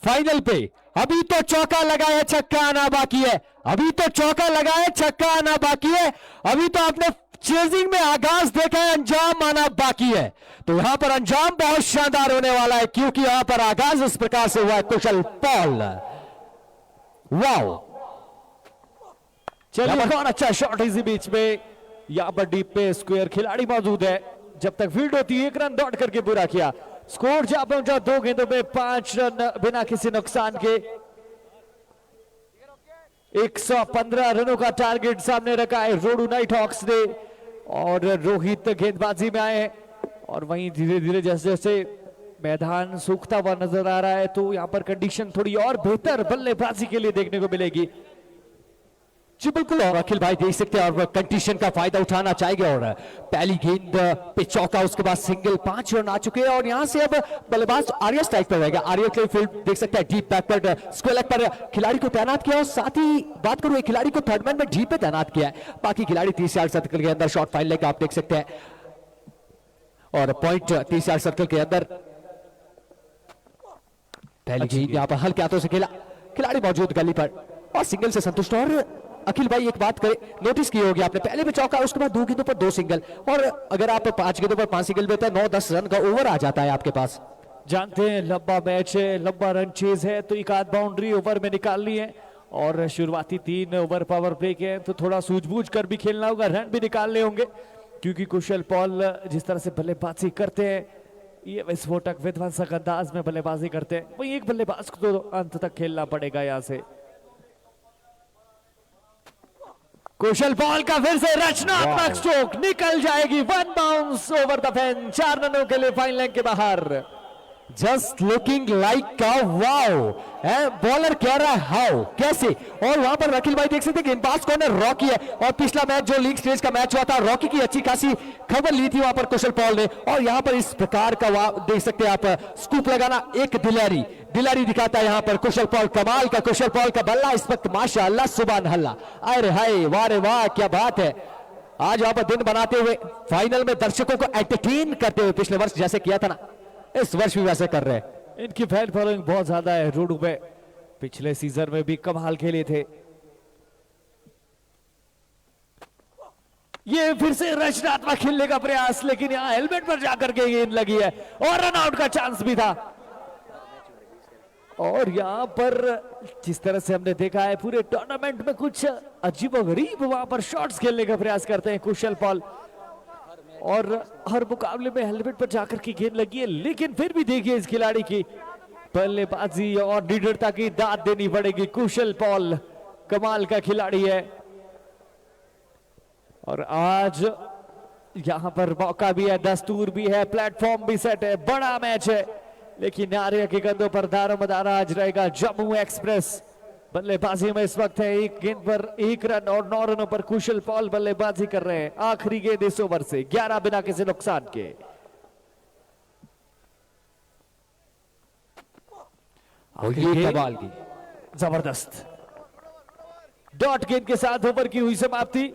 फाइनल पे। अभी तो चौका लगाया, छक्का आना बाकी है। अभी तो चौका लगाया, छक्का आना बाकी है। अभी तो आपने चेजिंग में आगाज देखा है, अंजाम आना बाकी है। तो यहां पर अंजाम बहुत शानदार होने वाला है, क्योंकि यहां पर आगाज इस प्रकार से हुआ है कुशल पॉल। वाओ, चलिए बहुत अच्छा शॉट इसी बीच में। यहां पर डीप पे स्क्वायर खिलाड़ी मौजूद है, जब तक फील्ड होती है 1 रन दौड़ करके पूरा किया। स्कोर जा पहुंचा 2 गेंदों में 5 रन बिना किसी नुकसान के। 115 रनों का टारगेट सामने रखा है रोडू नाइट हॉक्स ने, और रोहित गेंदबाजी में आए। और वहीं धीरे धीरे जैसे जैसे मैदान सूखता हुआ नजर आ रहा है, तो यहां पर कंडीशन थोड़ी और बेहतर बल्लेबाजी के लिए देखने को मिलेगी। जी बिल्कुल, और अखिल भाई देख सकते हैं, और कंडीशन का फायदा उठाना चाहेंगे। और पहली गेंद पे चौका, उसके बाद सिंगल, 5 रन आ चुके हैं। और यहां से अब बल्लेबाज आर्या स्ट्राइक पर रहेगा। आर्या के फील्ड देख सकते हैं डीप बैकवर्ड स्क्वायर लेग पर खिलाड़ी को तैनात किया, और साथ ही बात करूं एक खिलाड़ी को थर्ड मैन में डीप पे तैनात किया है। बाकी खिलाड़ी 30 यार्ड सर्कल के अंदर शॉट फाइल लेकर आप देख सकते हैं, और पॉइंट 30 यार्ड सर्कल के अंदर। पहली गेंद यहां पर हल्के हाथों से खेला, खिलाड़ी मौजूद गली पर, और सिंगल से संतुष्ट। और अखिल भाई एक बात करें, नोटिस की होगी आपने, पहले भी चौका, उसके बाद 2 गेंदों पर 2 सिंगल, और अगर आप 5 गेंदों पर 5 सिंगल देते हैं 9-10 रन का ओवर आ जाता है आपके पास। जानते हैं लंबा मैच है, लंबा रन चेज है, तो एक आध बाउंड्री ओवर में निकालनी है। और शुरुआती 3 ओवर पावर प्ले के हैं, तो थोड़ा सूझबूझ कर भी खेलना होगा, रन भी निकालने होंगे, क्योंकि कुशल पॉल जिस तरह से बल्लेबाजी करते हैं, ये विस्फोटक विध्वंसक अंदाज में बल्लेबाजी करते हैं, वही एक बल्लेबाज को तो अंत तक खेलना पड़ेगा। यहां से कुशल पॉल का फिर से रचनात्मक स्ट्रोक, निकल जाएगी, 1 बाउंस ओवर द फेंस, 4 रनों के लिए फाइन लाइन के बाहर। Just looking like a wow, bowler कह रहा है हाउ, कैसे। और वहां पर अखिल भाई देख सकते हैं गेंदबाज कौन है, रॉकी है। और पिछला मैच जो लीग स्टेज का मैच हुआ था, रॉकी की अच्छी खासी खबर ली थी वहां पर कुशल पॉल ने। और यहां पर इस प्रकार का देख सकते हैं आप, स्कूप लगाना, एक दिलारी दिखाता है यहां पर कुशल पॉल। कमाल का कुशल पॉल का बल्ला इस वक्त, माशाअल्लाह, सुभान अल्लाह, अरे हाय, वाह रे वाह, क्या बात है। आज यहां पर दिन बनाते हुए, फाइनल में दर्शकों को एंटरटेन करते हुए, पिछले वर्ष जैसे किया था ना, इस वर्ष भी वैसे कर रहे हैं। इनकी फैन फॉलोइंग बहुत ज्यादा है रोडू पे, पिछले सीजन में भी कमाल खेले थे। ये फिर से रचनात्मक खेलने का प्रयास, लेकिन यहां हेलमेट पर जाकर के गेंद लगी है, और रन आउट का चांस भी था। और यहां पर जिस तरह से हमने देखा है पूरे टूर्नामेंट में, कुछ अजीबोगरीब वहां पर शॉट्स खेलने का प्रयास करते हैं कुशल पॉल, और हर मुकाबले में हेलमेट पर जाकर की गेंद लगी है। लेकिन फिर भी देखिए इस खिलाड़ी की बल्लेबाजी और निडरता की दाद देनी पड़ेगी। कुशल पॉल कमाल का खिलाड़ी है, और आज यहां पर मौका भी है, दस्तूर भी है, प्लेटफॉर्म भी सेट है, बड़ा मैच है। लेकिन आर्या के कंधों पर दारोमदार आज रहेगा जम्मू एक्सप्रेस। बल्लेबाजी में इस वक्त है 1 गेंद पर 1 रन, और 9 रनों पर कुशल पॉल बल्लेबाजी कर रहे हैं। आखिरी गेंद इस ओवर से, 11 बिना किसी नुकसान के। कमाल की, जबरदस्त डॉट गेंद के साथ ओवर की हुई समाप्ति।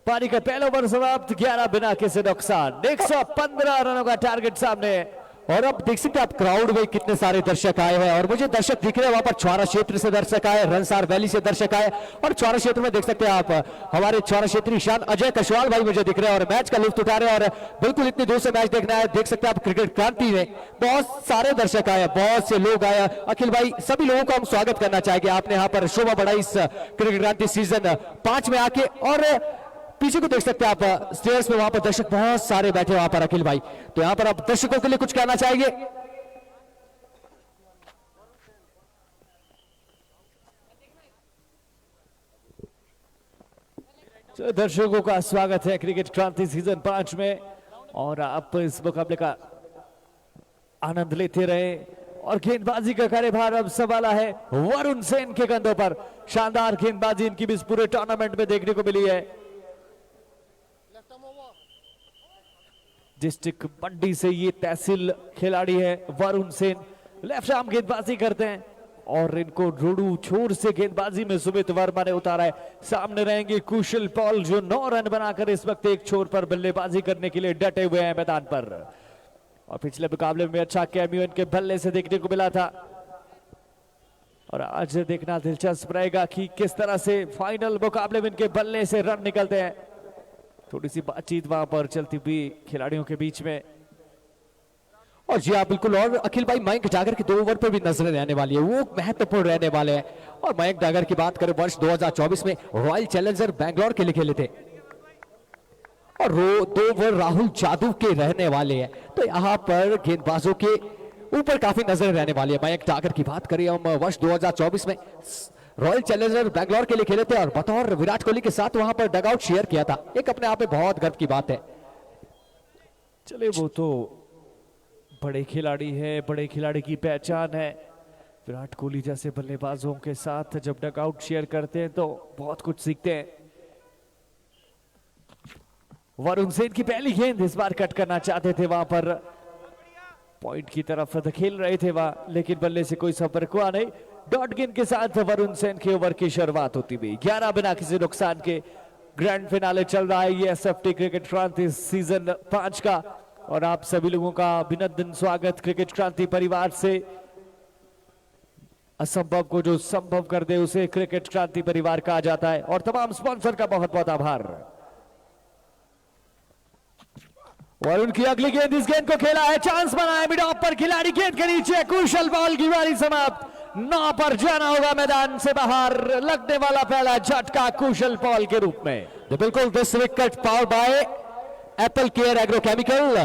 पारी का पहला ओवर समाप्त, 11 बिना किसी नुकसान। 115 रनों का टारगेट सामने है, और अब देख सकते हैं आप क्राउड में कितने सारे दर्शक आए हैं और मुझे दर्शक दिख रहे हैं वहां पर छुआरा क्षेत्र से दर्शक आए, रनसार वैली से दर्शक आए और छुआरा क्षेत्र में देख सकते हैं आप हमारे छुआरा क्षेत्रीय शान अजय कशवाल भाई मुझे दिख रहे हैं और मैच का लुत्फ उठा रहे हैं और बिल्कुल इतनी दूर से मैच देखना है। देख सकते हैं आप क्रिकेट क्रांति में बहुत सारे दर्शक आए, बहुत से लोग आए। अखिल भाई सभी लोगों का हम स्वागत करना चाहेंगे, आपने यहाँ पर शोभा बढ़ाई इस क्रिकेट क्रांति सीजन 5 में आके। और पीछे को देख सकते हैं आप स्टेयर्स में, वहां पर दर्शक बहुत सारे बैठे वहां पर अखिल भाई, तो यहां पर आप दर्शकों के लिए कुछ कहना चाहेंगे? तो दर्शकों का स्वागत है क्रिकेट क्रांति सीजन 5 में और आप इस मुकाबले का आनंद लेते रहे। और गेंदबाजी का कार्यभार अब संभाला है वरुण सेन के कंधों पर। शानदार गेंदबाजी इनकी भी इस पूरे टूर्नामेंट में देखने को मिली है। डिस्ट्रिक्ट मंडी से ये तहसील खिलाड़ी है वरुण सेन, लेफ्ट आर्म गेंदबाजी करते हैं और इनको रोडू छोर से गेंदबाजी में सुमित वर्मा ने उतारा है। सामने रहेंगे कुशल पॉल जो 9 रन बनाकर इस वक्त एक छोर पर बल्लेबाजी करने के लिए डटे हुए हैं मैदान पर। और पिछले मुकाबले में अच्छा कैमियो इनके बल्ले से देखने को मिला था और आज देखना दिलचस्प रहेगा कि किस तरह से फाइनल मुकाबले में इनके बल्ले से रन निकलते हैं। थोड़ी सी बातचीत वहां पर चलती हुई खिलाड़ियों के बीच में। और जी हाँ बिल्कुल, और अखिल भाई मयंक डागर के 2 ओवर पर भी नजरें रहने वाली है, वो महत्वपूर्ण रहने वाले हैं। और मयंक डागर की बात करें वर्ष 2024 में रॉयल चैलेंजर बैंगलोर के लिए खेले थे और 2 ओवर राहुल जादव के रहने वाले हैं, तो यहाँ पर गेंदबाजों के ऊपर काफी नजरें रहने वाली है। मयंक डागर की बात करें हम वर्ष 2024 में रॉयल चैलेंजर बैंगलोर के लिए खेले थे और बतौर विराट कोहली के साथ वहां पर डगआउट शेयर किया था, एक अपने आप में बहुत गर्व की बात है। चले वो तो बड़े खिलाड़ी है, बड़े खिलाड़ी की पहचान है। विराट कोहली जैसे बल्लेबाजों के साथ जब डगआउट शेयर करते हैं तो बहुत कुछ सीखते हैं। वरुण सेन की पहली गेंद इस बार कट करना चाहते थे, वहां पर पॉइंट की तरफ खेल रहे थे वहां, लेकिन बल्ले से कोई संपर्क हुआ नहीं। डॉट गेंद के साथ वरुण सेन के ओवर की शुरुआत होती हुई 11 बिना किसी नुकसान के ग्रैंड फिनाले चल रहा है ये एसएफटी क्रिकेट क्रांति सीजन 5 का। और आप सभी लोगों का अभिनंदन स्वागत क्रिकेट क्रांति परिवार से। असंभव को जो संभव कर दे उसे क्रिकेट क्रांति परिवार कहा जाता है और तमाम स्पॉन्सर का बहुत बहुत आभार। और उनकी अगली गेंद, इस गेंद को खेला है, चांस बना है मिड ऑफ पर, खिलाड़ी गेंद के नीचे, कुशल बॉल की बारी समाप्त। 9 पर जाना होगा मैदान से बाहर, लगने वाला पहला झटका कुशल पॉल के रूप में। बिल्कुल this wicket power bye Apple care agrochemical.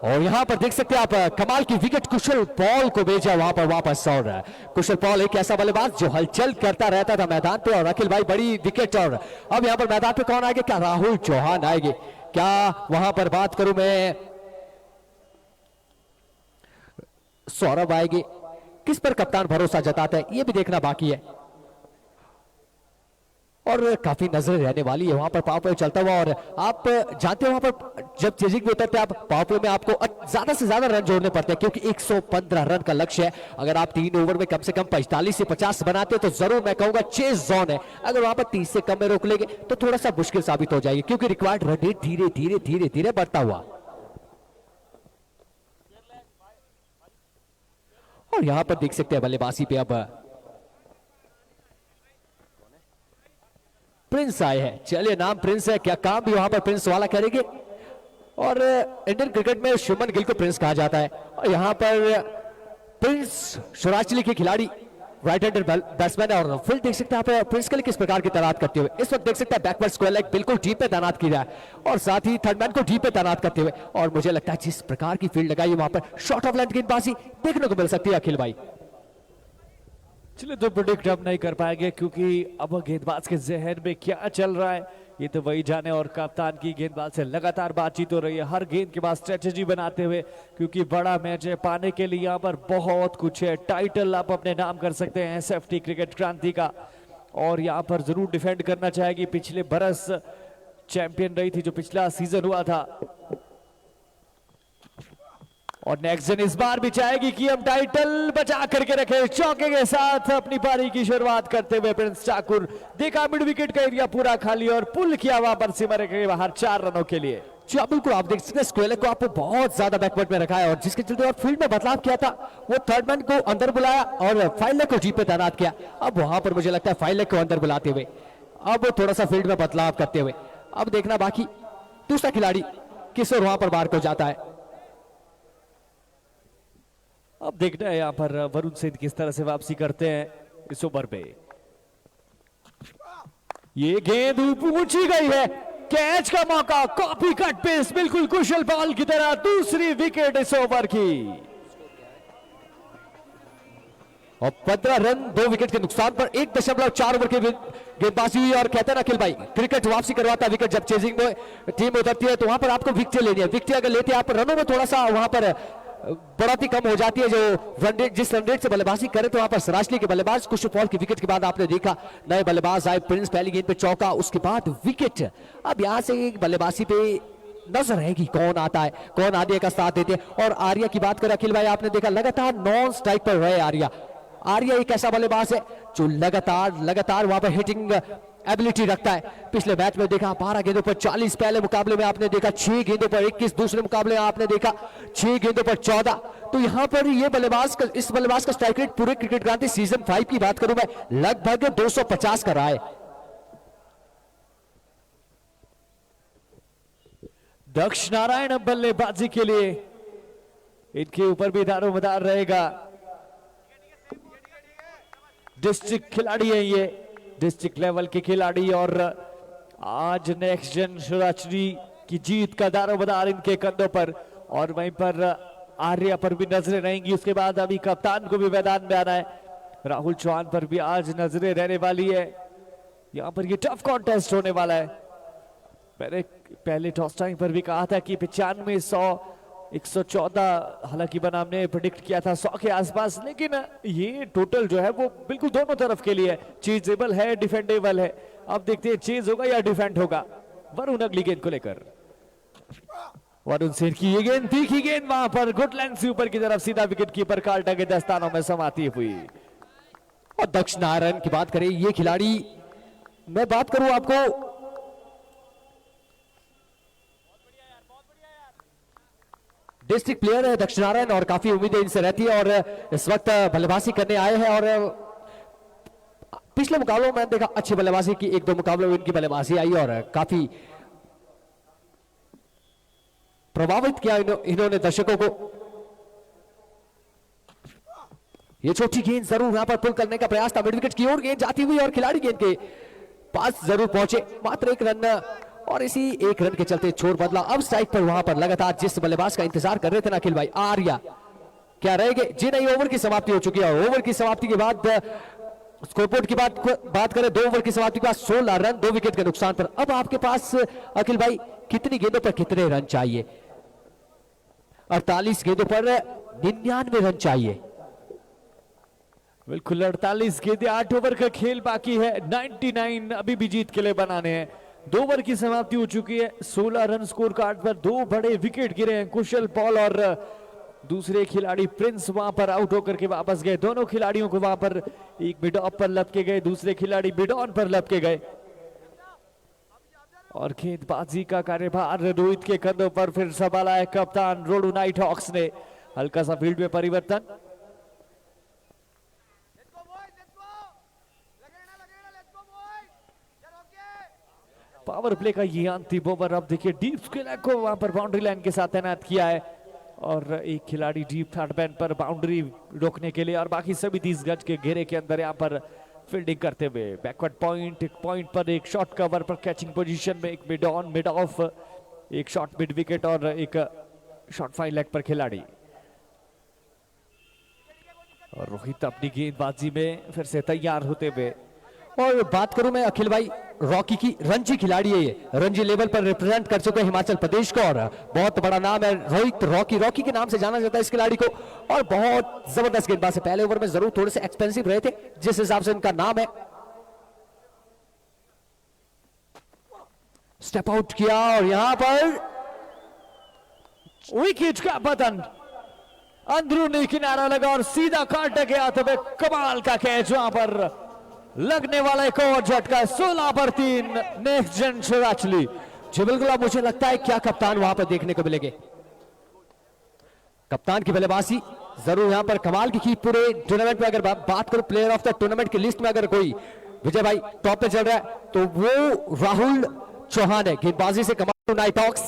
और यहां पर देख सकते हैं आप कमाल की विकेट कुशल पॉल को भेजा वहां पर वापस। और कुशल पॉल एक ऐसा बल्लेबाज जो हलचल करता रहता था मैदान पे। और अखिल भाई बड़ी विकेट, और अब यहां पर मैदान पे कौन आएंगे? क्या राहुल चौहान आएंगे? क्या वहां पर बात करूं मैं, सौरभ आएंगे? किस पर कप्तान भरोसा जताता है ये भी देखना बाकी है। और काफी नजरें रहने वाली है वहां पर पावर प्ले चलता हुआ। और आप जानते हो वहां पर जब चेजिंग में उतरते हैं आप पावर प्ले में आपको ज्यादा से ज्यादा रन जोड़ने पड़ते हैं क्योंकि 115 रन का लक्ष्य है। अगर आप 3 ओवर में कम से कम 45 से 50 बनाते हैं तो जरूर मैं कहूंगा चेस जोन है। अगर वहां पर 30 से कम में रोक लेंगे तो थोड़ा सा मुश्किल साबित हो जाएगी क्योंकि रिक्वायर्ड रन रेट धीरे धीरे धीरे धीरे बढ़ता हुआ। और यहां पर देख सकते हैं बल्लेबाजी पे अब प्रिंस आए हैं। चलिए नाम प्रिंस है, क्या काम भी वहां पर प्रिंस वाला करेंगे। और इंडियन क्रिकेट में शुभमन गिल को प्रिंस कहा जाता है। और यहां पर प्रिंस शुराचली के खिलाड़ी राइट हैंडर बैट्समैन है। और फील्ड देख सकते हैं आप प्रिंस के लिए किस प्रकार की तैनात करते हुए। इस वक्त देख सकते हैं बैकवर्ड स्क्वायर लेग बिल्कुल डीप पे तैनात किया है और साथ ही थर्ड मैन को डीप पे तैनात करते हुए। और मुझे लगता है जिस प्रकार की फील्ड लगाई वहां पर शॉर्ट ऑफ लेंथ गेंदबाजी देखने को मिल सकती है अखिल भाई। चलिए तो प्रेडिक्ट हम नहीं कर पाएंगे क्योंकि अब गेंदबाज के जहन में क्या चल रहा है ये तो वही जाने। और कप्तान की गेंदबाज से लगातार बातचीत हो रही है हर गेंद के बाद स्ट्रेटेजी बनाते हुए क्योंकि बड़ा मैच है, पाने के लिए यहाँ पर बहुत कुछ है। टाइटल आप अपने नाम कर सकते हैं एसएफटी क्रिकेट क्रांति का और यहाँ पर जरूर डिफेंड करना चाहेगी। पिछले बरस चैंपियन रही थी जो पिछला सीजन हुआ था और नेक्स्ट जन इस बार भी चाहेगी कि हम टाइटल बचा करके रखे। चौके के साथ अपनी पारी की शुरुआत करते हुए प्रिंस ठाकुर, देखा मिड विकेट का एरिया पूरा खाली और पुल किया वहां पर सिमर के बाहर 4 रनों के लिए। जी आप बिल्कुल आप देख सकते हैं स्क्वेलेक को आपको बहुत ज्यादा बैकवर्ड में रखा है और जिसके चलते और फील्ड में बदलाव किया था वो थर्ड मैन को अंदर बुलाया और फाइलेक को जी पे तैनात किया। अब वहां पर मुझे लगता है फाइलेक को अंदर बुलाते हुए अब थोड़ा सा फील्ड में बदलाव करते हुए अब देखना बाकी दूसरा खिलाड़ी किस और वहां पर बाहर को जाता है। अब देखना है यहाँ पर वरुण सिंह किस तरह से वापसी करते हैं इस ओवर पे। ये गेंद ऊंची गई है, कैच का मौका, कॉपी कट पेस, बिल्कुल कुशल बॉल की तरह दूसरी विकेट इस ओवर की और 15 रन 2 विकेट के नुकसान पर 1.4 ओवर की गेंदबाजी हुई। और कहते हैं अखिल भाई क्रिकेट वापसी करवाता है विकेट, जब चेजिंग में टीम उतरती है तो वहां पर आपको विकेट लेनी है। विकेट अगर लेते हैं आप रनों में थोड़ा सा वहां पर बढ़ोतरी कम हो जाती है, जो रन रेट जिस रन रेट से बल्लेबाजी करे तो वहां पर सराजली के बल्लेबाज कुछ पॉल की विकेट के बाद आपने देखा नए बल्लेबाज आए, प्रिंस पहली गेंद पे चौका, उसके बाद विकेट। अब यहां से बल्लेबाजी पे नजर रहेगी कौन आता है, कौन आर्या का साथ देते हैं। और आर्या की बात करें अखिल भाई, आपने देखा लगातार नॉन स्ट्राइक पर रहे आर्या। आर्या एक ऐसा बल्लेबाज है जो लगातार वहां पर हिटिंग एबिलिटी रखता है। पिछले मैच में देखा 12 गेंदों पर 40, पहले मुकाबले में आपने देखा 6 गेंदों पर 21, दूसरे मुकाबले में आपने देखा 6 गेंदों पर 14। तो यहां पर ये बल्लेबाज का इस बल्लेबाज का स्ट्राइक रेट पूरे क्रिकेट क्रांति सीजन 5 की बात करूं मैं लगभग 250 का रहा है। दक्ष नारायण अब बल्लेबाजी के लिए, इनके ऊपर भी दारोमदार रहेगा। डिस्ट्रिक्ट खिलाड़ी है ये, डिस्ट्रिक्ट लेवल के खिलाड़ी और आज नेक्स्ट जन शिवरात्रि की जीत का दारोमदार इनके कंधों पर। और वहीं पर आर्या पर भी नजरें रहेंगी। उसके बाद अभी कप्तान को भी मैदान में आना है, राहुल चौहान पर भी आज नजरें रहने वाली है। यहां पर ये टफ कॉन्टेस्ट होने वाला है। मैंने पहले टॉस टाइम पर भी कहा था कि 95, 100, 114 हालांकि बनाम ने प्रेडिक्ट किया था 100 के आसपास, लेकिन ये टोटल जो है वो बिल्कुल दोनों तरफ के लिए चेजेबल है, डिफेंडेबल है। अब देखते हैं चेज होगा या डिफेंड होगा। वरुण अगली गेंद को लेकर, वरुण सिंह की ये गेंद, तीखी गेंद वहां पर गुड लेंथ से ऊपर की तरफ सीधा विकेट कीपर कार्टा के दस्तानों में समाती हुई। और दक्ष नारायण की बात करें, ये खिलाड़ी मैं बात करूं आपको डिस्ट्रिक्ट प्लेयर है दक्ष नारायण और काफी उम्मीदें इनसे रहती है और इस वक्त बल्लेबाजी करने आए हैं। और पिछले मुकाबलों में देखा अच्छी बल्लेबाजी की, 1-2 मुकाबलों में इनकी बल्लेबाजी आई और काफी प्रभावित किया इन्होंने दर्शकों को। ये छोटी गेंद जरूर यहां पर पुल करने का प्रयास था, मिड विकेट की ओर गेंद जाती हुई और खिलाड़ी गेंद के पास जरूर पहुंचे, मात्र 1 रन और इसी 1 रन के चलते छोर बदला। अब स्ट्राइक पर वहां पर लगातार जिस बल्लेबाज का इंतजार कर रहे थे ना अखिल भाई, आर्या क्या रहेंगे। जी नहीं, ओवर की समाप्ति हो चुकी है और ओवर की समाप्ति के बाद स्कोरबोर्ड की बात करें 2 ओवर की समाप्ति के बाद 16 रन 2 विकेट के नुकसान पर। अब आपके पास अखिल भाई कितनी गेंदों पर कितने रन चाहिए? 48 गेंदों पर 99 रन चाहिए। बिल्कुल 48 गेंदें, 8 ओवर का खेल बाकी है, 99 अभी भी जीत के लिए बनाने हैं। 2 ओवर की समाप्ति हो चुकी है, 16 रन स्कोर कार्ड पर 2 बड़े विकेट गिरे हैं। कुशल पॉल और दूसरे खिलाड़ी प्रिंस वहां पर आउट होकर के वापस गए। दोनों खिलाड़ियों को वहां पर एक मिड ऑफ पर लपके गए, दूसरे खिलाड़ी मिड ऑन पर लपके गए और गेंदबाजी का कार्यभार रोहित के कंधों पर फिर संभाला है कप्तान रोडू नाइट हॉक्स ने। हल्का सा फील्ड में परिवर्तन, पावर प्ले का ये अंतिम ओवर। अब देखिए डीप स्क्वेयर को वहां पर बाउंड्री लाइन के साथ तैनात किया है और एक खिलाड़ी डीप थर्ड मैन पर बाउंड्री रोकने के लिए और बाकी सभी 30 गज के घेरे के अंदर यहां पर फील्डिंग करते हुए। बैकवर्ड पॉइंट, एक पॉइंट पर एक शॉट कवर पर कैचिंग पोजीशन में, एक मिड ऑन मिड ऑफ, एक शॉट मिड विकेट और एक शॉट फाइन लेग पर खिलाड़ी। और रोहित अपनी गेंदबाजी में फिर से तैयार होते हुए। और बात करूं मैं अखिल भाई रॉकी की, रणजी खिलाड़ी है ये, रणजी लेवल पर रिप्रेजेंट कर चुके हैं हिमाचल प्रदेश को और बहुत बड़ा नाम है रोहित। रॉकी के नाम से जाना जाता है इस खिलाड़ी को और बहुत जबरदस्त गेंदबाज है। पहले ओवर में जरूर थोड़े से एक्सपेंसिव रहे थे जिस हिसाब से इनका नाम है। स्टेप आउट किया और यहां पर विकेट का पतन, अंदरूनी किनारा लगा और सीधा काट गया। तो कमाल का कैच, वहां पर लगने वाला एक और झटका। 16 पर 3 नेक्स्ट जन शिवरात्रि जी बिल्कुल, अब मुझे लगता है क्या कप्तान वहां पर देखने को मिलेंगे। कप्तान की बल्लेबाजी जरूर यहां पर कमाल की पूरे टूर्नामेंट में। अगर बात करूं प्लेयर ऑफ द टूर्नामेंट की लिस्ट में अगर कोई विजय भाई टॉप पे चल रहा है तो वो राहुल चौहान है। गेंदबाजी से कमाल नाइट हॉक्स,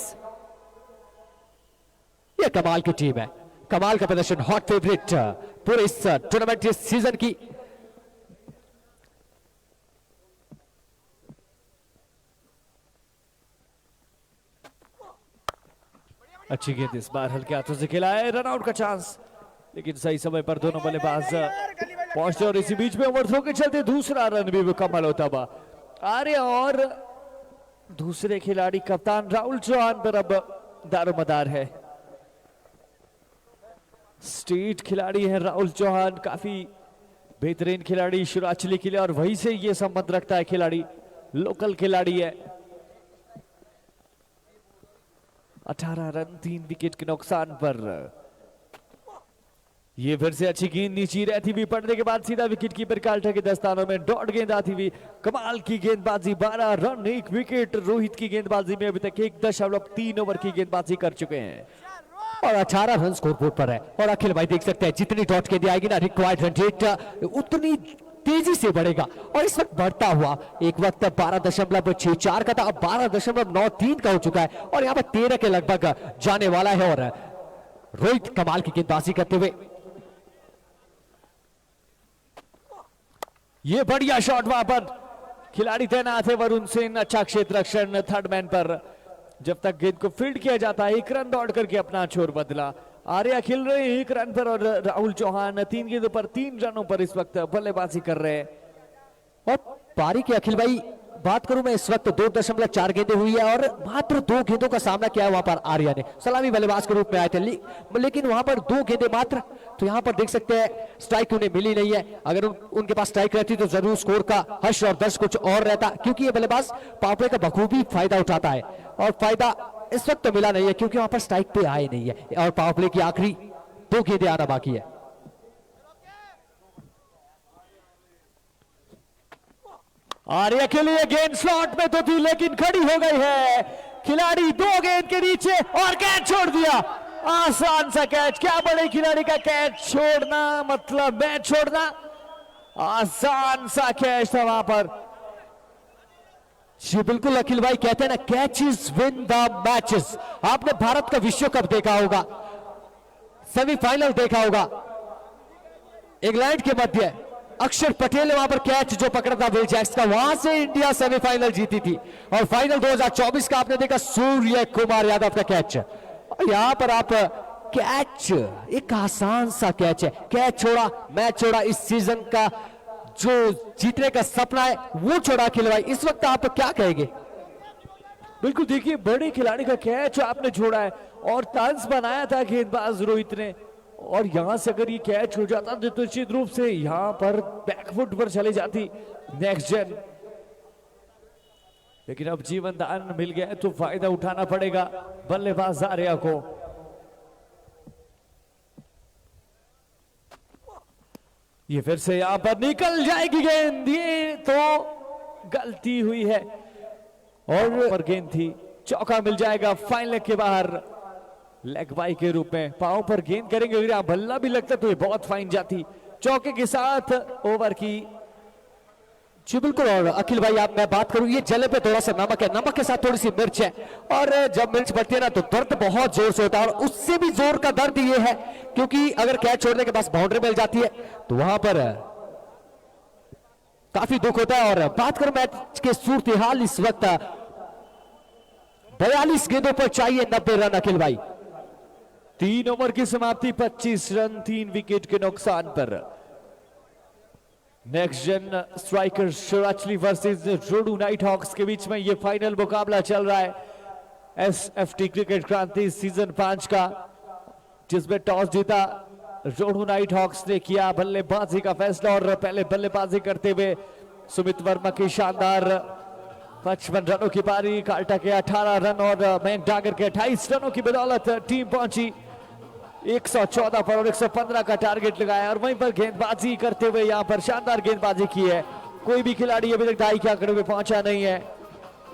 ये कमाल की टीम है, कमाल का प्रदर्शन, हॉट फेवरेट पूरे इस टूर्नामेंट इस सीजन की। अच्छी गेंद इस बार हल्के हाथों से खेला है, रन आउट का चांस, लेकिन सही समय पर दोनों बल्लेबाज पहुंचते और इसी बीच में ओवरथ्रो के चलते दूसरा रन भी मुकम्मल होता हुआ आर्य और दूसरे खिलाड़ी कप्तान राहुल चौहान पर अब दारोमदार है। स्टेट खिलाड़ी है राहुल चौहान, काफी बेहतरीन खिलाड़ी शुराचली के लिए, और वहीं से ये संबंध रखता है खिलाड़ी, लोकल खिलाड़ी है। 18 रन 3 विकेट के नुकसान पर ये फिर से अच्छी गेंद नीचे रहती हुई पड़ने के बाद सीधा विकेट कीपर काल्टा के दस्तानों में डॉट गेंद आती हुई, कमाल की गेंदबाजी, 12 रन 1 विकेट। रोहित की गेंदबाजी में अभी तक 1.3 ओवर की गेंदबाजी कर चुके हैं और 18 रन स्कोर बोर्ड पर है। और अखिल भाई देख सकते हैं जितनी डॉट गेंद आएगी ना, रिक्वायर्ड रन रेट उतनी तेजी से बढ़ेगा, और इस वक्त बढ़ता हुआ एक वक्त 12.64 का था, अब 12.93 का हो चुका है, और यहाँ पर 13 के लगभग जाने वाला है। और रोहित कमाल की गेंदबाजी करते हुए, ये बढ़िया शॉट, वहां पर खिलाड़ी तैनात है वरुण सिंह, अच्छा क्षेत्र रक्षण थर्ड मैन पर, जब तक गेंद को फील्ड किया जाता है 1 रन दौड़ करके अपना छोर बदला। आर्या खेल रहे हैं 1 रन पर, और राहुल चौहान 3 गेंदों पर 3 रनों पर इस वक्त बल्लेबाजी कर रहे हैं। और पारी के अखिल भाई बात करूं मैं, इस वक्त 2.4 गेंदें हुई है और मात्र 2 गेंदों का सामना किया है वहां पर आर्या ने, सलामी बल्लेबाज के रूप में आए थे, लेकिन वहां पर 2 गेंदें मात्र। तो यहां पर देख सकते हैं स्ट्राइक उन्हें मिली नहीं है, अगर उनके पास स्ट्राइक रहती तो जरूर स्कोर का हर्ष और दर्श कुछ और रहता, क्योंकि ये बल्लेबाज पावरप्ले का बखूबी फायदा उठाता है, और फायदा इस वक्त तो मिला नहीं है क्योंकि वहां पर स्ट्राइक पे आए नहीं है, और पावरप्ले की आखिरी 2 गेंदें आना बाकी है। आर्या के लिए गेंद स्लॉट में तो थी लेकिन खड़ी हो गई है, खिलाड़ी 2 गेंद के नीचे और कैच छोड़ दिया, आसान सा कैच। क्या बड़े खिलाड़ी का कैच छोड़ना मतलब मैच छोड़ना, आसान सा कैच था वहां पर। जी बिल्कुल अखिल भाई, कहते हैं ना कैचेस विन द मैचेस। आपने भारत का विश्व कप देखा होगा, सेमीफाइनल देखा होगा, इंग्लैंड के मध्य अक्षर पटेल ने वहां पर कैच जो पकड़ा था विल जैक्स का, वहां से इंडिया सेमीफाइनल जीती थी। और फाइनल 2024 का आपने देखा सूर्य कुमार यादव का कैच, और यहां पर आप कैच, एक आसान सा कैच है, कैच छोड़ा मैच छोड़ा, इस सीजन का जो जीतने का सपना है वो छोड़ा खिलवाई। इस वक्त आप क्या कहेंगे? बिल्कुल, देखिए बड़े खिलाड़ी का कैच आपने छोड़ा है और तंज बनाया था गेंदबाज रोहित ने, और यहां से अगर ये कैच हो जाता तो निश्चित रूप से यहां पर बैकफुट पर चले जाती नेक्स्ट जेन, लेकिन अब जीवन दान मिल गया तो फायदा उठाना पड़ेगा बल्लेबाज आर्या को। ये फिर से यहां पर निकल जाएगी गेंद, ये तो गलती हुई है और गेंद थी, चौका मिल जाएगा फाइनल के बाहर लेग बाई के रूप में। पांव पर गेंद करेंगे, अगर यहां बल्ला भी लगता तो ये बहुत फाइन जाती, चौके के साथ ओवर की। जी बिल्कुल, और अखिल भाई आप मैं बात करूं, ये जले पे थोड़ा सा नमक है, नमक के साथ थोड़ी सी मिर्च है, और जब मिर्च बढ़ती है ना तो दर्द बहुत जोर से होता है, और उससे भी जोर का दर्द ये है क्योंकि अगर कैच छोड़ने के बाद बाउंड्री मिल जाती है तो वहां पर काफी दुख होता है। और बात करूं मैच के सूरत हाल, इस वक्त 42 गेंदों पर चाहिए 90 रन अखिल भाई। 3 ओवर की समाप्ति, 25 रन 3 विकेट के नुकसान पर। Next gen striker शुराचली versus Rohru night hawks के बीच में ये फाइनल मुकाबला चल रहा है एसएफटी क्रिकेट क्रांति सीजन 5 का, जिसमें टॉस जीता रोडू नाइट हॉक्स ने किया बल्लेबाजी का फैसला, और पहले बल्लेबाजी करते हुए सुमित वर्मा की शानदार 55 रनों की पारी, काल्टा के 18 रन और मैन डागर के 28 रनों की बदौलत टीम पहुंची 114 पर, और 115 का टारगेट लगाया, और वहीं पर गेंदबाजी करते हुए यहां पर शानदार गेंदबाजी की है। कोई भी खिलाड़ी अभी तक 2.5 के आंकड़े में पहुंचा नहीं है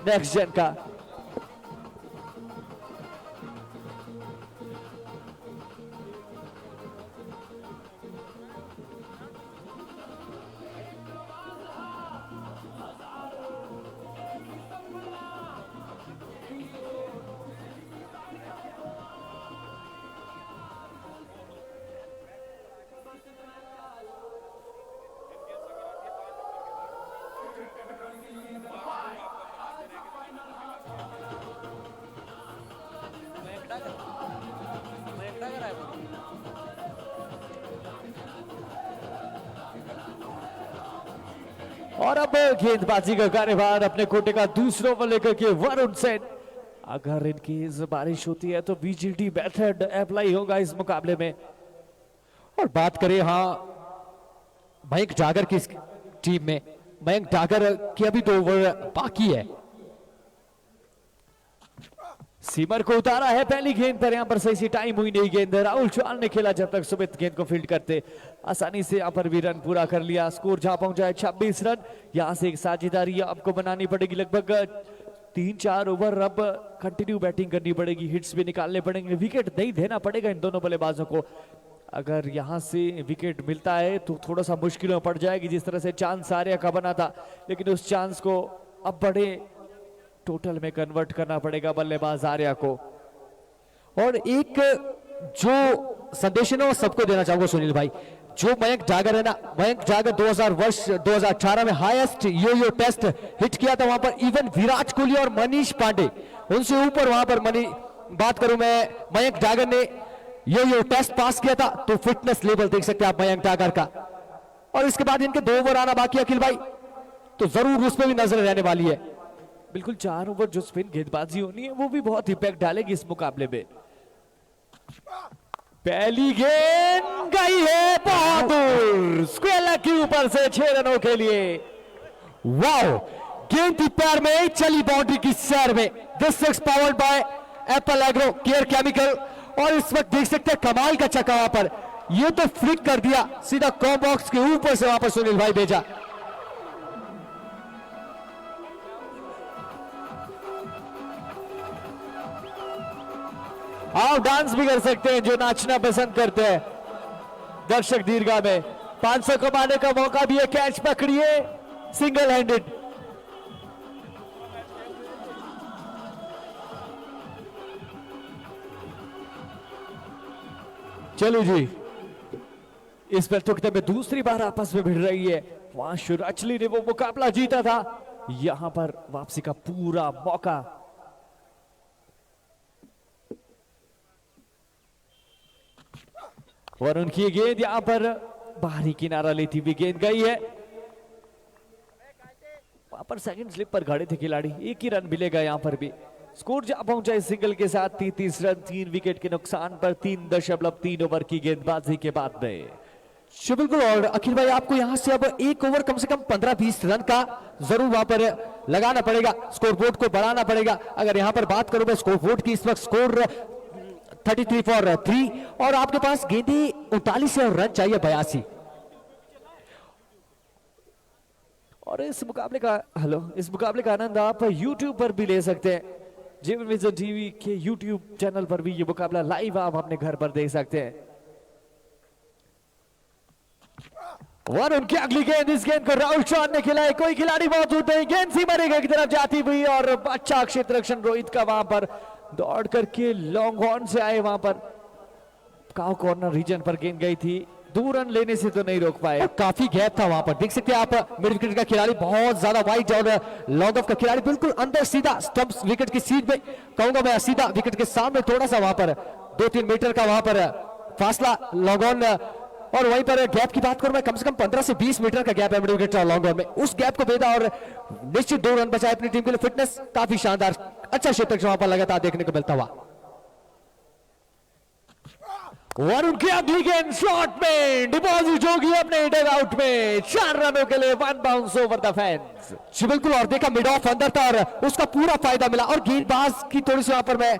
नेक्स्ट जेन का। और अब गेंदबाजी का कार्यभार अपने कोटे का दूसरों पर लेकर के वरुण सेन। अगर इनकी बारिश होती है तो बीजीटी मेथड अप्लाई होगा इस मुकाबले में। और बात करें मयंक डागर की टीम में, मयंक डागर की अभी 2 ओवर बाकी है। सीमर को उतारा है पहली गेंद पर, यहां पर सही सी टाइम हुई नहीं गेंद। राहुल चौहान ने खेला जब तक सुमित गेंद को फील्ड करते, आसानी से यहां पर भी रन पूरा कर लिया। स्कोर जहां पहुंचा है 26 रन। यहां से एक साझेदारी आपको बनानी पड़ेगी, लगभग 3-4 ओवर अब कंटिन्यू बैटिंग करनी पड़ेगी, हिट्स भी निकालने पड़ेंगे, विकेट नहीं देना पड़ेगा इन दोनों बल्लेबाजों को। अगर यहां से विकेट मिलता है तो थोड़ा सा मुश्किल में पड़ जाएगी, जिस तरह से चांस आर्या का बना था, लेकिन उस चांस को अब बड़े टोटल में कन्वर्ट करना पड़ेगा बल्लेबाज आर्या को। और एक जो संदेश है ना वो सबको देना चाहूंगा सुनील भाई, जो मयंक डागर है ना, मयंक डागर 2018 में हाईएस्ट यो टेस्ट हिट किया था, वहां पर इवन विराट कोहली और मनीष पांडे उनसे ऊपर वहां पर बात करूं मैं, मयंक डागर ने यो टेस्ट पास किया था। तो फिटनेस लेवल देख सकते हैं आप मयंक डागर का। और इसके बाद इनके 2 ओवर आना बाकी अखिल भाई, तो जरूर उस पर भी नजर रहने वाली है। बिल्कुल 4 ओवर जो स्पिन गेंदबाजी होनी है वो भी बहुत इंपैक्ट डालेगी इस मुकाबले में। पहली गेंद गई है बहादुर, स्क्वेयर के ऊपर से 6 रनों के लिए। वाओ, गेंद थी पैर में, चली बाउंड्री की सैर में। This is powered by Apple agro care chemical. और इस वक्त देख सकते हैं कमाल का चक्का वहां पर, ये तो फ्लिक कर दिया सीधा कॉम बॉक्स के ऊपर से वहां पर सुनील भाई भेजा। आप डांस भी कर सकते हैं जो नाचना पसंद करते हैं दर्शक दीर्घा में। 500 कमाने का मौका भी है, कैच पकड़िए सिंगल हैंडेड। चलो जी, इस प्रतियोगिता में दूसरी बार आपस में भिड़ रही है। वहां शुराचली ने वो मुकाबला जीता था, यहां पर वापसी का पूरा मौका। और उनकी गेंद यहां पर बाहरी किनारा लेती हुई गेंद गई है। वहां पर सेकंड स्लिप पर खड़े थे खिलाड़ी, एक ही रन मिलेगा यहां पर भी। स्कोर जहां पहुंचा इस सिंगल के साथ 33 रन, 3 विकेट के नुकसान पर 3.3 ओवर की गेंदबाजी के बाद में। बिल्कुल। और अखिल भाई आपको यहां से अब 1 ओवर कम से कम 15-20 रन का जरूर वहां पर लगाना पड़ेगा, स्कोरबोर्ड को बढ़ाना पड़ेगा। अगर यहां पर बात करूं मैं स्कोरबोर्ड की, इस वक्त स्कोर 33 फॉर 3 और आपके पास गेंदे 39 और रन चाहिए 82। और इस मुकाबले का आनंद आप YouTube पर भी ले सकते हैं। जीवन विजन टीवी के YouTube चैनल पर भी ये मुकाबला लाइव आप अपने घर पर देख सकते हैं। और उनकी अगली गेंद, इस गेंद को राहुल चौहान ने खिलाई, कोई खिलाड़ी मौजूद नहीं, गेंद सीमा रेखा की तरफ जाती हुई और अच्छा क्षेत्र रक्षण रोहित का वहां पर दौड़ करके लॉन्ग ऑन से आए, वहां पर काउ कॉर्नर रीजन पर गेंद गई थी, 2 रन लेने से तो नहीं रोक पाए। काफी गैप था वहां पर, देख सकते हैं आप मिड विकेट का खिलाड़ी बहुत ज्यादा वाइड और लॉन्ग ऑफ का खिलाड़ी बिल्कुल अंदर सीधा स्टंप्स विकेट की सीट में, कहूंगा मैं सीधा विकेट के सामने थोड़ा सा वहां पर 2-3 मीटर का वहां पर फासला लॉन्ग ऑन। और वहीं पर गैप की बात करूं मैं, कम से कम 15 से 20 मीटर का गैप है मिड विकेट और लॉन्ग ऑन में, उस गैप को भेदा और निश्चित 2 रन बचाए अपनी टीम के लिए। फिटनेस काफी शानदार, अच्छा क्षेत्र वहां पर लगातार देखने को मिलता हुआ। और उनकी अगली गेंद शॉट में डिपॉजिट होगी अपने डग आउट में, 4 रनों के लिए 1 बाउंस ओवर द फेंस। जी बिल्कुल। और देखा मिड ऑफ अंदर था और उसका पूरा फायदा मिला। और गेंदबाज की थोड़ी सी वहां पर मैं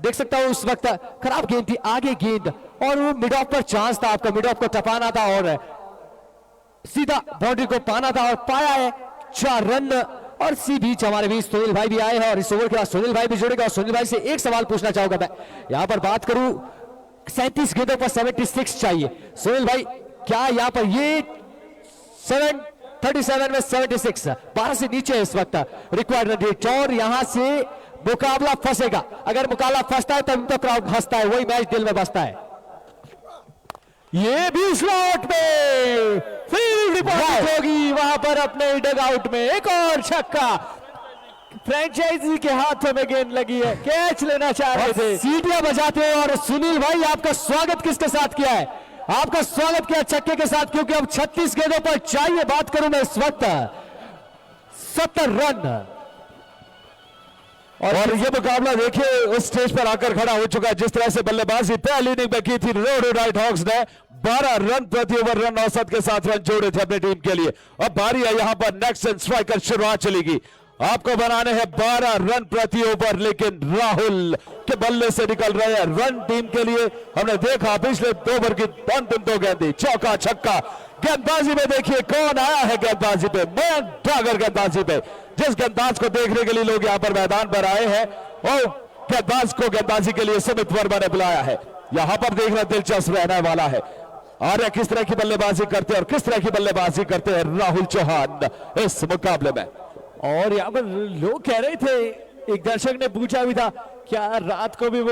देख सकता हूं उस वक्त खराब गेंद थी, आगे गेंद और वो मिड ऑफ पर चांस था, आपको मिड ऑफ को टपाना था और सीधा बाउंड्री को पाना था और पाया है 4 रन। और सी बीच हमारे बीच सुनील भाई भी आए हैं और इस ओवर के बाद सुनील भाई भी जुड़ेगा। और सुनील भाई से एक सवाल पूछना चाहूंगा मैं, यहां पर बात करूं 37 गेंदों पर 76 चाहिए, सुनील भाई क्या यहां पर ये 37 में 76 12 से नीचे इस वक्त रिक्वायर्ड रन रेट, और यहां से मुकाबला फंसेगा। अगर मुकाबला फंसता है तब तो क्राउड हंसता है, वही मैच दिल में बसता है। ये भी स्लॉट में फील्ड डिपॉजिट होगी वहां पर अपने डग आउट में, एक और छक्का। फ्रेंचाइजी के हाथों में गेंद लगी है, कैच लेना चाह रहे थे, सीटियां बजाते हैं। और सुनील भाई आपका स्वागत किसके साथ किया है? आपका स्वागत किया छक्के के साथ, क्योंकि अब 36 गेंदों पर चाहिए। बात करूं मैं इस वक्त 70 रन। और ये मुकाबला देखिए उस स्टेज पर आकर खड़ा हो चुका है जिस तरह से बल्लेबाजी पहली इनिंग में की थी रोडो नाइट हॉक्स ने 12 रन प्रति ओवर रन औसत के साथ रन जोड़े थे अपनी टीम के लिए। अब बारी है यहां पर नेक्स्ट स्ट्राइकर शुरुआत चलेगी, आपको बनाने हैं 12 रन प्रति ओवर, लेकिन राहुल के बल्ले से निकल रहे हैं रन टीम के लिए। हमने देखा पिछले 2 ओवर की अंतिम 2 गेंदें, चौका छक्का। गेंदबाजी में देखिए कौन आया है गेंदबाजी पे, मयंक ठाकर गेंदबाजी पे, जिस गेंदबाज को देखने के लिए लोग यहां पर मैदान पर आए हैं और गेंदबाज को गेंदबाजी के लिए सुमित वर्मा ने बुलाया है। यहां पर देखना दिलचस्प रहने वाला है आर्य किस तरह की बल्लेबाजी करते हैं और किस तरह की बल्लेबाजी करते हैं राहुल चौहान इस मुकाबले में। और यहाँ पर लोग कह रहे थे, एक दर्शक ने पूछा भी था क्या रात को भी वो